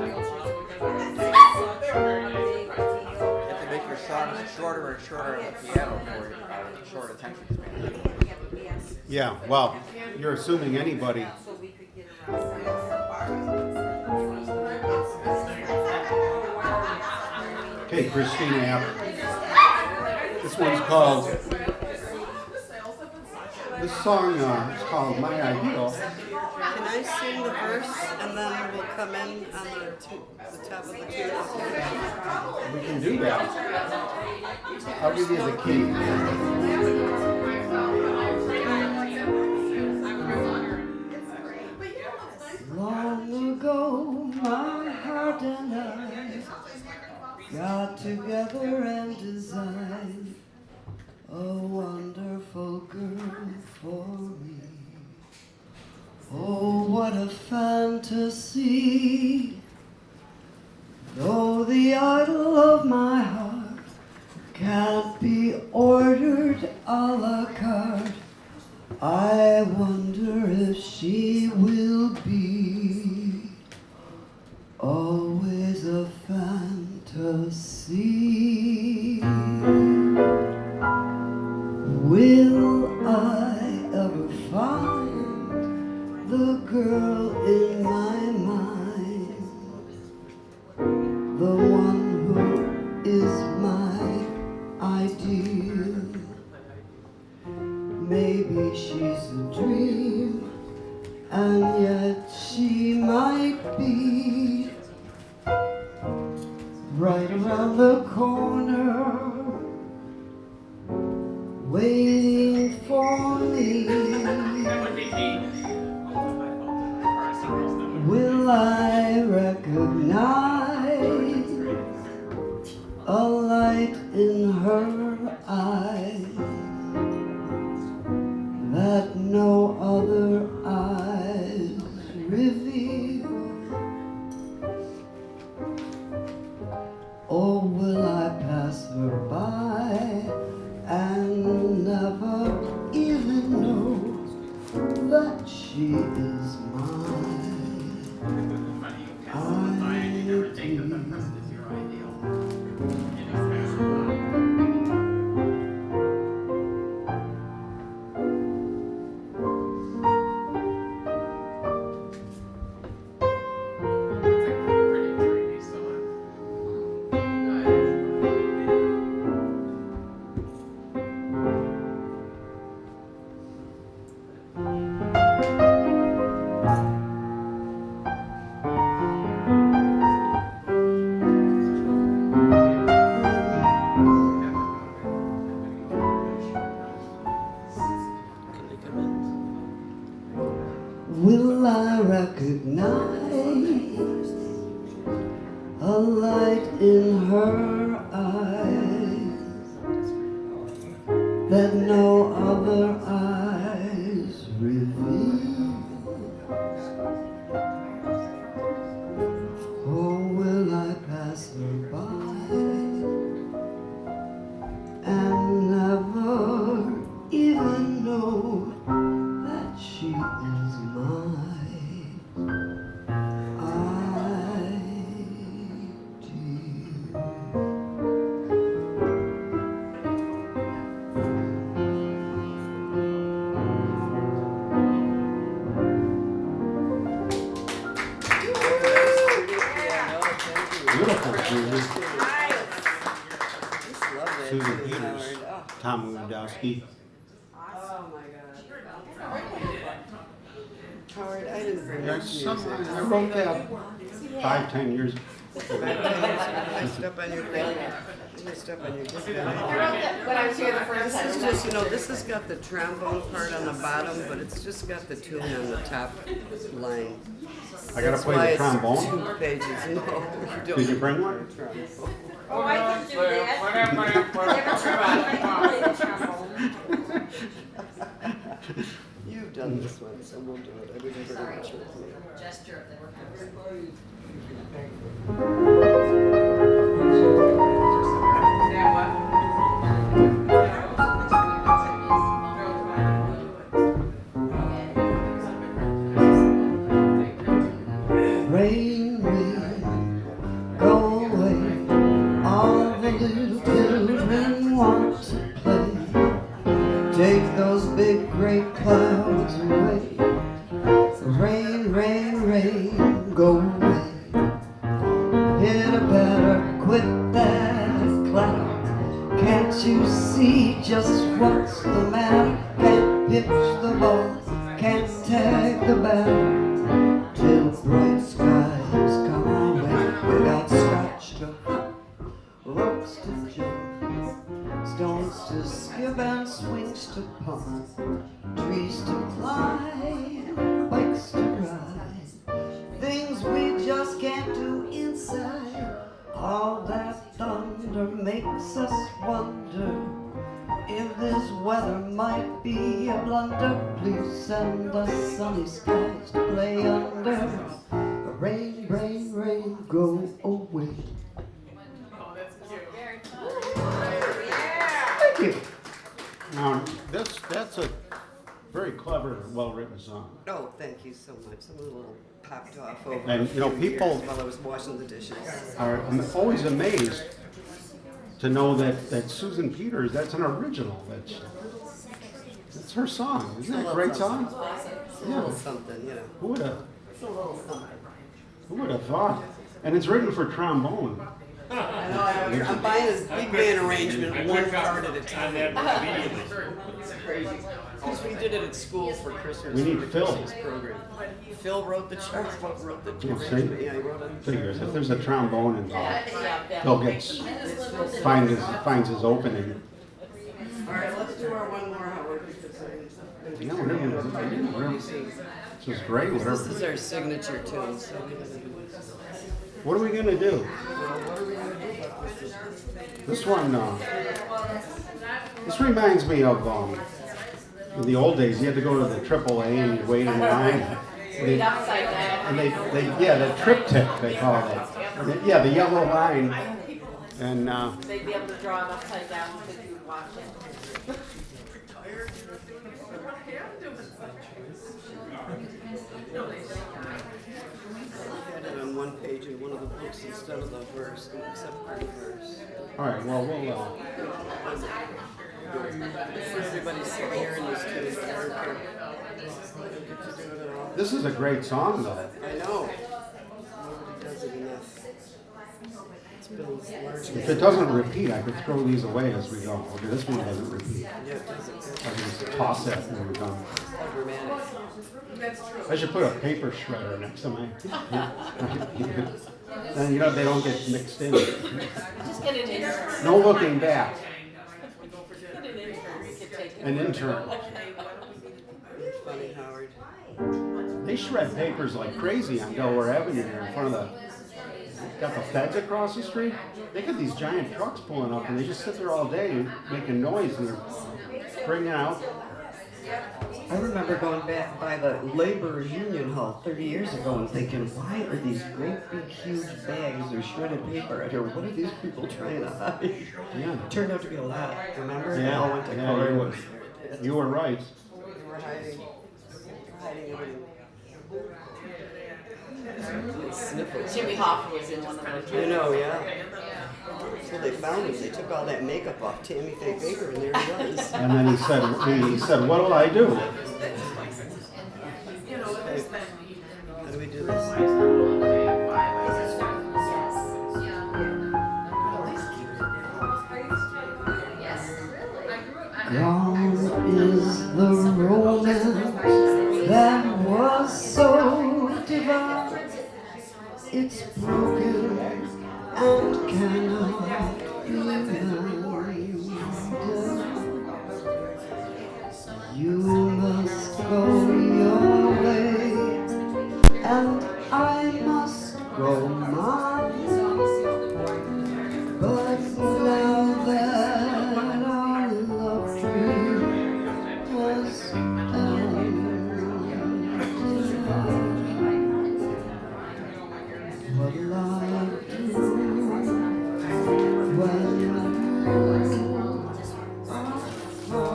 have to make your songs shorter and shorter on the piano for a short attention span.
Yeah, well, you're assuming anybody. Okay, Christina App. This one's called. This song is called My Ideal.
Can I sing the verse and then we'll come in on the top of the tune?
We can do that. I'll give you the key.
Long ago, my heart and I got together and designed a wonderful girl for me. Oh, what a fantasy! Though the idol of my heart can't be ordered a la carte, I wonder if she will be always a fantasy. Will I ever find the girl in my mind, the one who is my ideal? Maybe she's a dream, and yet she might be right around the corner, waiting for me. Will I recognize a eyes that no other eyes reveal? Or will I pass her by and never even know that she is mine?
Funny, you pass someone by and you never think that that person is your ideal. You just pass them by. It's a pretty dreamy song.
Will I recognize a light in her eyes that no other eyes reveal? Or will I pass her by and never even know that she is mine?
Beautiful, Susan.
Nice.
Susan Peters, Tom Wudowski.
Oh my God. Howard, I didn't bring
There's
this
some,
music.
I wrote that 5-10 years ago.
I messed up on your thing. I messed up on your thing.
When I was here the first time.
This is just, you know, this has got the trombone part on the bottom, but it's just got the tune on the top line.
I gotta
That's
play
why
the
it's
trombone.
2 pages. No, you don't.
Did you bring one?
Oh, I can do that.
You've done this one, so we'll do it. I didn't very much with you.
Gesture of the
Rain, rain, go away. All the little children want to play. Take those big gray clouds away. Rain, rain, rain, go away. Pitter patter, quit that clatter. Can't you see just what's the matter? Can't pitch the ball, can't tag the batter. Till bright skies come our way. We got scratch to hop, ropes to jump, stones to skip and swings to pump, trees to climb, bikes to ride, things we just can't do inside. All that thunder makes us wonder if this weather might be a blunder. Please send us sunny skies to play under. Rain, rain, rain, go away.
Oh, that's cute.
Thank you.
Now, that's a very clever, well-written song.
Oh, thank you so much. I'm a little popped off over
And, you know,
a few
people-
years while I was washing the dishes.
I'm always amazed to know that Susan Peters, that's an original. That's her song. Isn't that a great song?
It's a little something, you know.
Who would have?
It's a little something.
Who would have thought? And it's written for trombone.
I know, I'm buying this big band arrangement, one part at a time. It's crazy. Because we did it at school for Christmas.
We need
for the
Phil.
Christmas program. Phil wrote the charts, wrote the
Yeah,
arrangement.
see?
Yeah, he wrote it.
Figures if there's a trombone involved, Phil finds his opening.
All right, let's do our one more, Howard.
Yeah, whatever. This is great.
This
Whatever.
is our signature tune, so we gotta do this.
What are we gonna do? This one, this reminds me of in the old days. You had to go to the AAA and you'd wait in line.
Read upside down.
And yeah, the triptych they call it. Yeah, the yellow line. And
They'd be able to draw it upside down because you would watch it.
I had it on one page in one of the books instead of the verse, except for the verse.
all right, well,
Everybody's hearing this too. I don't care.
this is a great song, though.
I know. Nobody does it enough. It's been largely.
If it doesn't repeat, I could throw these away as we go. Okay, this one doesn't repeat.
Yeah, it doesn't.
I can just toss it when we're done.
How dramatic.
I should put a paper shredder next to my. Then you know they don't get mixed in.
Just get an intern.
No looking back.
Get an intern. You could take it.
An intern.
Funny, Howard.
They shred papers like crazy on Delaware Avenue here in front of the. Got the feds across the street. They got these giant trucks pulling up, and they just sit there all day making noise, and they're bringing out.
I remember going back by the Labor Union Hall 30 years ago and thinking, why are these great big huge bags of shredded paper out here? What are these people trying to hide?
Yeah.
It turned out to be a lot, remember? They
Yeah,
all went to
yeah,
court.
you were right.
We're hiding everything. Sniffles.
Jimmy Hoffa was in one of those.
I know, yeah. So they found him. They took all that makeup off Tammy Faye Baker, and there he was.
And then he said, "What'll I do?"
Okay. How do we do this?
Gone is the romance that was so divine. It's broken and cannot be mended. You must go your way, and I must go mine. But now that our love tree has ended, what'll I do when you are far away? What'll I do?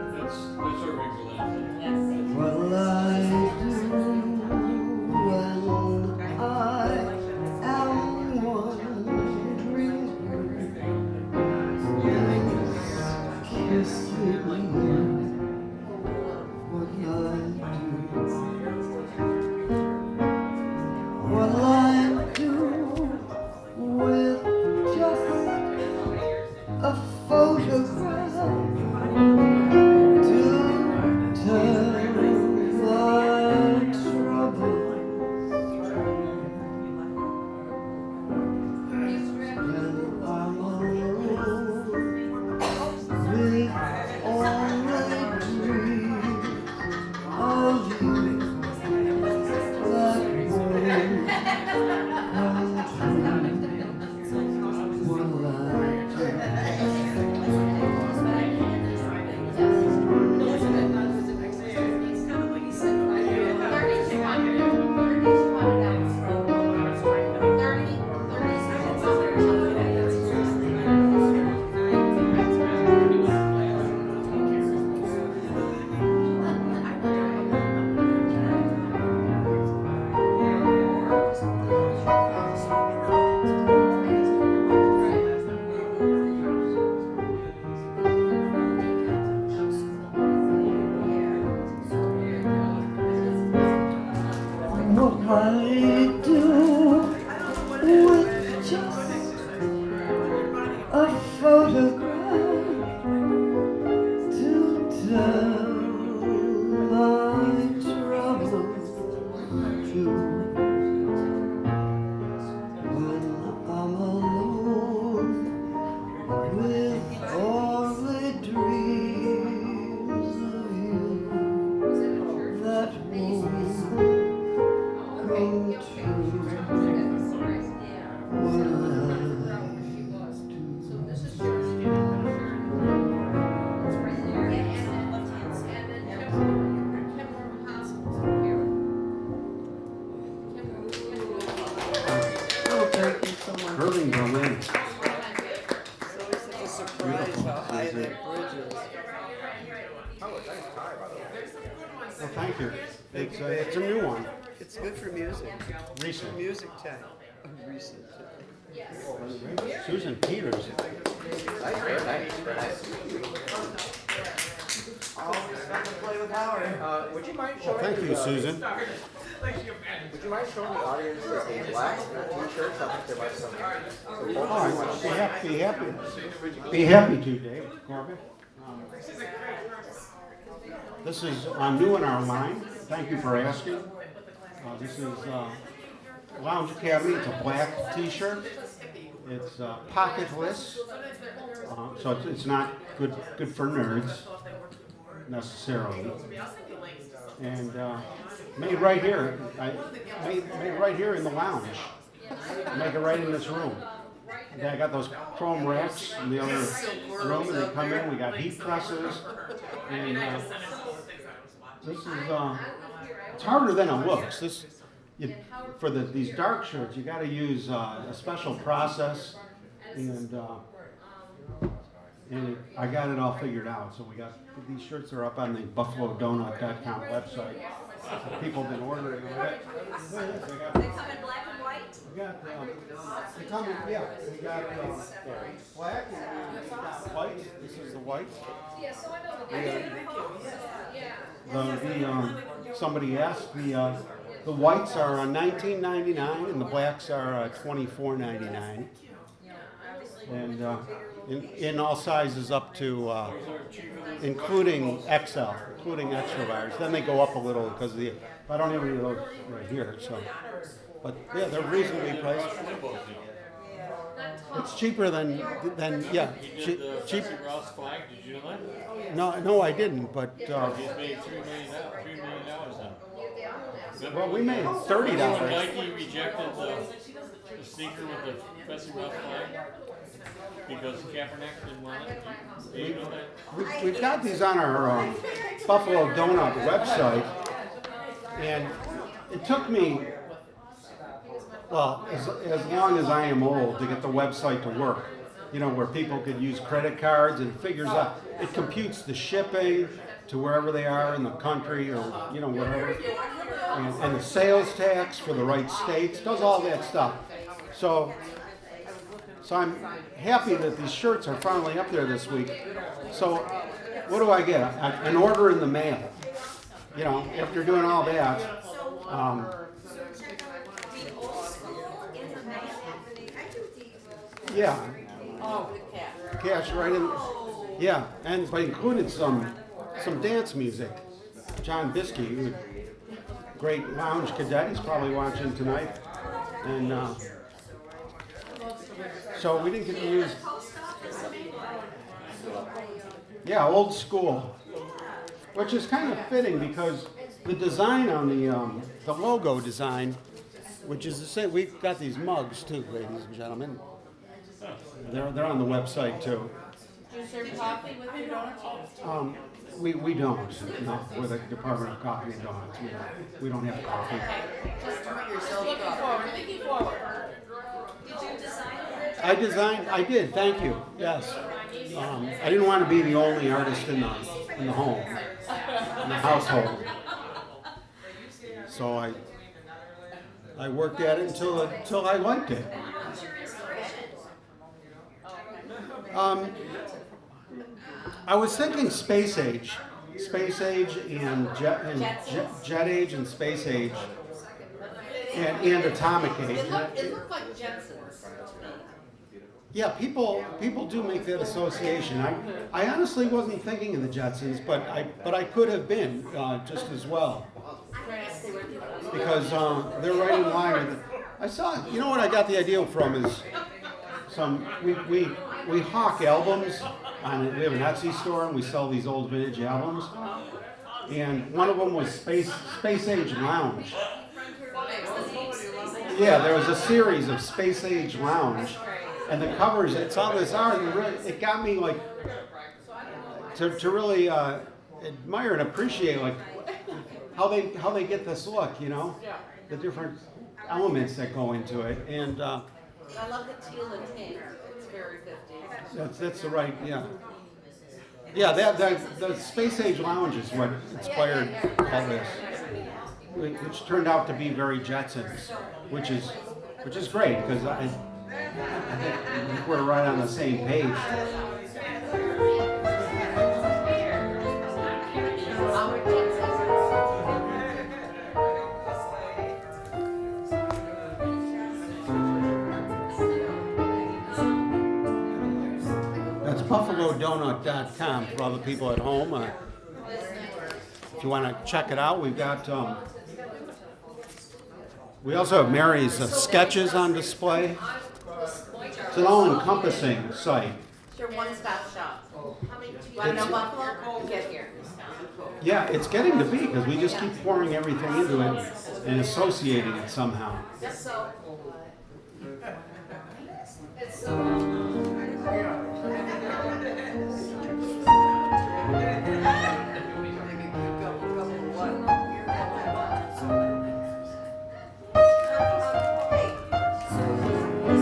That's our regular.
What'll I do when I am wandering? Kiss me, what'll I do? What'll I do with just a photograph to tell my troubles? When I'm alone with only dreams of you, that won't come true. What'll I do? What I do with just a photograph to tell my troubles to when I'm
Well, thank you. It's a new one.
It's good for music.
Recent.
Music tech. Recent.
Susan Peters.
Very nice, very nice.
Always fun to play with Howard.
Would you mind
Well,
showing
thank you, Susan.
Would you mind showing the audience a black t-shirt? I think there might be some.
Oh, be happy to, Dave Corbett. This is new in our line. Thank you for asking. This is Lounge Academy. It's a black T-shirt. It's pocketless, so it's not good for nerds necessarily. And made right here. I made right here in the lounge. Make it right in this room. And I got those chrome racks in the other room, and they come in. We got heat presses, and this is it's harder than it looks. For these dark shirts, you got to use a special process, and I got it all figured out. So these shirts are up on the BuffaloDonut.com website. People have been ordering them.
They come in black and white?
We got they come in, yeah. We got black and we got white. This is the white.
Yeah, so I know
Somebody asked the whites are $19.99 and the blacks are $24.99, and in all sizes up to including XL, including extra large. Then they go up a little because I don't have any of those right here. So, but yeah, they're reasonably priced. It's cheaper than yeah, cheap.
Ross flag, did you know that?
No, I didn't. But
He's made $3 million now.
well, we made $30.
When Nike rejected the sneaker with the Bessie Ross flag because Kaepernick didn't want it. Did you know that?
We've got these on our Buffalo Donut website, and it took me, well, as long as I am old to get the website to work. Where people could use credit cards, and it computes the shipping to wherever they are in the country, or whatever, and the sales tax for the right states, does all that stuff. So I'm happy that these shirts are finally up there this week. So what do I get? An order in the mail. After doing all that. Yeah.
Oh, good cat.
Cash right in. Yeah, but included some dance music. John Biskey, great lounge cadet, he's probably watching tonight, and so we didn't get to use. Yeah, old school, which is kind of fitting because the design on the logo design, which is the same. We've got these mugs too, ladies and gentlemen. They're on the website too.
Do you serve coffee with your donuts?
We don't. No, we're the Department of Coffee and Donuts. We don't have coffee.
Looking forward.
Did you design it?
I did. Thank you. Yes. I didn't want to be the only artist in the home, in the household. So I worked at it until I liked it. I was thinking space age and jet age and space age and atomic age.
It looked like Jetsons.
Yeah, people do make that association. I honestly wasn't thinking of the Jetsons, but I could have been just as well, because they're right in line with it. I saw, what I got the idea from is we hawk albums. We have an Etsy store, and we sell these old vintage albums. And one of them was Space Age Lounge. Yeah, there was a series of Space Age Lounge, and the covers. It's on this art, and it got me to really admire and appreciate how they get this look. The different elements that go into it, and.
I love the teal and pink. It's very 50s.
That's the right, yeah. Yeah, the Space Age Lounge is what inspired all this, which turned out to be very Jetsons, which is great because I think we're right on the same page. That's BuffaloDonut.com for all the people at home. If you want to check it out, we've got. We also have Mary's sketches on display. It's an all-encompassing site.
It's your one-stop shop. Want to know Buffalo? Get here.
Yeah, it's getting to be because we just keep pouring everything into it and associating it somehow.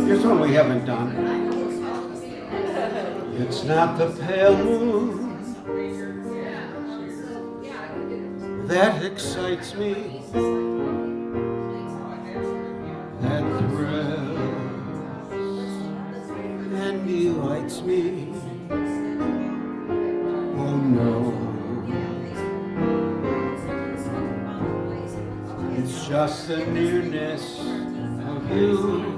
Here's one we haven't done. It's not the pale moon that excites me, that thrills and delights me. Oh no, it's just the nearness of you.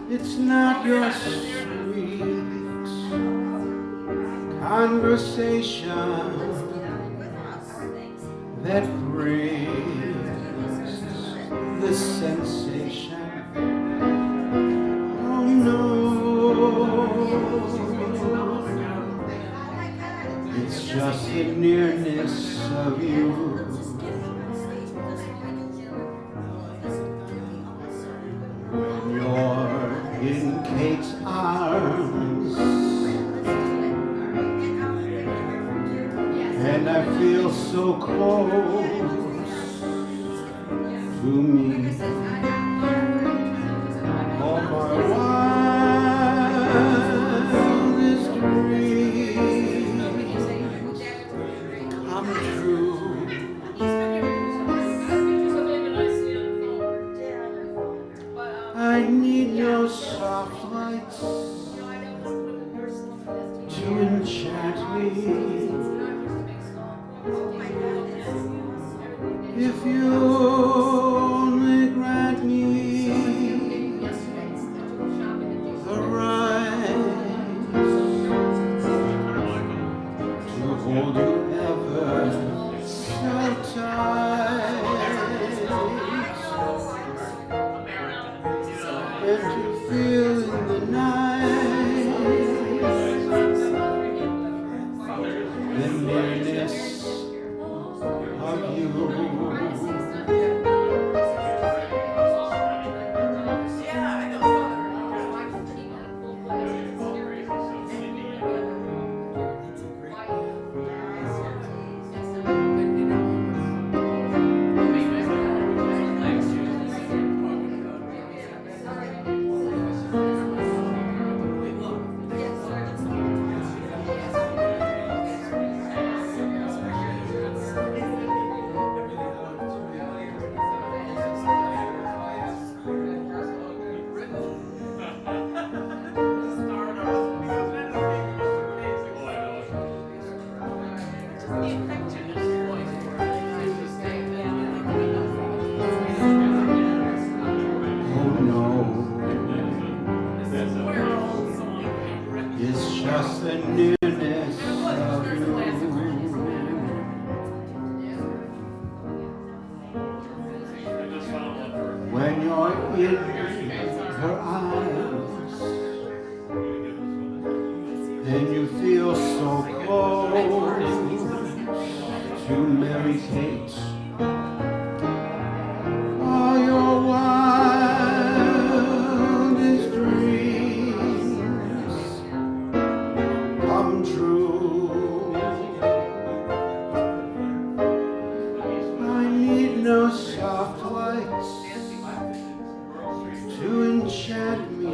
It's not your sweet conversation that brings the sensation. Oh no, it's just the nearness of you. When you're in Kate's arms and I feel so close to me, all my wildest dreams come true. I need no soft lights to enchant me. If you only grant me the right to hold you ever so tight and to feel in the night the nearness of you. It's just the nearness of you. When you're in her eyes and you feel so close to Mary Kate, all your wildest dreams come true. I need no soft lights to enchant me.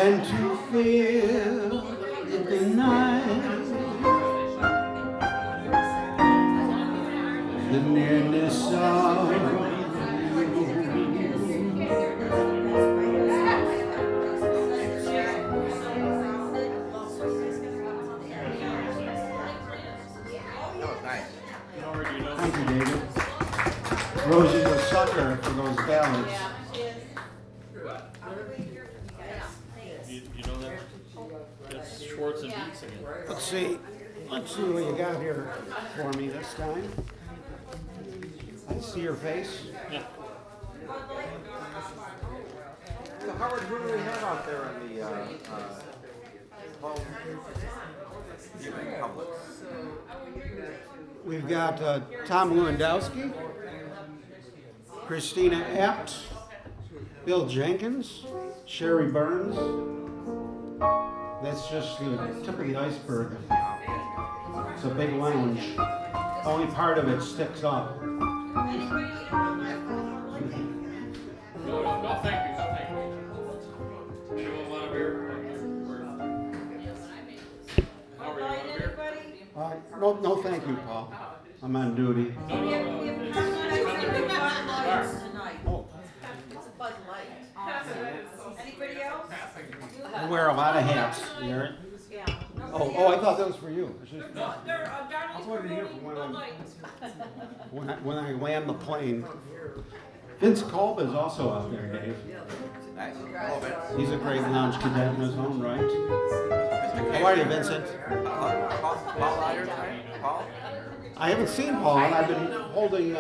and to feel the night, the nearness of you.
That was nice.
Thank you, David. Rosie's a sucker for those ballads.
You know that? That's Schwartz and Beats again.
Let's see what you got here for me this time. I see your face.
Yeah.
So Howard, who do we have out there in the home viewing public?
We've got Tom Lewandowski, Christina Apt, Bill Jenkins, Sherry Burns. That's just the tip of the iceberg. It's a big lounge. Only part of it sticks up.
No, thank you. Anyone want a beer? Howard, you want a beer?
No, thank you, Paul. I'm on duty.
No.
Oh,
It's a Bud Light. Anybody else?
I wear a lot of hats. You hear it?
Yeah.
Oh, I thought that was for you. It's just,
They're,
I'll put it here for when I land the plane. Vince Kolb is also out there, Dave.
Nice. Hello, Vince.
He's a great lounge cadet in his own right. How are you, Vincent?
Paul out here tonight? Paul?
I haven't seen Paul, and I've been holding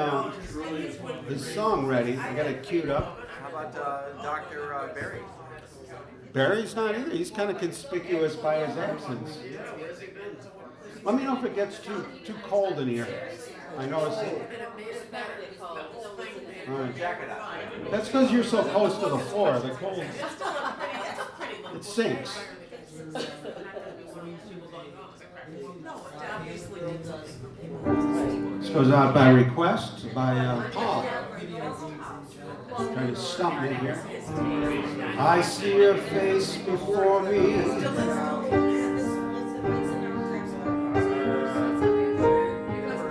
his song ready. I got it queued up.
How about Dr. Barry?
Barry's not either. He's kind of conspicuous by his absence. Let me know if it gets too cold in here. I noticed it. All right. That's because you're so close to the floor. The cold, it sinks. This goes out by request by Paul. Trying to stump me here. I see your face before me.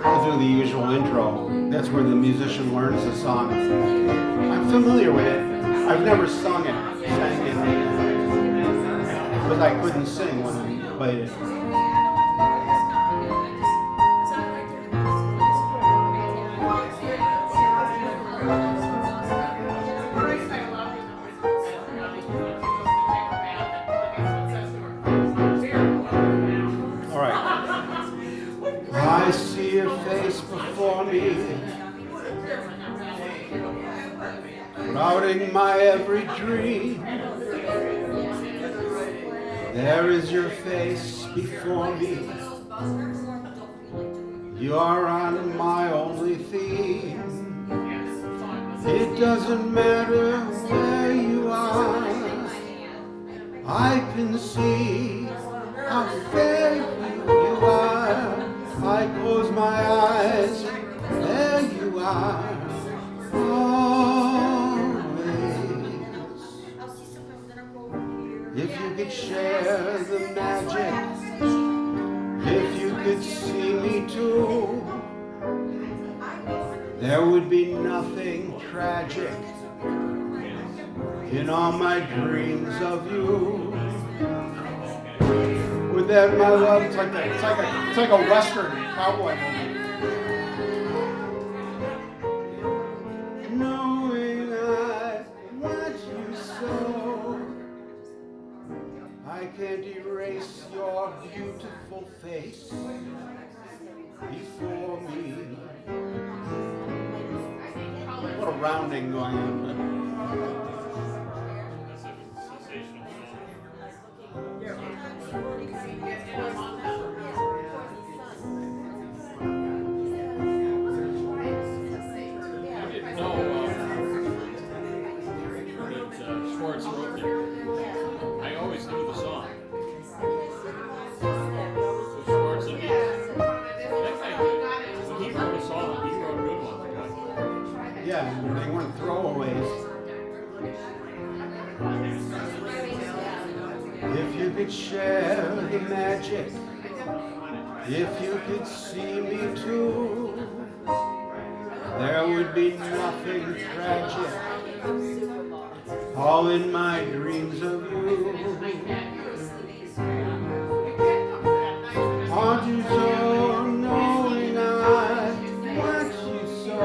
I'll do the usual intro. That's where the musician learns the song. I'm familiar with it. I've never sung it, sang it, because I couldn't sing when I played it. I see your face before me, crowding my every dream. There is your face before me. You are on my only theme. It doesn't matter where you are. I can see how fair you are. I close my eyes, there you are, always. If you could share the magic, if you could see me too, there would be nothing tragic in all my dreams of you. With that, my love, it's like a Western cowboy movie. Knowing I want you so, I can't erase your beautiful face before me. What a rounding going on.
Schwartz wrote it. I always knew the song. So Schwartz and Beats. That guy, when he wrote a song, he wrote good ones.
Yeah, they weren't throwaways. If you could share the magic, if you could see me too, there would be nothing tragic, all in my dreams of you. Aren't you so knowing I want you so?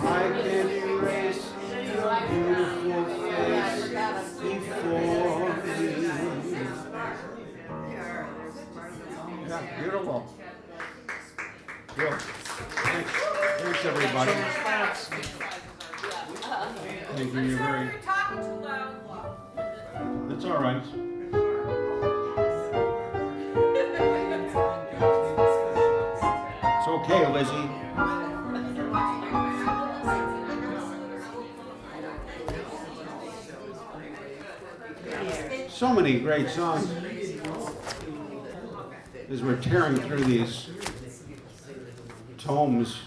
I can erase your beautiful face before me. Yeah, beautiful. Good. Thanks. Thanks, everybody. Thank you. You're very. That's all right. It's okay, Lizzie. So many great songs. As we're tearing through these tomes.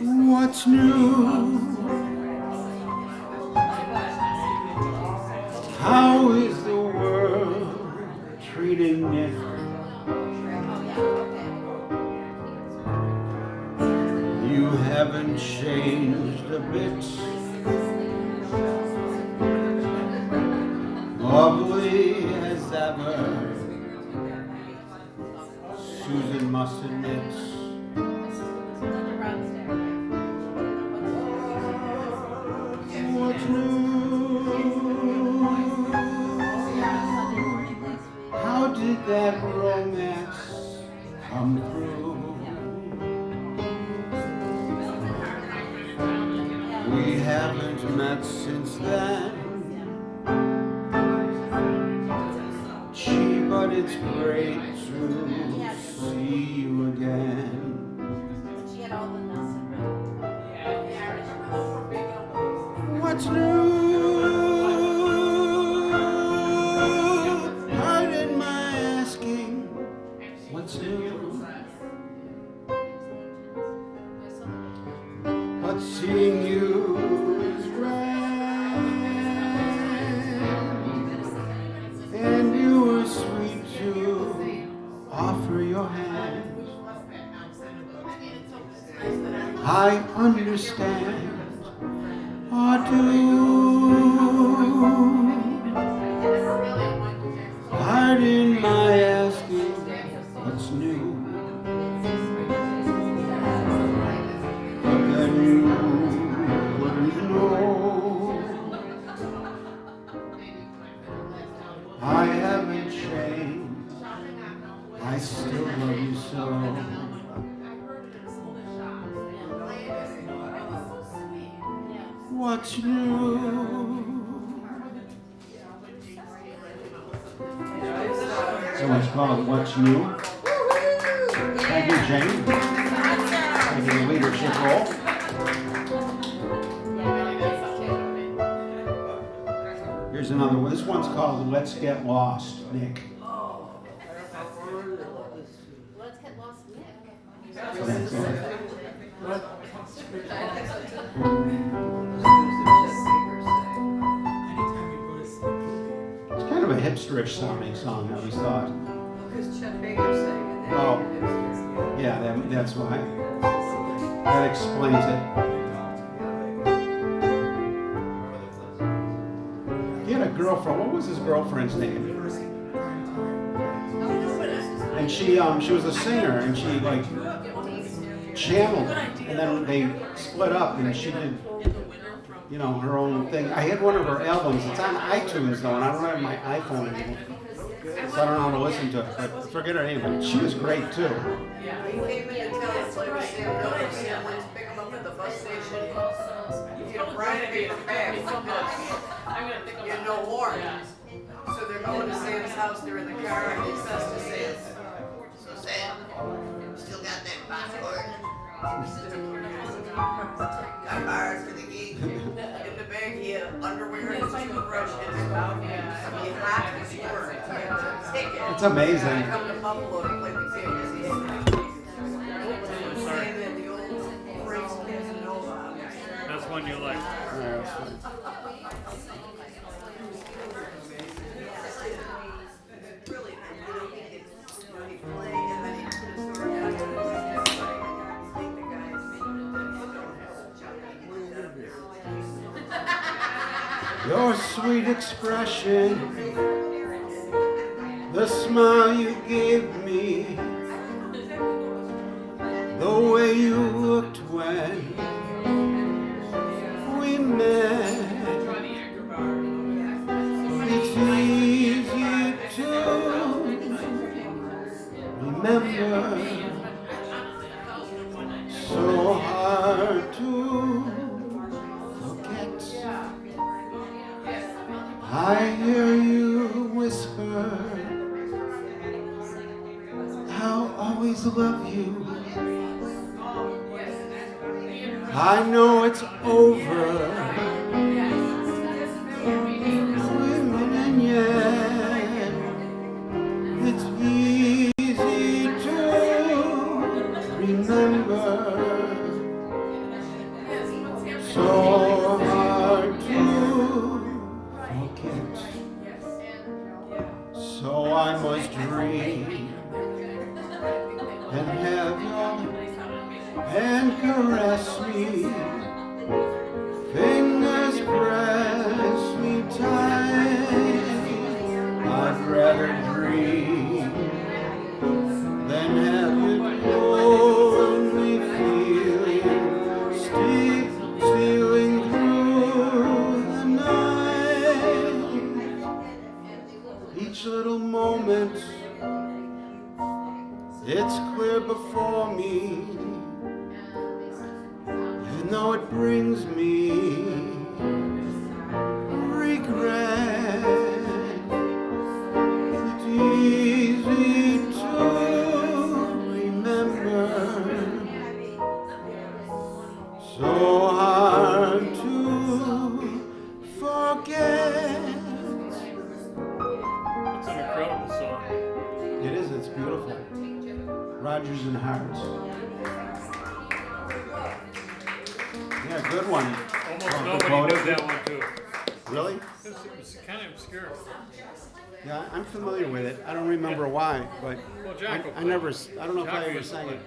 What's new? How is the world treating Nick? You haven't changed a bit. Lovely as ever, Susan must admit. What's new? How did that romance come through? We haven't met since then. Gee, but it's great to see you again. What's new? Pardon my asking. What's new? But seeing you is grand, and you were sweet to offer your hand. I understand. Or do. Pardon my asking, what's new? But then you wouldn't know. I haven't changed. I still love you so. What's new? So it's called What's New? Thank you, Jane. Taking the leadership role. Here's another one. This one's called Let's Get Lost, Nick.
Let's get lost, Nick.
That's it. It's kind of a hipsterish sounding song, I always thought.
Because Chet Baker sang it.
Oh, yeah, that's why. That explains it. He had a girlfriend. What was his girlfriend's name? And she was a singer, and she like channeled it, and then they split up, and she did, you know, her own thing. I had one of her albums. It's on iTunes though, and I don't have my iPhone anymore, so I don't know how to listen to it. But forget her name. But she was great too.
He came in to tell us like Sam Notice, and went to pick him up at the bus station. You know, Brian came back. You had no warrant. So they're going to Sam's house, they're in the car, and he says to Sam, "So Sam, still got that passport?"
Got bars for the geek. In the bag, he had underwear and toothbrush in his mouth. He had to squirt. He had to take it.
It's amazing.
Come to Buffalo to play the game. Saying that the old phrase Casanova.
That's one you like.
Yeah, that's fine.
Brilliant. He'd play and then he'd put his sword down. I think the guys
Your sweet expression, the smile you gave me, the way you looked when we met. It's easy to remember, so hard to forget. I hear you whisper, I'll always love you. I know it's over, and yet it's easy to remember, so hard to forget. So I must dream and have your hand caress me, fingers press me tight. I'd rather dream than have you hold me, feeling stealing through the night. Each little moment, it's clear before me, even though it brings me regret. It's easy to remember, so hard to forget.
It's an incredible song.
It is, it's beautiful. Rodgers and Harts. Yeah, good one.
Almost nobody knew that one too.
Really?
It's kind of obscure.
Yeah, I'm familiar with it. I don't remember why, but
Well, Jack will
I
play
never,
it.
I don't know if I
Jack
ever
used to
sang
play
it.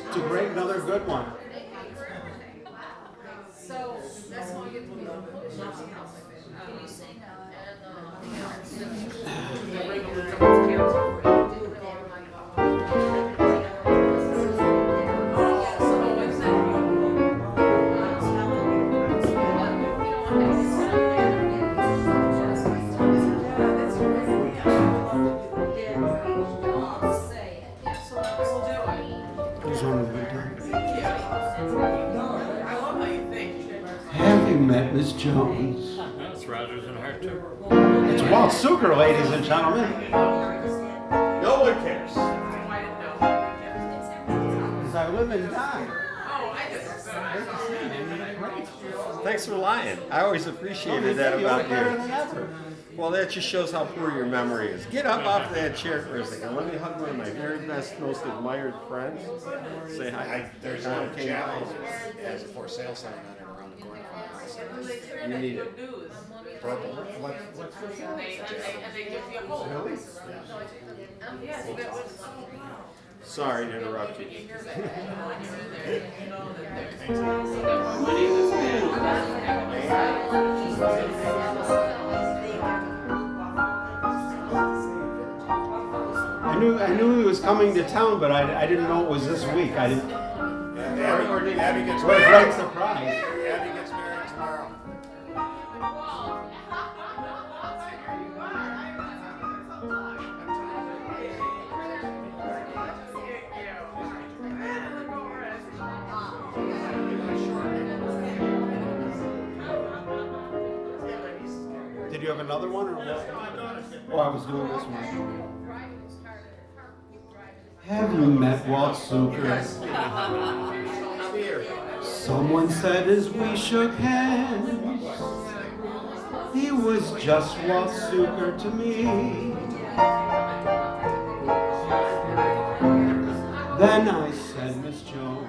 It's a great, another good one.
So that's all you can do. Can you sing
Who's on the good time?
I love how you think.
Have you met Miss Jones?
That's Rodgers and Hart too.
It's Walt Zucker, ladies and gentlemen.
No one cares.
Because I live and die.
Thanks for lying. I always appreciated that
You look
about
better
you.
than ever.
Well, that just shows how poor your memory is. Get up off that chair for a second. Let me hug one of my very best, most admired friends. Say hi.
There's
Tom
a
came
Jack
by.
has a for sale sign on it around the corner from my house.
You need it.
Purple.
What's for sale?
And they give you hope.
Really?
Yes, that was.
Sorry to interrupt you.
I knew he was coming to town, but I didn't know it was this week. I didn't.
Abby gets
What a
married.
great surprise.
Abby gets married tomorrow.
Did you have another one or what? Oh, I was doing this one. Have you met Walt Zucker? Someone said as we shook hands, he was just Walt Zucker to me. Then I said, Miss Jones,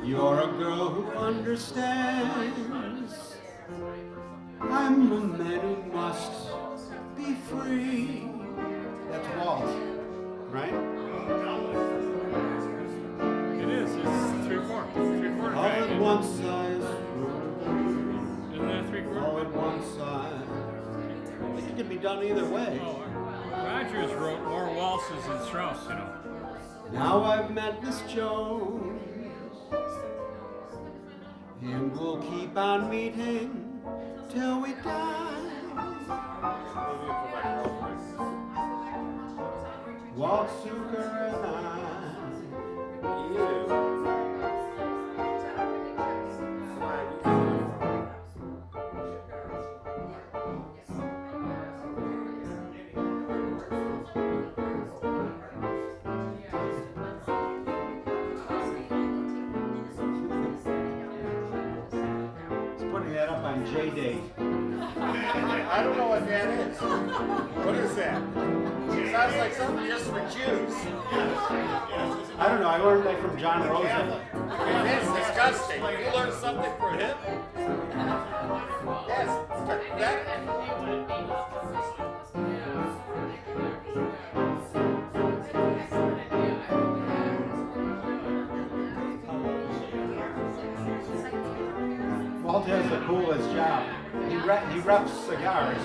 you're a girl who understands. I'm a man who must be free. That's Walt, right?
It is. It's 3/4. 3/4
All
bag.
at one size,
Isn't that 3/4?
all at one side. It can be done either way.
Oh, Rogers wrote more waltzes than Strauss, you know.
Now I've met Miss Jones, and we'll keep on meeting till we die. Walt Zucker and I. He's putting that up on J-Day.
I don't know what that is. What is that? Sounds like something just for Jews.
I don't know, I learned that from John Rosen.
That's disgusting. You learned something from him? Yes. That,
Walt has the coolest job. He reps cigars.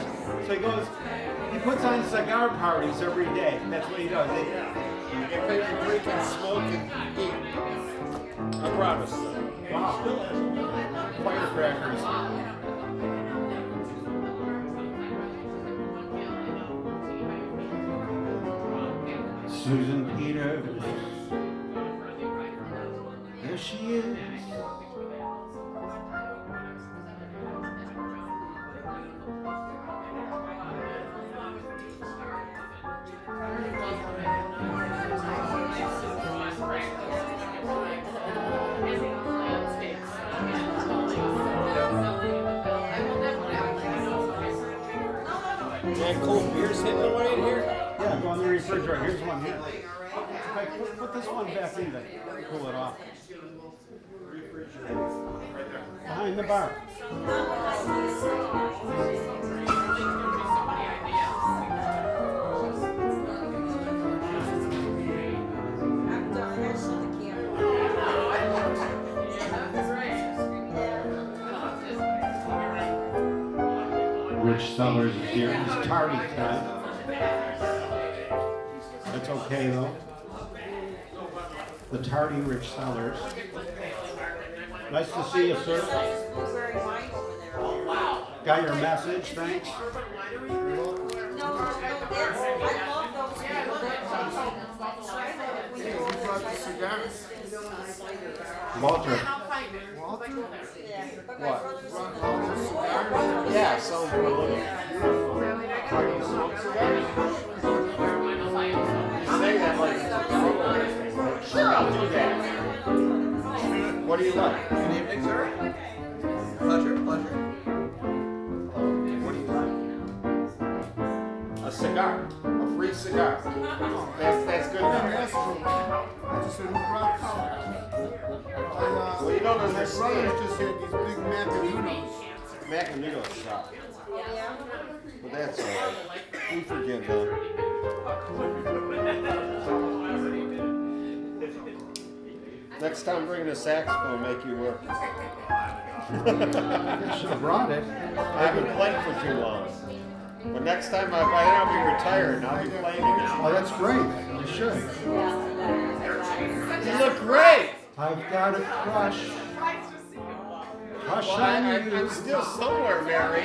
So he puts on cigar parties every day. That's what he does.
they pay you drink and smoke and eat. I promise.
Wow. Firecrackers. Susan Peters. There she is.
Man, cold beers hitting away in here?
Yeah, go in the refrigerator. Here's one here. Okay, put this one back in there. Pull it off. Behind the bar. Rich Sellers is here. He's tardy tonight. That's okay though. The tardy Rich Sellers. Nice to see you, sir. Got your message, thanks. Walter.
What? Yeah, sounds for a living. You say that like, sure, I'll do that. What do you like?
Good evening, sir. Pleasure, pleasure.
What do you like? A cigar. A free cigar. That's good enough. Well, you don't understand.
just had these big macanudos.
Macanudos shop. But that's all right. We forgive them. Next time, bringing a saxophone will make you work.
I should have brought it.
I've been playing for too long. But next time, by then I'll be retired and I'll be playing again.
Oh, that's great. You should.
You look great!
I've got a crush. Crush
Well,
on
I'm
you.
still somewhere, Mary.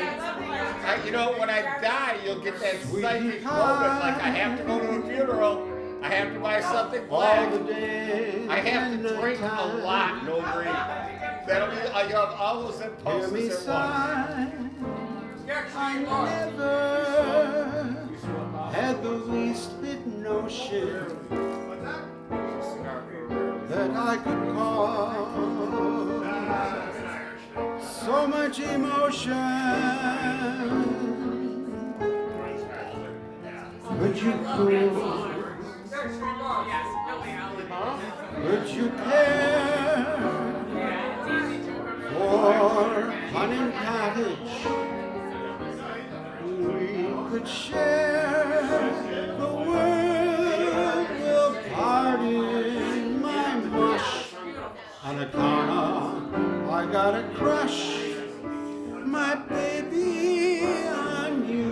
You know, when I die, you'll get that psychic moment like I have to go to a funeral. I have to buy something black.
All the day.
I have to drink a lot, no green. That'll be, you have all those
Hear me
impulses at once.
sigh. I never had the least bit notion that I could much emotion. Would you cool? Would you care for Hunting Cottage? We could share the world. We'll pardon my mush. On account of I got a crush, my baby, on you.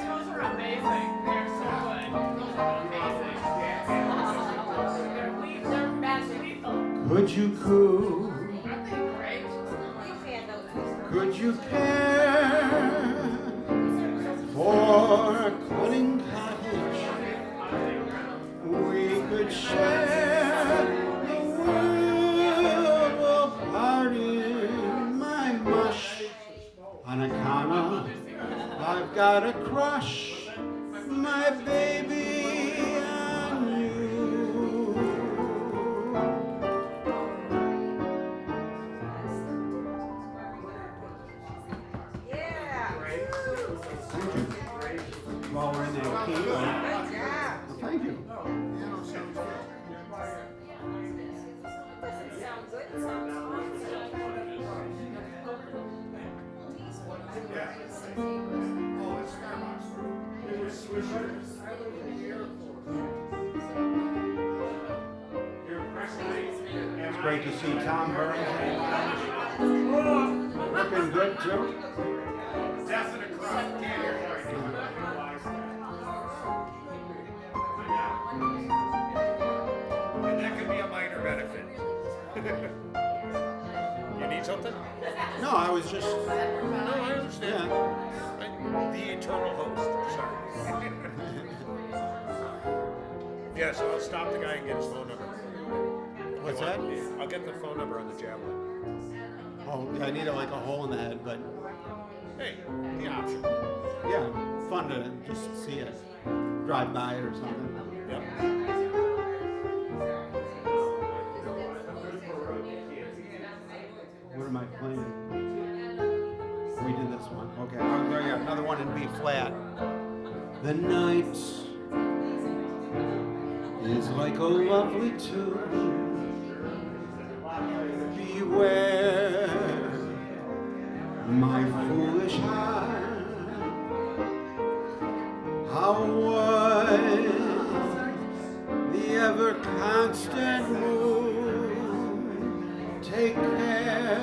Those are amazing. They're so good. Those are amazing. They're match lethal.
Could you coo?
Aren't they great?
Could you care for Hunting Cottage? We could share the world. We'll pardon my mush. On account of I've got a crush, my baby, on you. Thank you. While we're in that key, thank you. It's great to see Tom Burns. Looking good too.
And that could be a minor benefit. You need something?
No, I was just.
No, I understand.
Yeah.
The eternal host. Sorry. Yes, I'll stop the guy and get his phone number.
What's that?
I'll get the phone number on the javelin.
Oh, yeah, I need like a hole in the head, but
Hey, the option.
yeah, fun to just see it, drive by it or something.
Yep.
What am I playing? We did this one. Okay, oh, there you go. Another one in B flat. The night is like a lovely tune. Beware my foolish heart. How was the ever constant moon? Take care,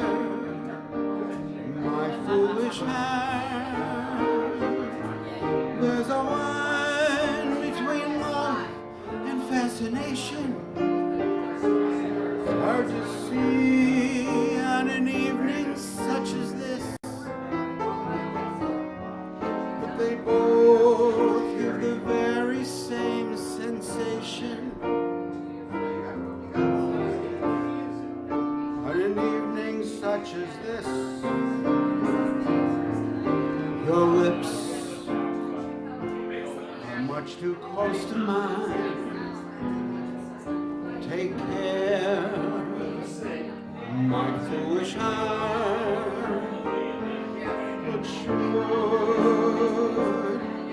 my foolish heart. There's a line between love and fascination. It's hard to see on an evening such as this. But they both give the very same sensation. On an evening such as this, your lips are much too close to mine. Take care, my foolish heart. But should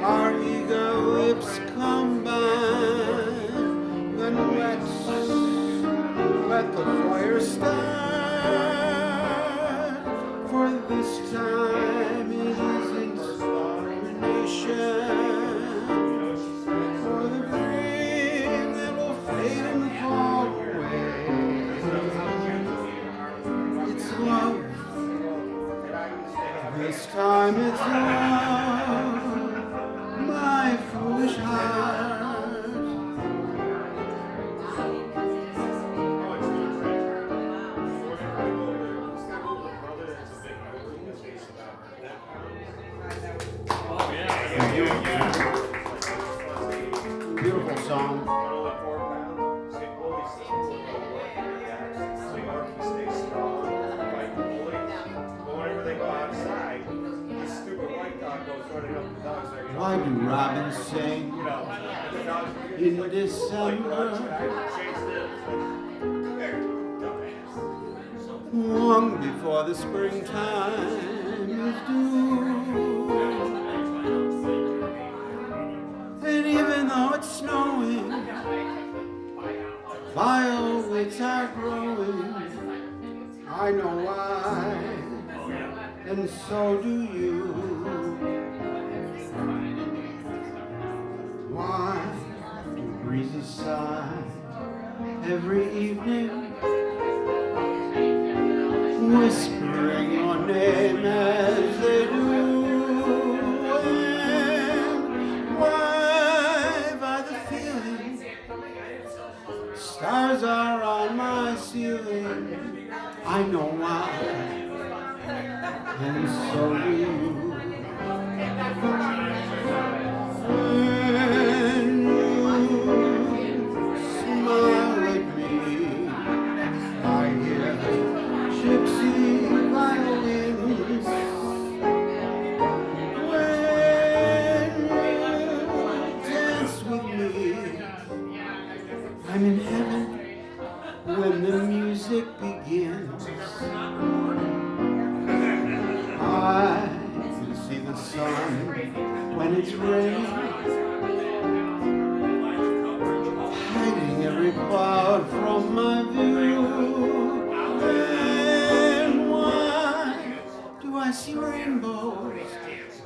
our eager lips combine, then let the fire start. For this time it isn't termination. For the dream that will fade and fall away. It's love. This time it's love, my beautiful song.
Only 4 pounds. St. Louis says we're going to work in the backs. They work to stay strong, fight the bullies. But whenever they go outside, this stupid white dog goes running up the dogs. There,
Why do robins sing
the dogs
in December? Long before the springtime is due. And even though it's snowing, violets are growing. I know why, and so do you. Why do breezes sigh every evening, whispering your name as they do? And why, by the feeling, stars are on my ceiling. I know why, and so do you. When you smile at me, I hear gypsy violins. When you dance with me, I'm in heaven when the music begins. I can see the sun when it's raining, hiding every cloud from my view. And why do I see rainbows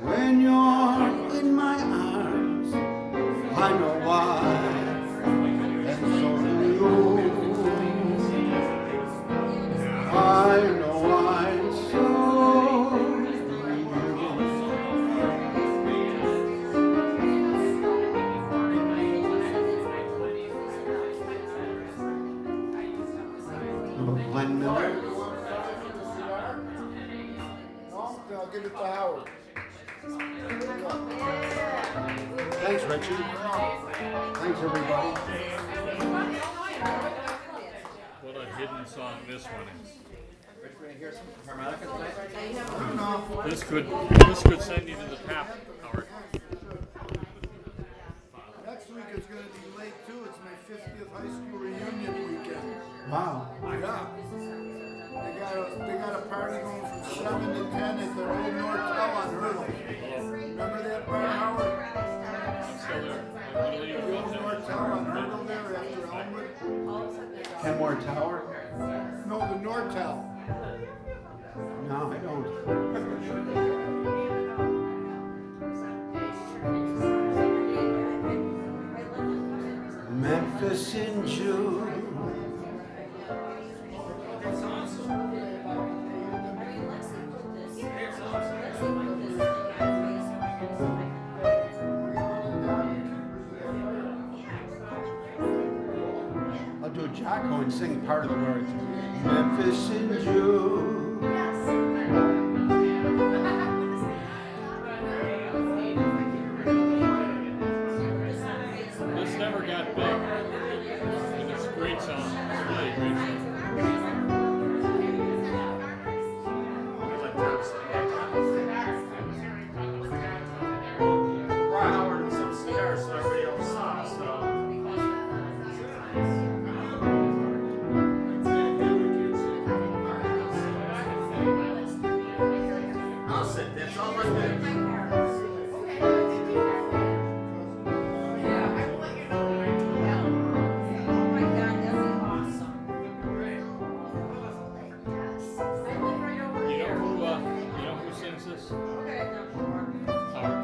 when you're in my arms? I know why, and so do you. I know why, and so do you. Glenn Miller.
No, I'll give it to Howard.
Thanks, Richie. Thanks, everybody.
What a hidden song this one is. This could send you to the top, Howard.
Next week it's going to be late too. It's my 50th high school reunion weekend.
Wow.
Yeah. They got a party going from 7 to 10 at their old Nortel on Hurdle. Remember that bar, Howard? Old Nortel on Hurdle there after Elmwood?
Kenmore Tower?
No, the Nortel.
No, I don't. Memphis in June. I'll do a Jocko and sing part of the words. Memphis in June.
This never got big. And it's a great song. It's really a great song.
Howard and some cigars so everybody else saw, so. I'll sit, that's all right there.
You know who sings this? Howard.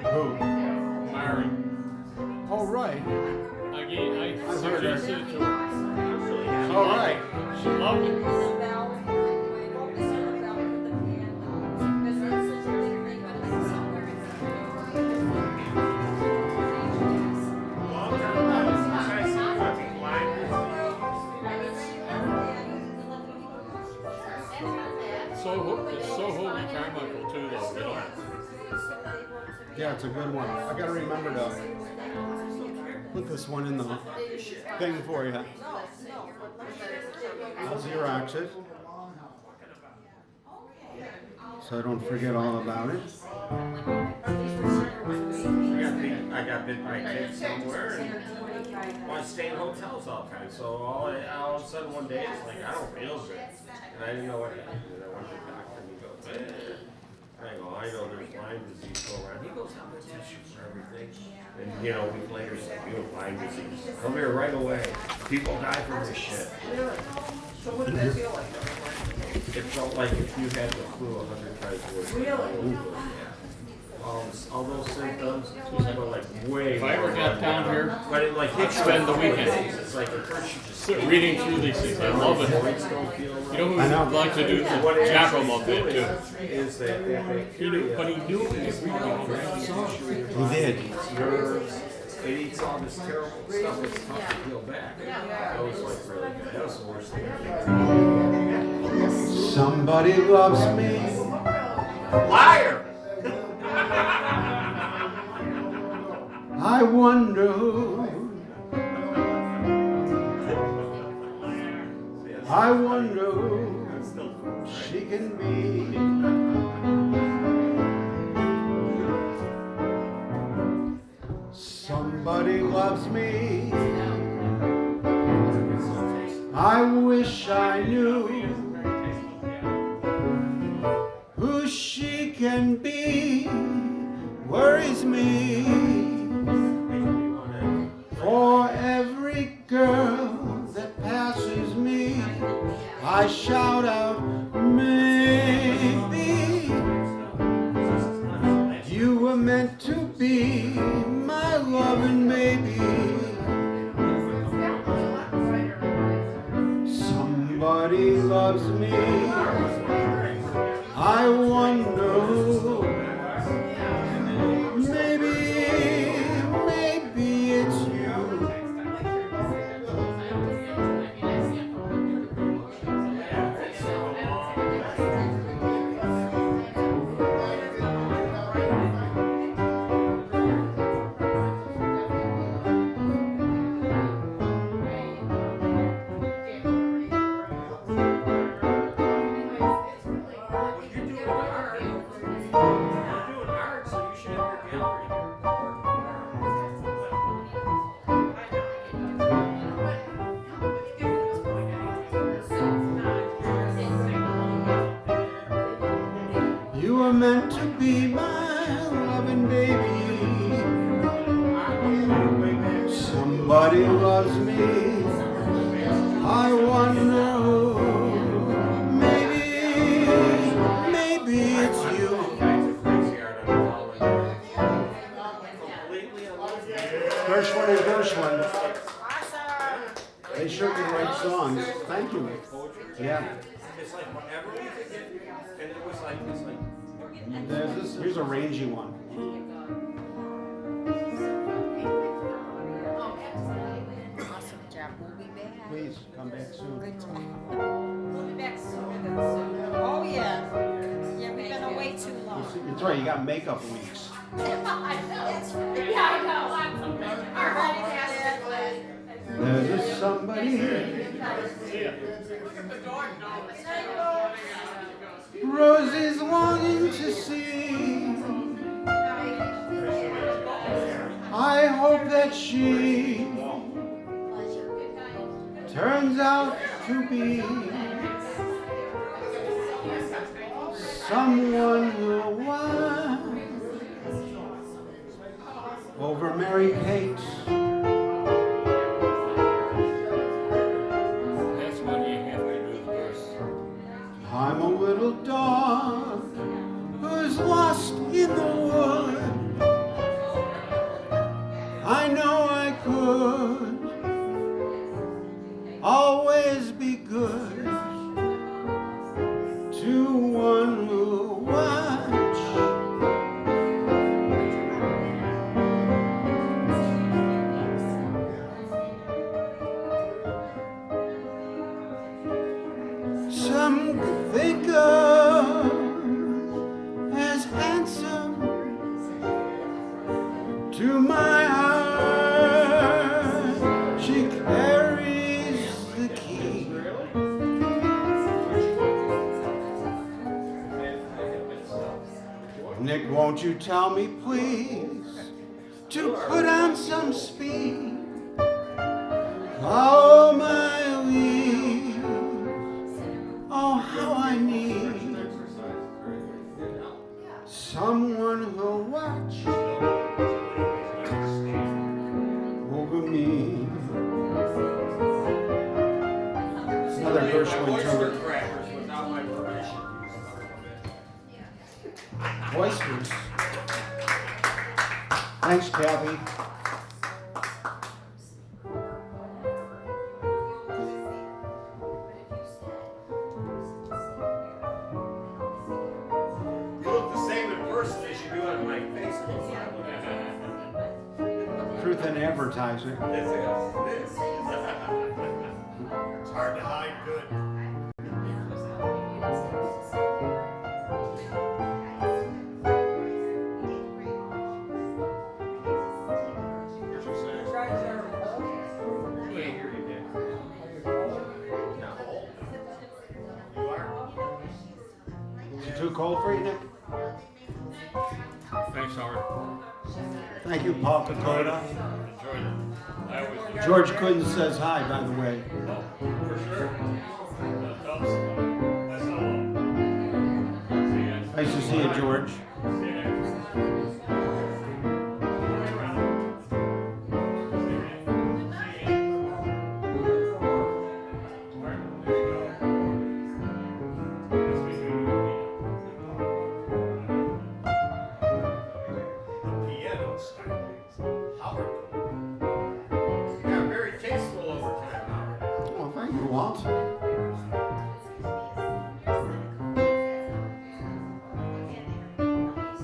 Who?
Mary.
Oh, right.
I suggested it to her. She
All
loved
right.
it. She loved it. It's so Holy Carmichael too, though. You know?
Yeah, it's a good one. I gotta remember to put this one in the thing for you. I'll Xerox it, so I don't forget all about it.
I got bit by kids somewhere and want to stay in hotels all the time. So all of a sudden one day it's like I don't feel good, and I didn't know what happened. And I went to the doctor and he goes, I go, I know there's Lyme disease going around. He goes, I'm gonna test you for everything. And you know, a week later he's like, you have Lyme disease. Come here right away. People die from this shit.
So what did that feel like?
It felt like if you had the flu 100 times worse. Really? All those symptoms, but like way.
If I ever got down here,
but it like
I'd spend the weekend.
It's like at first you just
reading through these things. I love it. You know who would like to do the Jacko love it too.
is that bacteria.
But he knew everything.
He did.
Nerves. It eats all this terrible stuff that's tough to peel back. That was like really bad. That was the worst thing.
Somebody loves me.
Liar!
I wonder who. I wonder who she can be. Somebody loves me. I wish I knew who she can be. Worries me. For every girl that passes me, I shout out, maybe you were meant to be my loving baby. Somebody loves me. I wonder who. Maybe it's you. You were meant to be my loving baby. Somebody loves me. I wonder who. Maybe it's you. Gershwin and Gershwin. They sure can write songs. Thank you. Yeah.
It's like whatever we could get, and it was like, it's like.
Here's a rangy one.
Awesome job. We'll be back.
Please come back soon.
Good job. We'll be back sooner than soon. Oh, yeah. Yeah, we're gonna wait too long.
That's right, you got makeup weeks.
Yeah, I know. Our home has it.
There's somebody Rosie's longing to see. I hope that she turns out to be someone who'll want over Mary Kate.
That's when you have to do the verse.
I'm a little dog who's lost in the wood. I know I could always be good to one who watch. Some could think of as handsome to my eyes. Won't you tell me, please, to put on some speed? Oh, my leave. Oh, how I need someone who'll watch over me. Another Gershwin tune. Oysters. Thanks, Kathy.
You look the same in person as you do on my Facebook.
Truth in advertising.
This is. It's hard to hide good.
Is it too cold for you, Nick?
Thanks, Howard.
Thank you, Paul Dakota.
Enjoyed it. I always enjoy it.
George Clinton says hi, by the way.
Oh, for sure. That helps. That's all. See you guys.
Nice to see you, George.
See you guys.
Piano style. Howard. Yeah, very tasteful over time, Howard.
Well, thank you, Walt.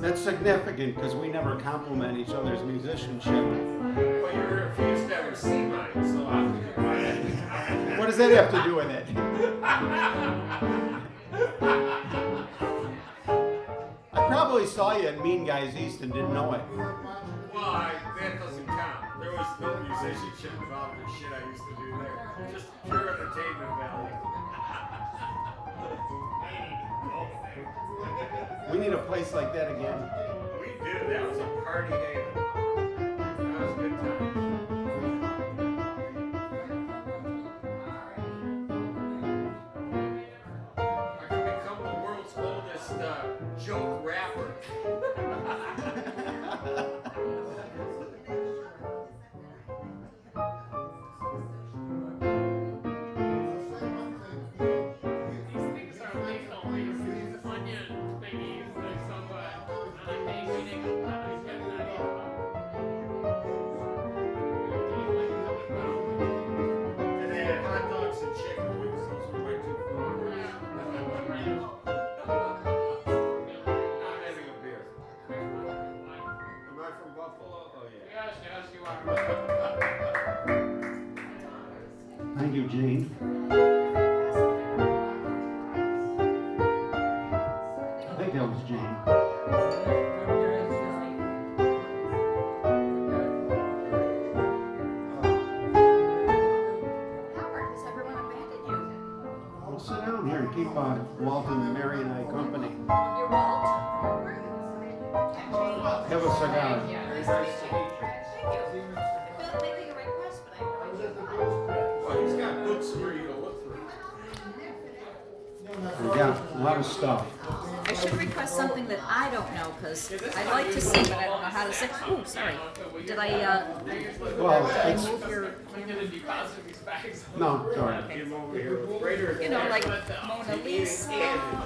That's significant because we never compliment each other's musicianship.
Well, you refused to ever see mine, so I'll give you mine.
What does that have to do with it? I probably saw you at Mean Guys East and didn't know it.
Well, that doesn't count. There was no musicianship involved in shit I used to do there. Just pure entertainment value.
We need a place like that again.
We did. That was a party haven. That was good times. I could become the world's oldest joke rapper.
These things are legal. These onion thingies, they're so good. And I'm eating them, and I get not eating them.
And they had hot dogs and chicken wings. Those were my two favorites. I'm having a beer. Am I from Buffalo? Oh, yeah.
Yes, yes, you are.
Thank you, Gene. I think that was Gene.
Howard, has everyone abandoned you?
Well, sit down here and keep Walt and Mary and I company.
You're Walt?
Have a cigar.
Thank you. I feel like making a request, but I have no idea.
Well, he's got books for you to look through.
We got a lot of stuff.
I should request something that I don't know, because I'd like to sing, but I don't know how to sing. Oh, sorry. Did I,
Well, it's,
move your
I'm gonna deposit these bags.
no, sorry.
Came over here with greater.
you know, like Mona Lisa,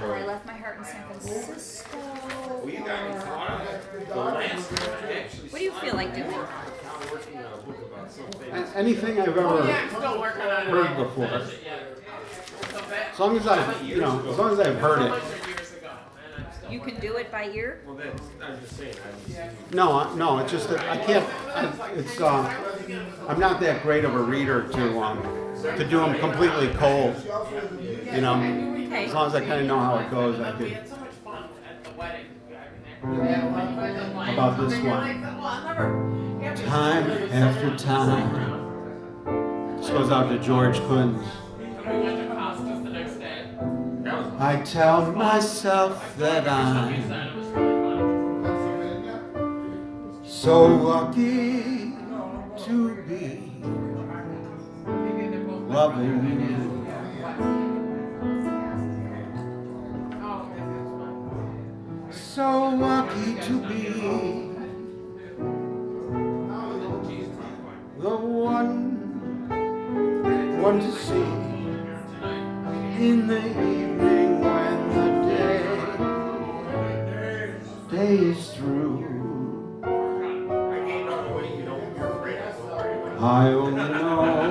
or I left my heart in San Francisco?
Well, you got me caught up. The last time I actually.
What do you feel like doing?
I'm working on a book about something.
Anything I've ever
Yeah, I'm still working on it.
heard before.
Yeah. So that-
As long as I've, you know, as long as I've heard it.
100 years ago, and I'm still
You can do it by ear?
Well, that's, I'm just saying,
No, it's just that I can't, I'm not that great of a reader to do them completely cold. You know, as long as I kind of know how it goes, I
We
could.
had so much fun at the wedding. How
about this one? Time after time. This goes out to George Clinton.
We went to Costa's the next day.
I tell myself that
We
I'm
said it was really fun.
So lucky to be loving you. So lucky to be the one to see in the evening when the day is through. I only know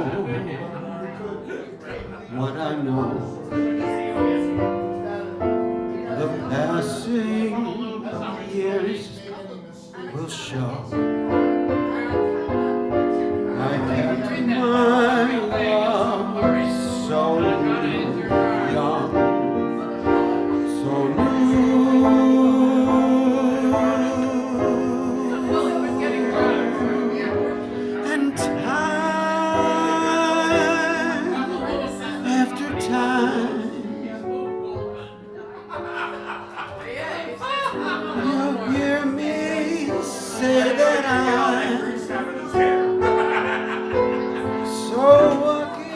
what I know. The passing years will show. I kept my love so young, so new. And time after time, you'll hear me say that I'm so lucky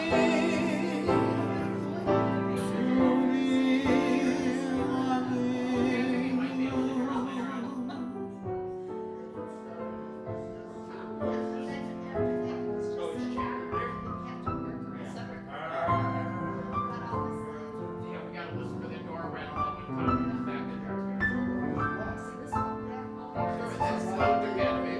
to be loving you.
We gotta listen for the door rattle when we come back in there. Sure, that's LoungeACADemy.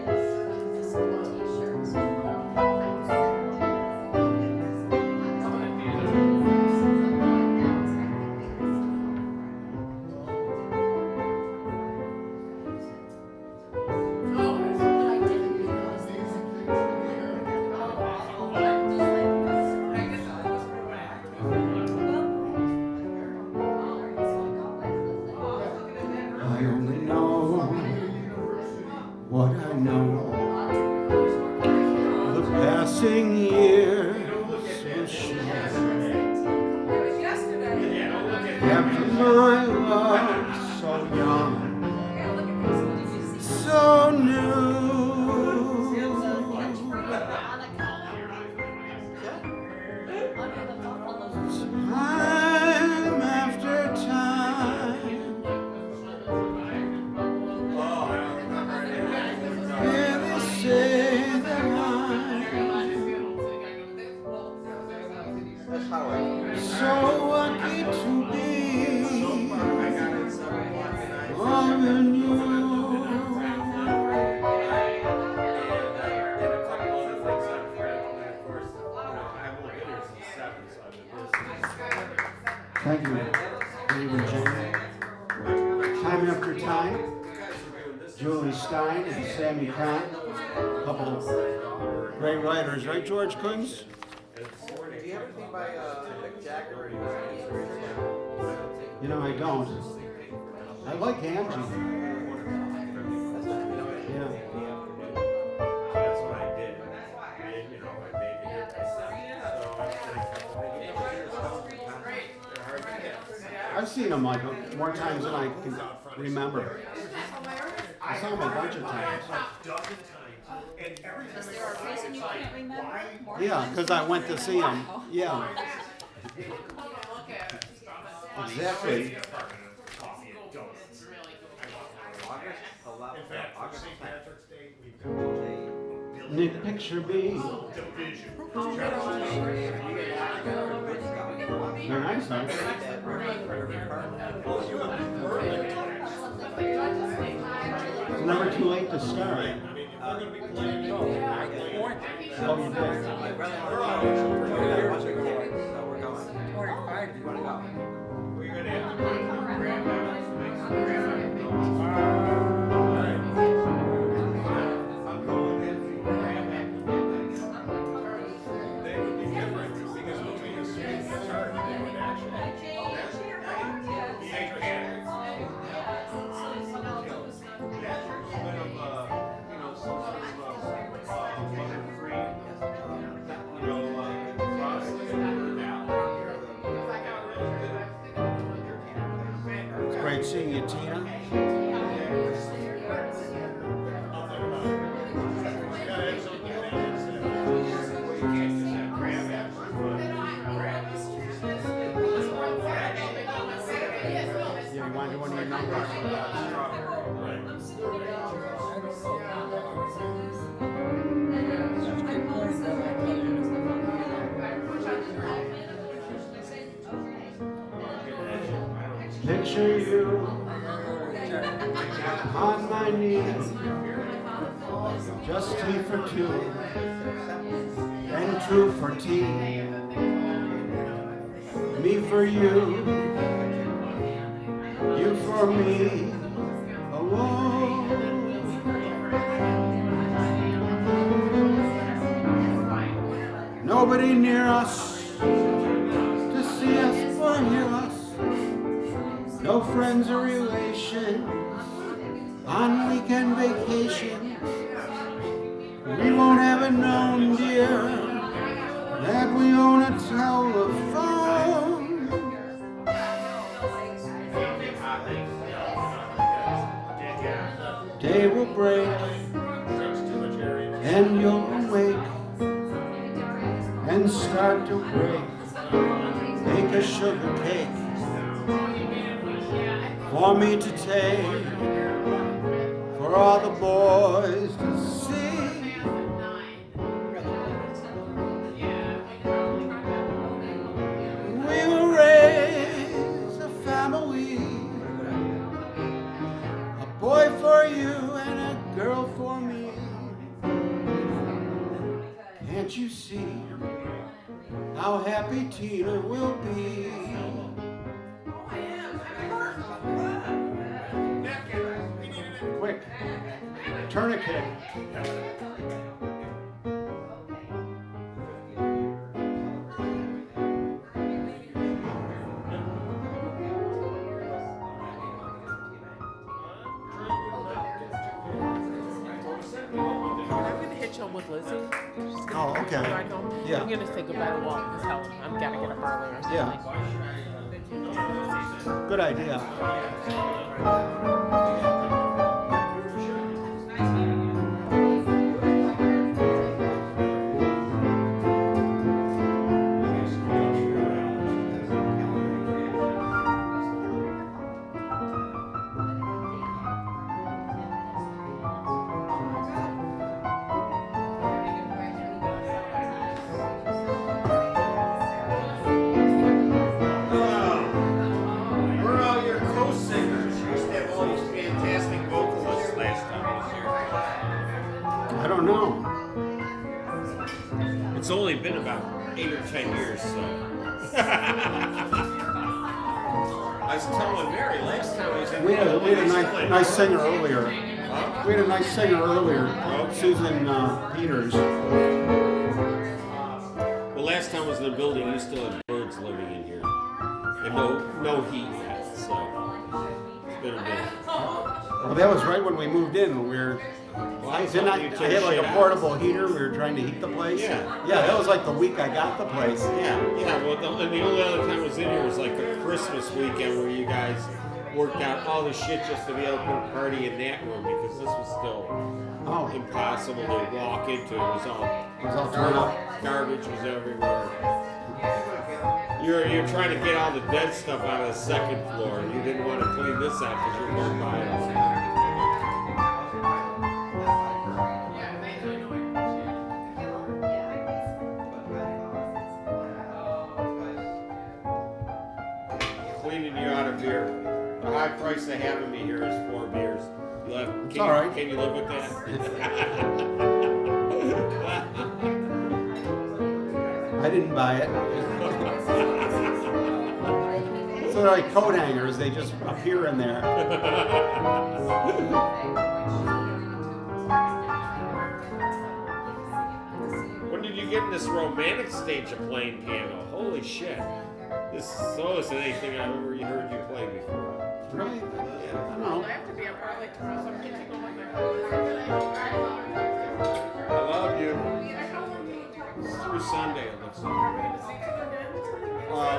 I only know what I know. The passing years will show. After my love so young, so new. Time after time, hear they say that I'm so lucky to be loving you. Thank you, Dave and Jane. Time after time, Julie Stein and Sammy Kahn, a couple of great writers, right, George Kunz?
Do you have anything by Mick Jagger?
You know, I don't. I like Angie. Yeah.
That's what I did. You know, I made it here.
I've seen them like more times than I can remember. I saw them a bunch of times.
Is there a reason you can't remember?
Yeah, because I went to see them. Yeah. Exactly. Nick, picture me. They're nice, aren't they? It's never too late to start. Oh, you did? It's great seeing you, Tina. picture you on my knee, just tea for two and true for tea. Me for you, you for me. Oh, whoa. Nobody near us to see us or hear us. No friends or relations on weekend vacation. We won't have it known, dear, that we own a telephone. Day will break and you'll awake and start to break. Make a sugar cake for me to take, for all the boys to see. We will raise a family, a boy for you and a girl for me. Can't you see how happy Tina will be? Quick, tourniquet.
I'm gonna hitch home with Lizzie.
Oh, okay.
Ride home.
Yeah.
I'm gonna say goodbye to Walt because hell, I'm gonna get up early or something.
Yeah. Good idea.
Where are all your co-singers? You used to have all these fantastic vocalists last time I was
I don't know.
here. It's only been about 8 or 10 years, so. I was telling Mary last time I was in
We had a nice singer earlier.
Huh?
We had a nice singer earlier, Susan Peters.
Well, last time I was in the building, you still had birds living in here. And no heat yet, so it's been a bit.
Well, that was right when we moved in. We were. I had like a portable heater. We were trying to heat the place.
Yeah.
Yeah, that was like the week I got the place.
Yeah. Well, the only other time I was in here was like the Christmas weekend where you guys worked out all the shit just to be able to put a party in that room because this was still impossible to walk into. It was all
torn up.
Garbage was everywhere. You're trying to get all the dead stuff out of the second floor. You didn't want to clean this out because you're going by it all. Cleaning you out of beer. The high price of having me here is 4 beers.
It's all right.
Can you live with that?
I didn't buy it. So they're like coat hangers. They just appear in there.
When did you get in this romantic stage of playing piano? Holy shit. This is so isn't anything I've ever heard you play before.
Really?
Yeah.
I don't know.
I have to be up early tomorrow, so I'm getting to go with my
I love you. It's through Sunday, it looks like.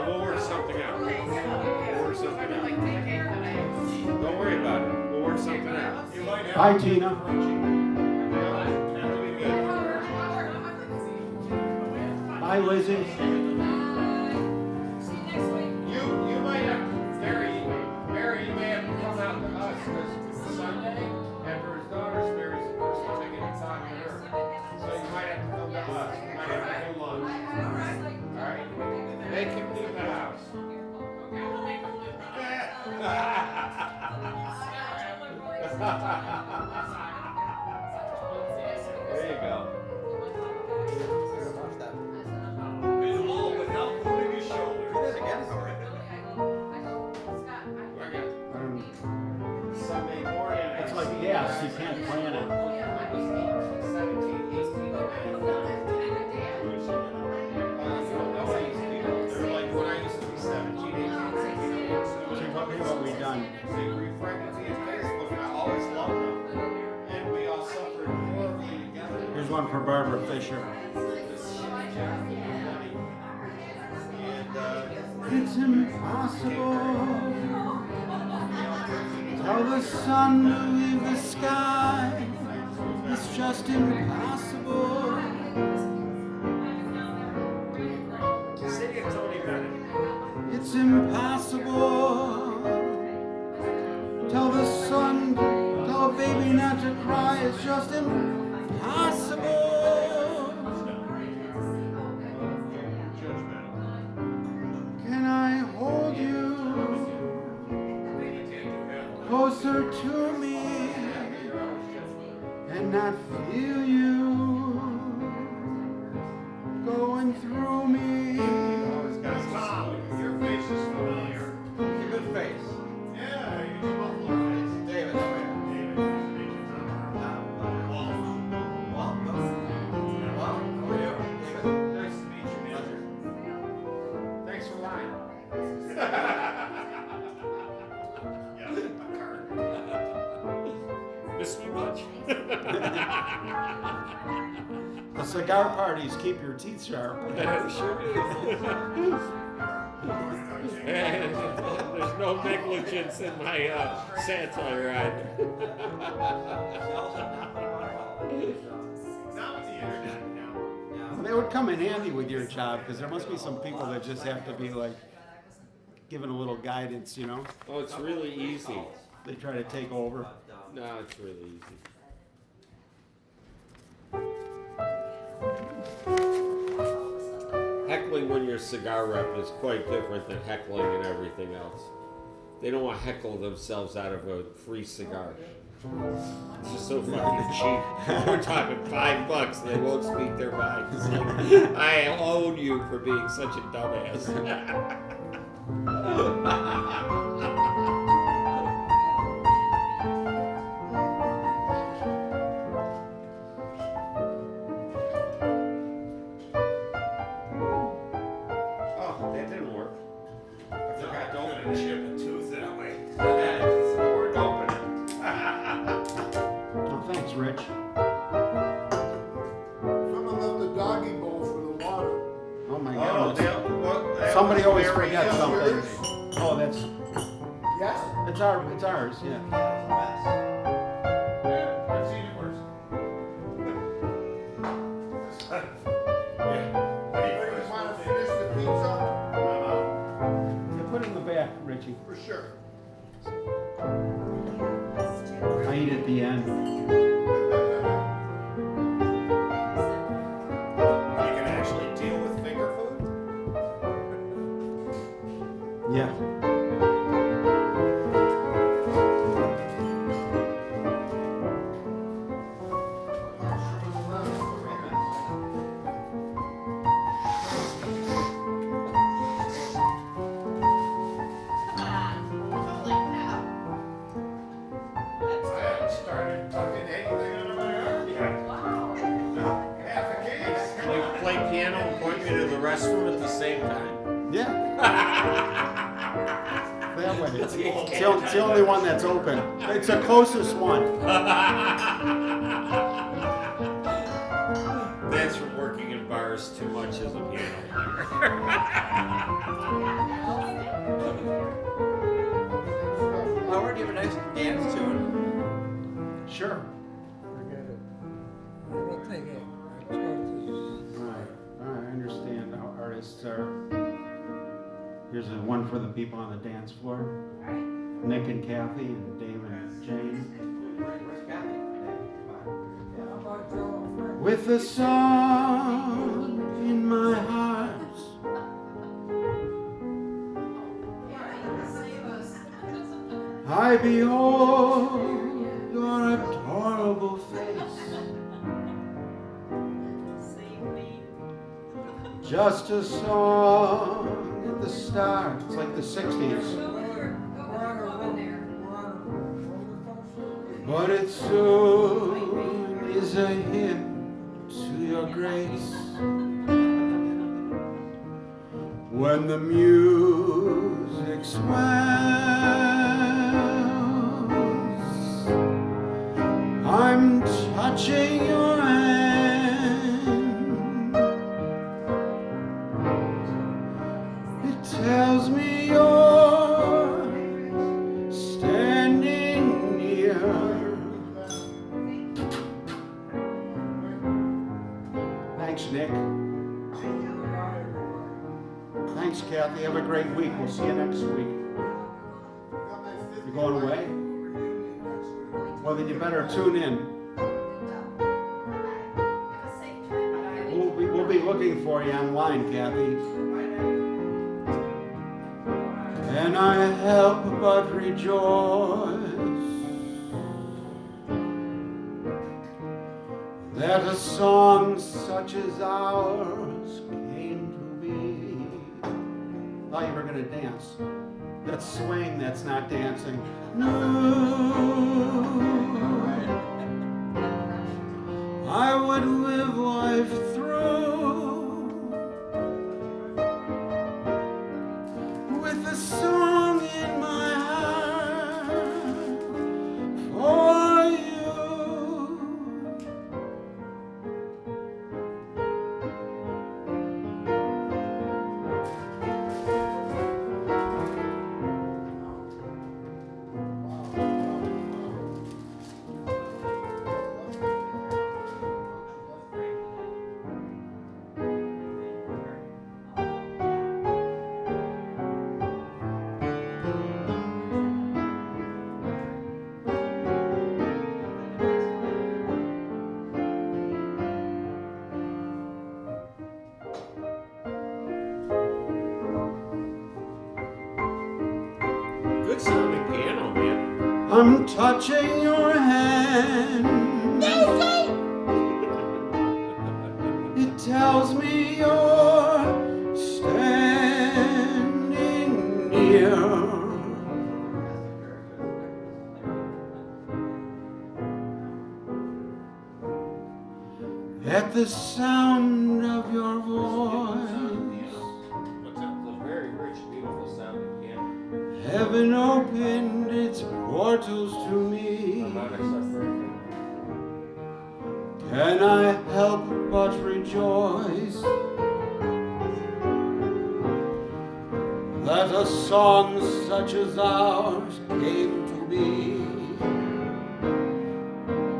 We'll work something out. Don't worry about it. We'll work something out.
Bye, Tina.
That'll be good.
Bye, Lizzie.
You might have, Mary, you may have to come out to us this Sunday after his daughter's Mary's first one. I get to talk to her. So you might have to come to us. You might have to do lunch. All right? Make him leave the house.
Fisher. It's impossible. Tell the sun to leave the sky. It's just impossible.
Say it, Tony Bennett.
It's impossible. Tell the sun, tell a baby not to cry. It's just impossible. Can I hold you closer to me and not feel you going through me?
Tom, your face is familiar.
It's a good face.
Yeah, you do buffalo face.
David,
David. Nice to meet you, man. Thanks for lying. Yeah, a card.
Miss me much?
The cigar parties keep your teeth sharp.
Sure do. There's no negligence in my satire either.
Not with the internet now.
They would come in handy with your job because there must be some people that just have to be like given a little guidance, you know?
Oh, it's really easy.
They try to take over.
No, it's really easy. Heckling when you're a cigar rep is quite different than heckling and everything else. They don't want to heckle themselves out of a free cigar. It's just so fucking cheap. We're talking $5 and they won't speak their mind. It's like, I own you for being such a dumbass. Oh, that didn't work.
I forgot to open a chip and tooth that way. It's not worth opening.
Oh, thanks, Rich.
Someone left the doggy bowl for the water.
Oh my
Oh,
goodness. Somebody always forgets something. Oh, that's
Yes?
it's ours, yeah.
I've seen it worse.
Anybody want to finish the pizza?
Yeah, put it in the back, Richie.
For sure.
I eat at the end.
You can actually deal with finger food?
Yeah.
I haven't started tucking anything under my arm yet. Half a case.
Like play piano and point me to the restroom at the same time.
Yeah. That way. It's the only one that's open. It's the closest one.
That's from working in bars too much as a piano player.
Howard, do you have a nice dance tune?
Sure.
Forget it. We'll take it.
Alright, I understand how artists are. Here's a one for the people on the dance floor. Nick and Kathy and Dave and Jane.
Where's Kathy?
With a song in my heart, I behold your adorable face. Just a song at the start. It's like the 60s. But it soon is a hymn to your grace. When the music swells, I'm touching your hand Thanks, Nick. Thanks, Kathy. Have a great week. We'll see you next week. You going away? Well, then you better tune in. We'll be looking for you online, Kathy. Can I help but rejoice that a song such as ours came to be? Thought you were going to dance. That's swing, that's not dancing. No, I would live life through with a song in my heart for you.
Good sounding piano, man.
I'm touching your hand. It tells me you're standing near. At the sound of your voice,
What's up? It's a very rich, beautiful sounding piano.
heaven opened its portals to me. Can I help but rejoice that a song such as ours came to be?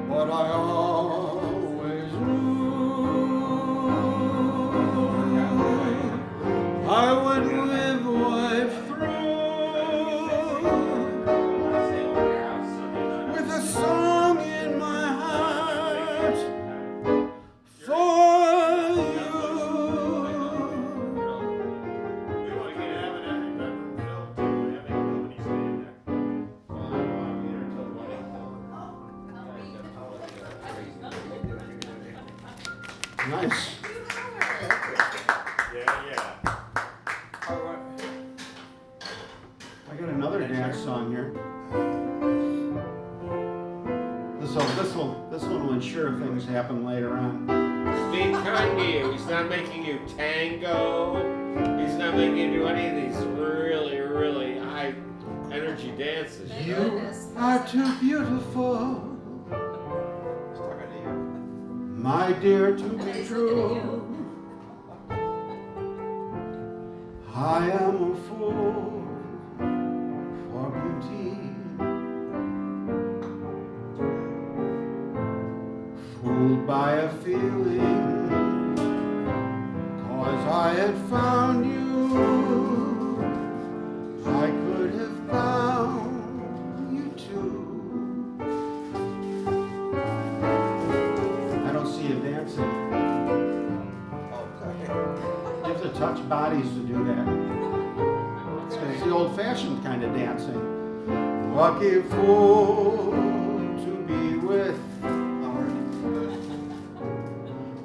What I always knew, I would live life with a song in my heart for you.
We want to get have an every bedroom filled too. We have nobody staying there.
Nice.
Yeah.
I got another dance song here. This one will ensure things happen later on.
He's being kind to you. He's not making you tango. He's not making you do any of these really, really high energy dances.
You are too beautiful, my dear, to be true. I am a fool for beauty, fooled by a feeling, 'cause I had found you. I could have found you too. I don't see you dancing. You have to touch bodies to do that. It's the old-fashioned kind of dancing. Lucky fool to be with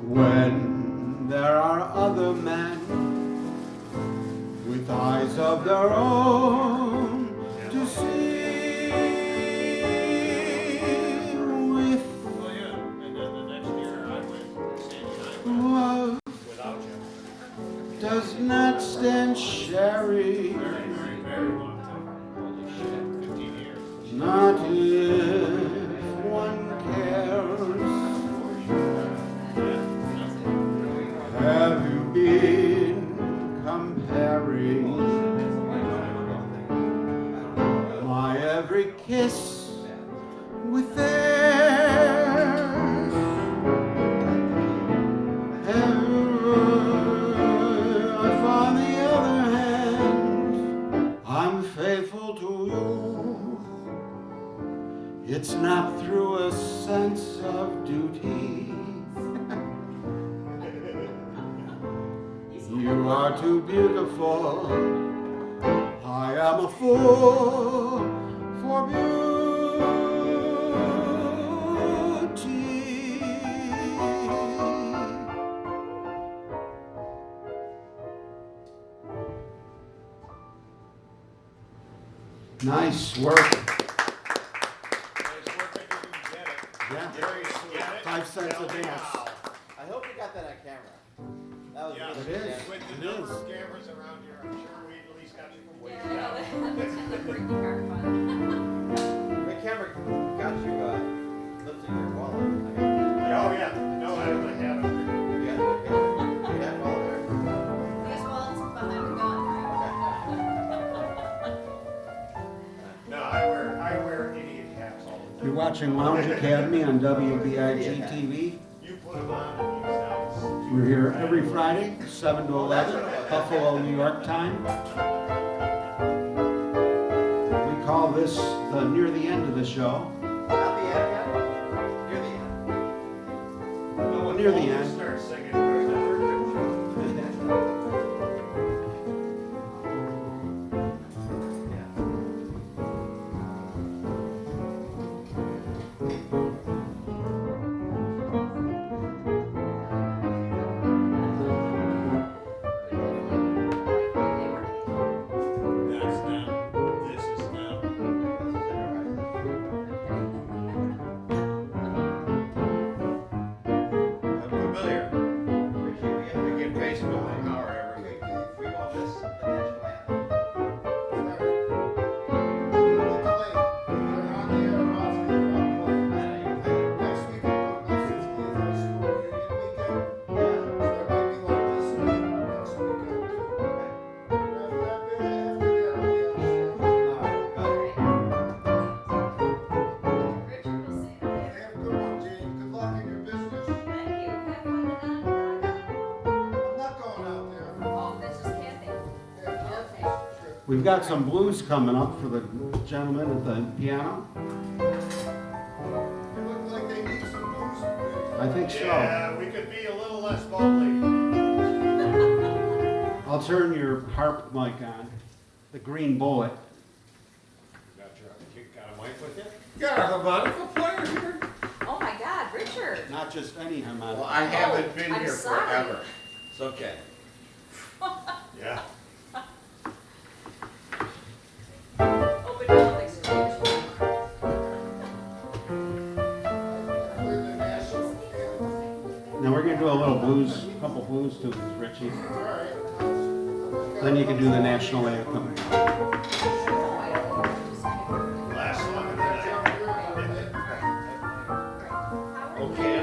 when there are other men with eyes of their own to see, with
And then the next year I went Sandy and I
love
went without you.
does not stand sherry,
Very long time. Holy shit, 15 years.
not if one cares. Have you been comparing my every kiss with theirs? Have It's not through a sense of duty. You are too beautiful. I am a fool for beauty. Nice work.
Nice work if you can get it.
Yeah.
Gary, if you get it,
5 cents a
tell me
dance.
how.
I hope you got that on camera. That was
Yeah,
really
It is.
good.
with the
It
number
is.
of cameras around here, I'm sure we at least got you from way
Yeah,
down.
that's the freaky part fun.
The camera got you lifting your wallet.
Oh, yeah, no, I don't have it.
You got your wallet there?
These wallets behind the gun,
No, I wear idiot hats all the time.
You're watching Lounge Academy on WBIG.Tv.
You put them on and use that.
We're here every Friday, 7 to 11, Buffalo, New York time. We call this the near the end of the show.
Not the end yet? Near the end.
No, near the end.
Start singing. That's now. This is now. I'm familiar. We get Facebook power every week.
We want this, the national anthem.
Richard will say that. Thank you. Have fun tonight. Oh, this is Kathy. Okay.
We've got some blues coming up for the gentleman at the piano. I think so.
Yeah, we could be a little less bubbly.
I'll turn your harp mic on, the green bullet.
Got a mic with you? Got a harmonica player here?
Oh my God, Richard.
Not just any harmonica.
Well, I haven't been
I'm
here
sorry.
forever.
It's okay.
Yeah.
Open mouth exchange.
Now we're gonna do a little blues, a couple blues tunes, Richie. Then you can do the national anthem.
Last one of the night. Okay.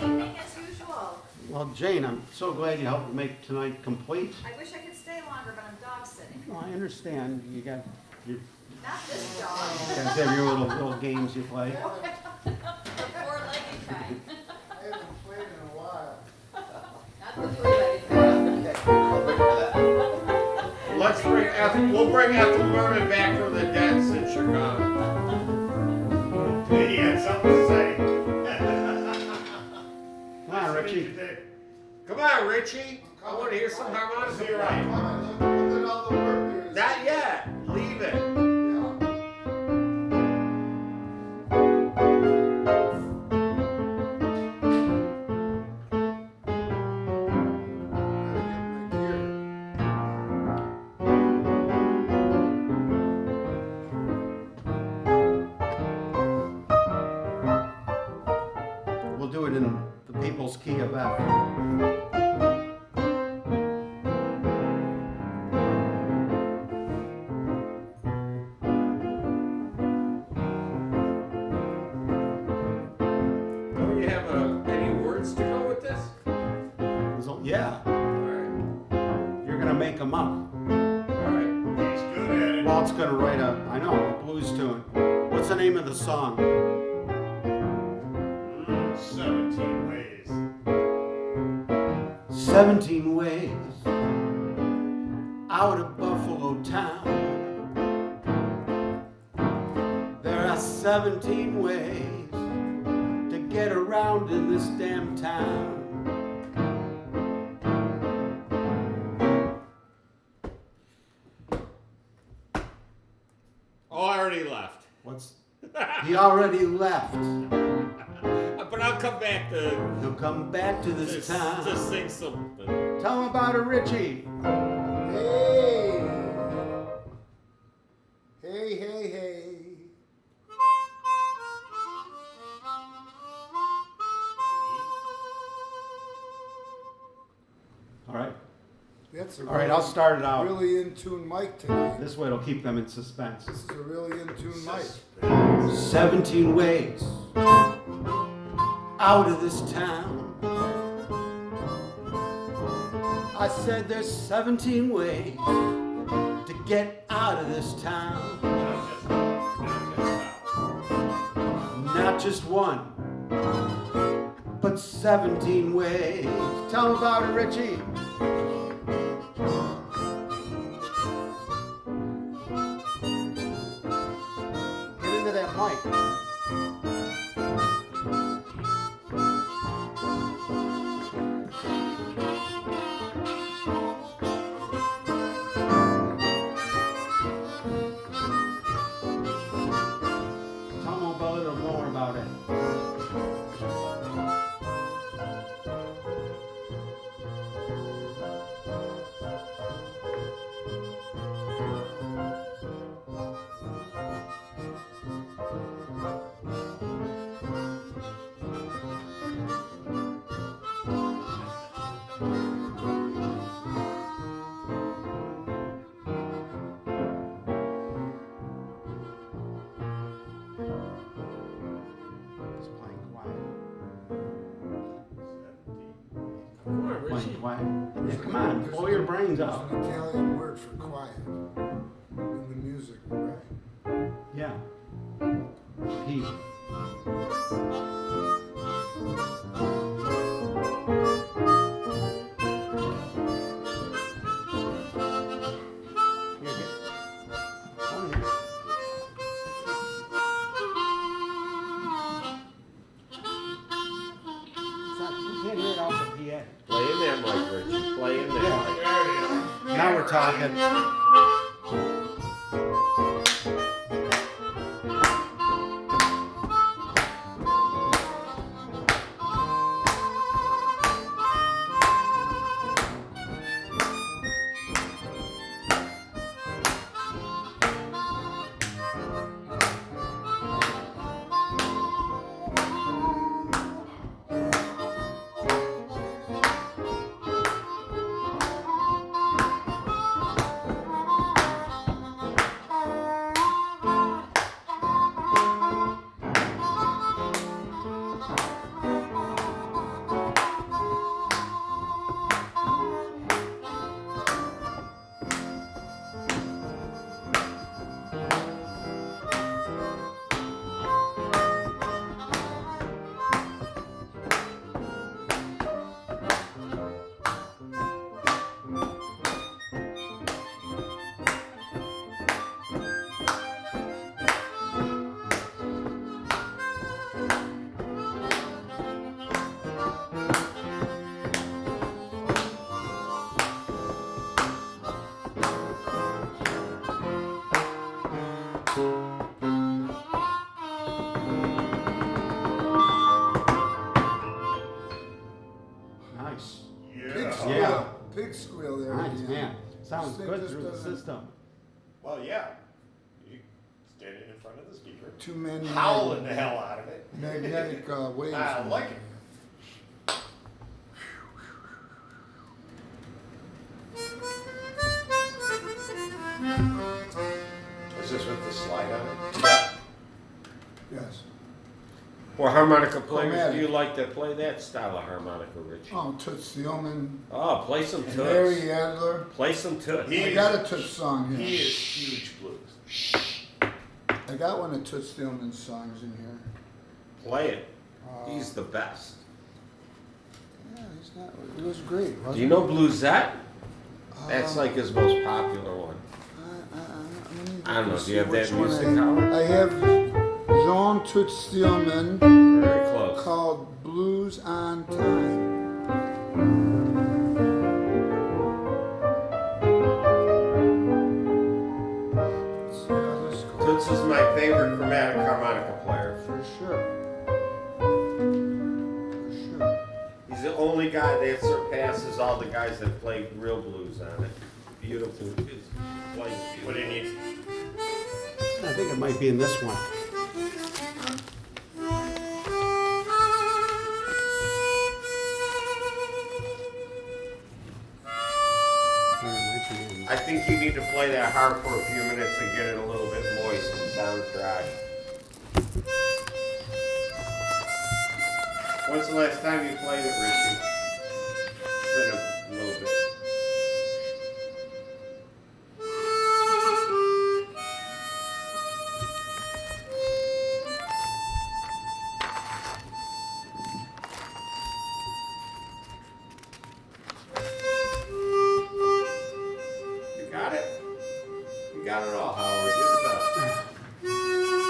Evening as usual.
Well, Jane, I'm so glad you helped make tonight complete.
I wish I could stay longer, but I'm dog sitting.
Well, I understand, you got, you
Not this dog.
guys have your little games you play.
The four-legged kind. Not the three-legged kind.
I'll wait for that.
Let's bring we'll bring Ethel Merman back from the dead since you're gone. He had something to say.
Come on, Richie.
Come on, Richie. I want to hear some harmonica playing. Not yet. Leave it.
We'll do it in the people's key of F.
Don't you have any words to go with this?
Yeah,
All right.
you're gonna make them up.
All right. He's good at it.
Walt's gonna write a blues tune. What's the name of the song?
17 ways.
17 ways out of Buffalo town. 17 ways to get around in this damn town.
Oh, I already left.
What's he already left?
But I'll come back to.
He'll come back to this town.
To sing something.
Tell him about it, Richie.
Hey! Hey, hey, hey.
All right.
That's a
All right, I'll start it out.
Really in tune mic tonight.
This way it'll keep them in suspense.
This is a really in tune mic.
17 ways out of this town. I said there's 17 ways to get out of this town. Not just one, but 17 ways. Tell them about it, Richie. Get into that mic. Tell them a little more about it. Just playing quiet.
Come on, Richie.
Playing quiet. Yeah, come on, blow your brains
There's
out.
an Italian word for quiet in the music, right?
Yeah. Peace. Here, get on here. It's not, you can't hear it off the PA.
Play in that mic, Richie. Play in that mic.
Yeah. Now we're talking. Nice.
Pig squeal.
Yeah.
Pig squeal there.
Nice,
yeah.
man. Sounds
This thing
good
just
through the
doesn't-
system.
Well, yeah. You standing in front of the speaker,
Too many
howling the hell out of it.
magnetic waves.
I
in
like
there.
it. Is this with the slide on it?
Yes.
Well, harmonica players,
Chromatic.
do you like to play that style of harmonica, Richie?
Oh, Toots Thielman,
Oh, play some
Mary
toots.
Adler.
Play some toots.
I got a Toots song here.
He is huge blues.
I got one of Toots Thielman's songs in here.
Play it. He's the best.
Yeah, he's not. It was great. Wasn't
Do you know
it?
Bluesette? That's
Uh,
like his most popular one.
let me
I don't know.
see
Do you have that
which one
music,
I
Howard?
have Jean Toots Steelman
Very close.
called Blues on Time. Let's see how this goes.
Toots is my favorite chromatic harmonica player.
For sure. For sure.
He's the only guy that surpasses all the guys that played real blues on it. Beautiful. It's playing. What do you need?
I think it might be in this one. Or it might be in-
I think you need to play that harp for a few minutes and get it a little bit moist and sound dry. When's the last time you played it, Richie? It's been a little bit. You got it? You got it all, Howard. You're the best.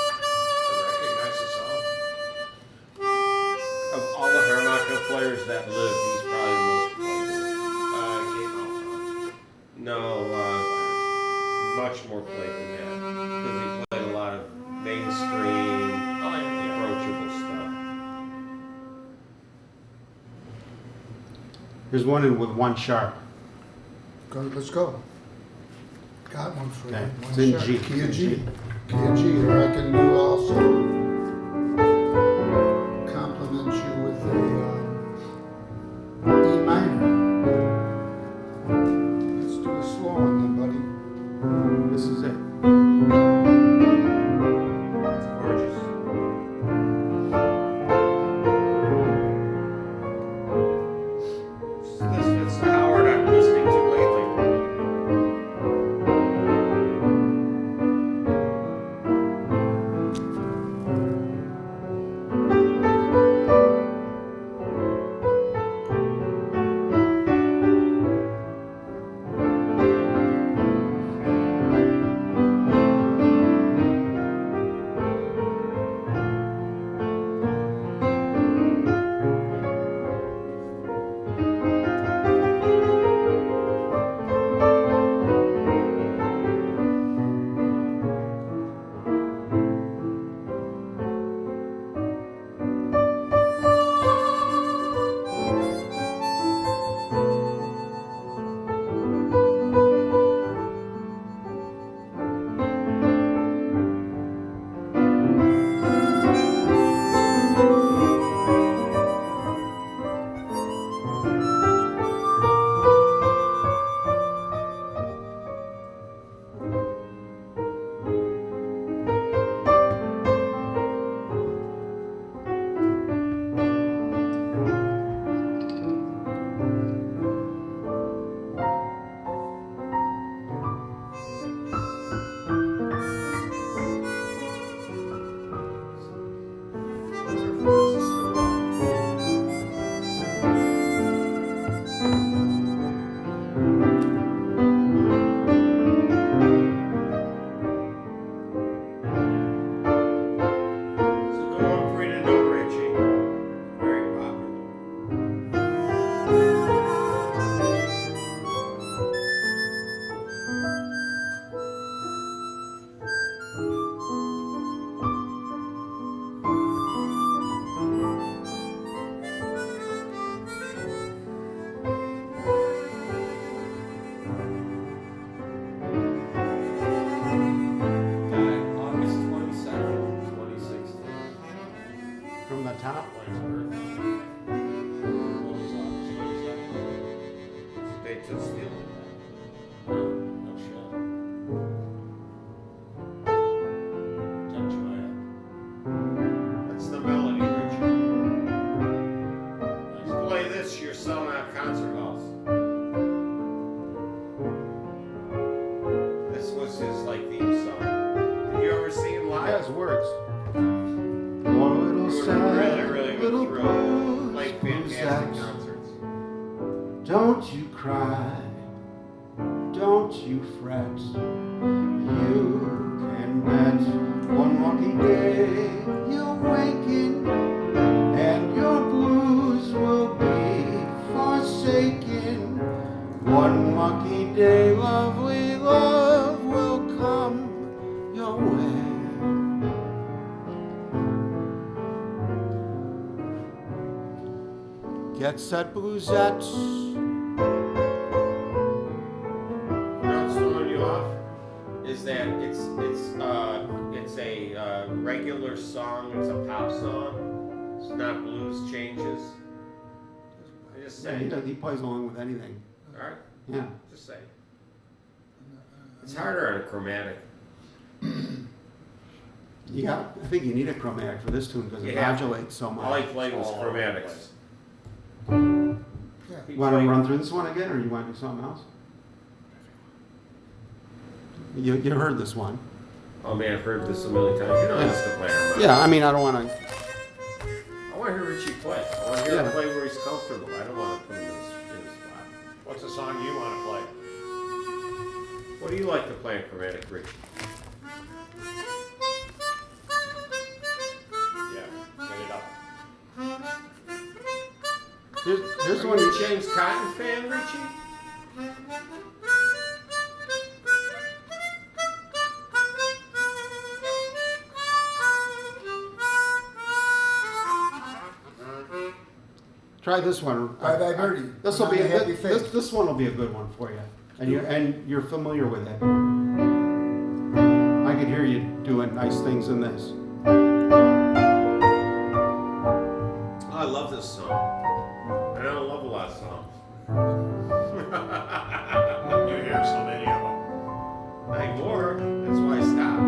Recognize the song.
Of all the harmonica players that lived, he's probably the most played.
Came out.
No, much more played than that. Because he played a lot of mainstream, approachable stuff.
Here's one in with one sharp.
Go, let's go. Got one for
Okay.
you.
It's
One
in
shot.
G.
Key of
It's
G.
in G.
Key of G, or I can do also compliment you with a E minor. Let's do a slow one then, buddy.
This is it.
It's gorgeous. This fits the Howard I'm listening to lately.
top.
They took steal.
No shit. Touch my
That's the melody, Richard. Play this, you're selling out concert halls. This was his like theme song. really
little
went through.
blues,
Played fantastic
bluesettes.
concerts.
Don't you cry, don't you fret. You can bet one lucky day you'll waken and your blues will be forsaken. One lucky day, lovely love will come your way. Get set, bluesette.
What's throwing you off is that it's a regular song. It's a pop song. It's not blues changes. I just
Yeah,
say.
he plays along with anything.
All right.
Yeah.
Just say. It's harder on a chromatic.
I think you need a chromatic for this tune because it
Yeah.
modulates so much.
All I played was chromatics.
You want to run through this one again, or you want to do something else? You heard this one.
Oh man, I've heard this a million times. You know I used to play harmonica.
Yeah, I mean, I don't want to.
I want to hear Richie play. I want to hear him play where he's comfortable. I don't want to put him in his spot.
What's the song you want to play?
What do you like to play in chromatic, Richie?
Yeah, get it up.
Here's
Are
one.
you a James Cotton fan, Richie?
Try this one.
Bye Bye Birdie.
This will be
On a happy face.
this one will be a good one for you, and you're familiar with it. I could hear you doing nice things in this.
Oh, I love this song. I don't love a lot of songs.
You hear so many of them.
Like more. That's why I stopped.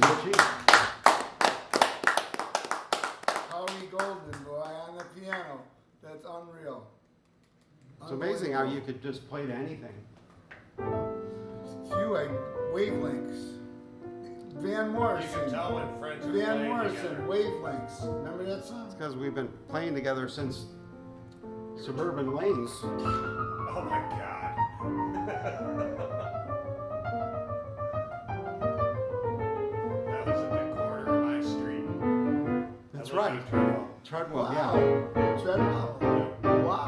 Richie.
Howie Golden, boy, on the piano. That's unreal.
It's amazing how you could just play to anything.
You like wavelengths. Van Morrison.
You can tell when friends are
Van
playing
Morrison,
together.
wavelengths. Remember that song?
It's because we've been playing together since Suburban Lanes.
Oh my God. That was a big corner of my street.
That's
I lived
right.
on Treadwell.
Treadwell,
Wow. Treadwell. Wow.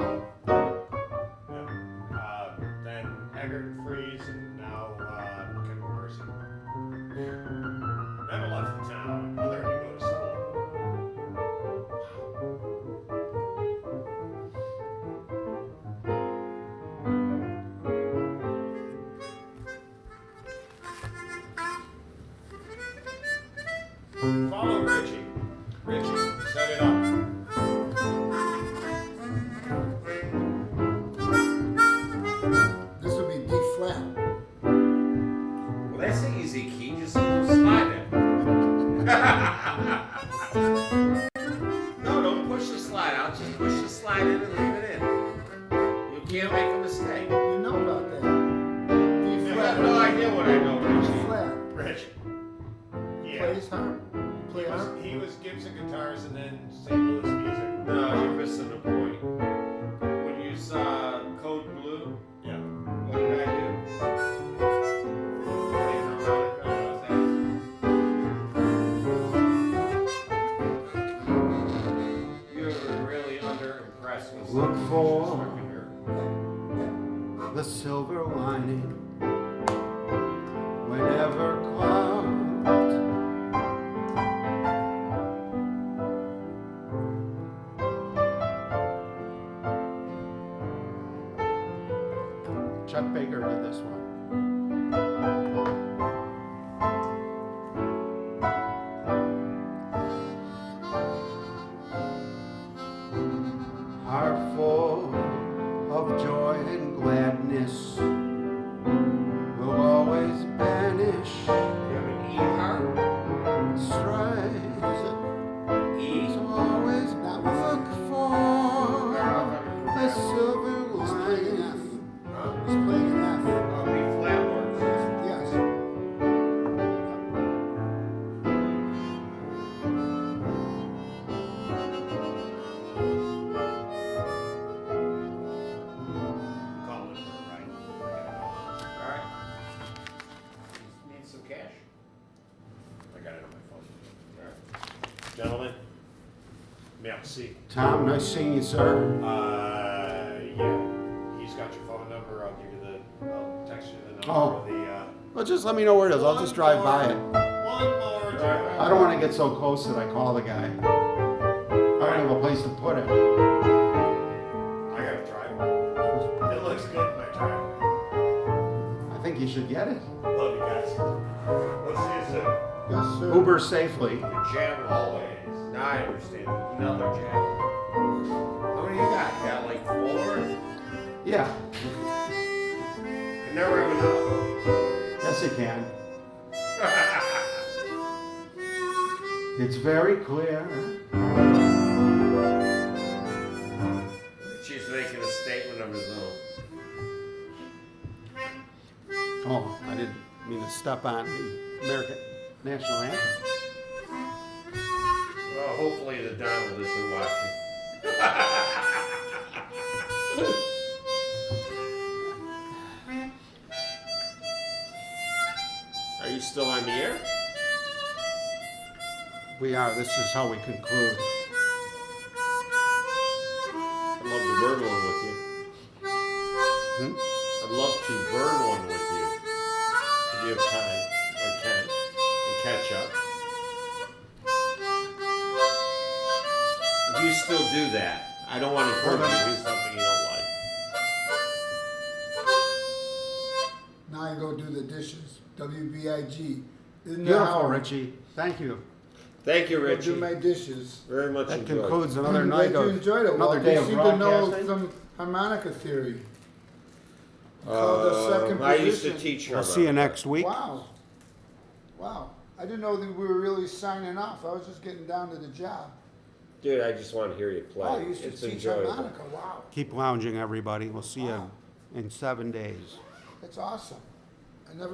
Then Eggert Freeze and now Ken Morrison. Never left the town other than to go to school. Follow Richie. Richie, set it up.
This would be D flat.
Well, that's an easy key. Just slide it. No, don't push the slide out. Just push the slide in and leave it in. You can't make a mistake.
You know about that. D
You
flat.
have no idea what I know,
D
Richie.
flat.
Rich. Yeah.
Plays harp. Play harp.
He was Gibson guitars and then St. Louis music.
No, you're missing the point. When you saw Code Blue,
Yeah.
what did I do? Playing harmonica, what's that? You're really under-impressed with
Look
something
for
you just heard.
the silver lining whenever clouds Chuck Baker did this one. Heart full of joy and gladness will always banish
You have an E harp?
strife.
E?
So always look for the silver
He's playing
lining.
F.
Huh?
He's playing an F.
B flat works.
Yes.
Calling for a ride.
Alright. Need some cash?
I got it on my phone. Alright. Gentlemen, merci.
Tom, nice seeing you, sir.
Yeah. He's got your phone number. I'll give you I'll text you the number
Oh.
of the,
Well, just let me know where it is. I'll just drive by it.
one more time.
I don't want to get so close that I call the guy. I don't have a place to put it.
I got a driver. It looks good in my driveway.
I think you should get it.
Love you guys. Let's see you soon.
Yes, sir.
Uber safely.
The jam always. Now I understand. Another jam. How many you got? You got like 4?
Yeah.
I never even know.
Yes, you can. It's very clear.
She's making a statement of his own.
Oh, I didn't mean to step on the American national anthem.
Well, hopefully the Donald isn't watching. Are you still on the air?
We are. This is how we conclude.
I'd love to burn one with you.
Hmm?
I'd love to burn one with you. If you have time or can and catch up. If you still do that, I don't want to encourage you to do something you don't like.
Now I go do the dishes. WBIG. Isn't that
Beautiful,
how-
Richie. Thank you.
Thank you,
Go
Richie.
do my dishes.
Very much
That
enjoyed.
concludes another
I'm
night
glad you
of
enjoyed it.
another
Well,
day
you
of
seem to know
broadcasting.
some harmonica theory. Called the second
I used to
position.
teach her.
We'll
about
see you
that.
next week.
Wow. Wow. I didn't know that we were really signing off. I was just getting down to the job.
Dude, I just want to hear you play.
Oh, you used to
It's
teach
enjoyable.
harmonica. Wow,
Keep lounging, everybody. We'll see you in 7 days.
that's awesome. I never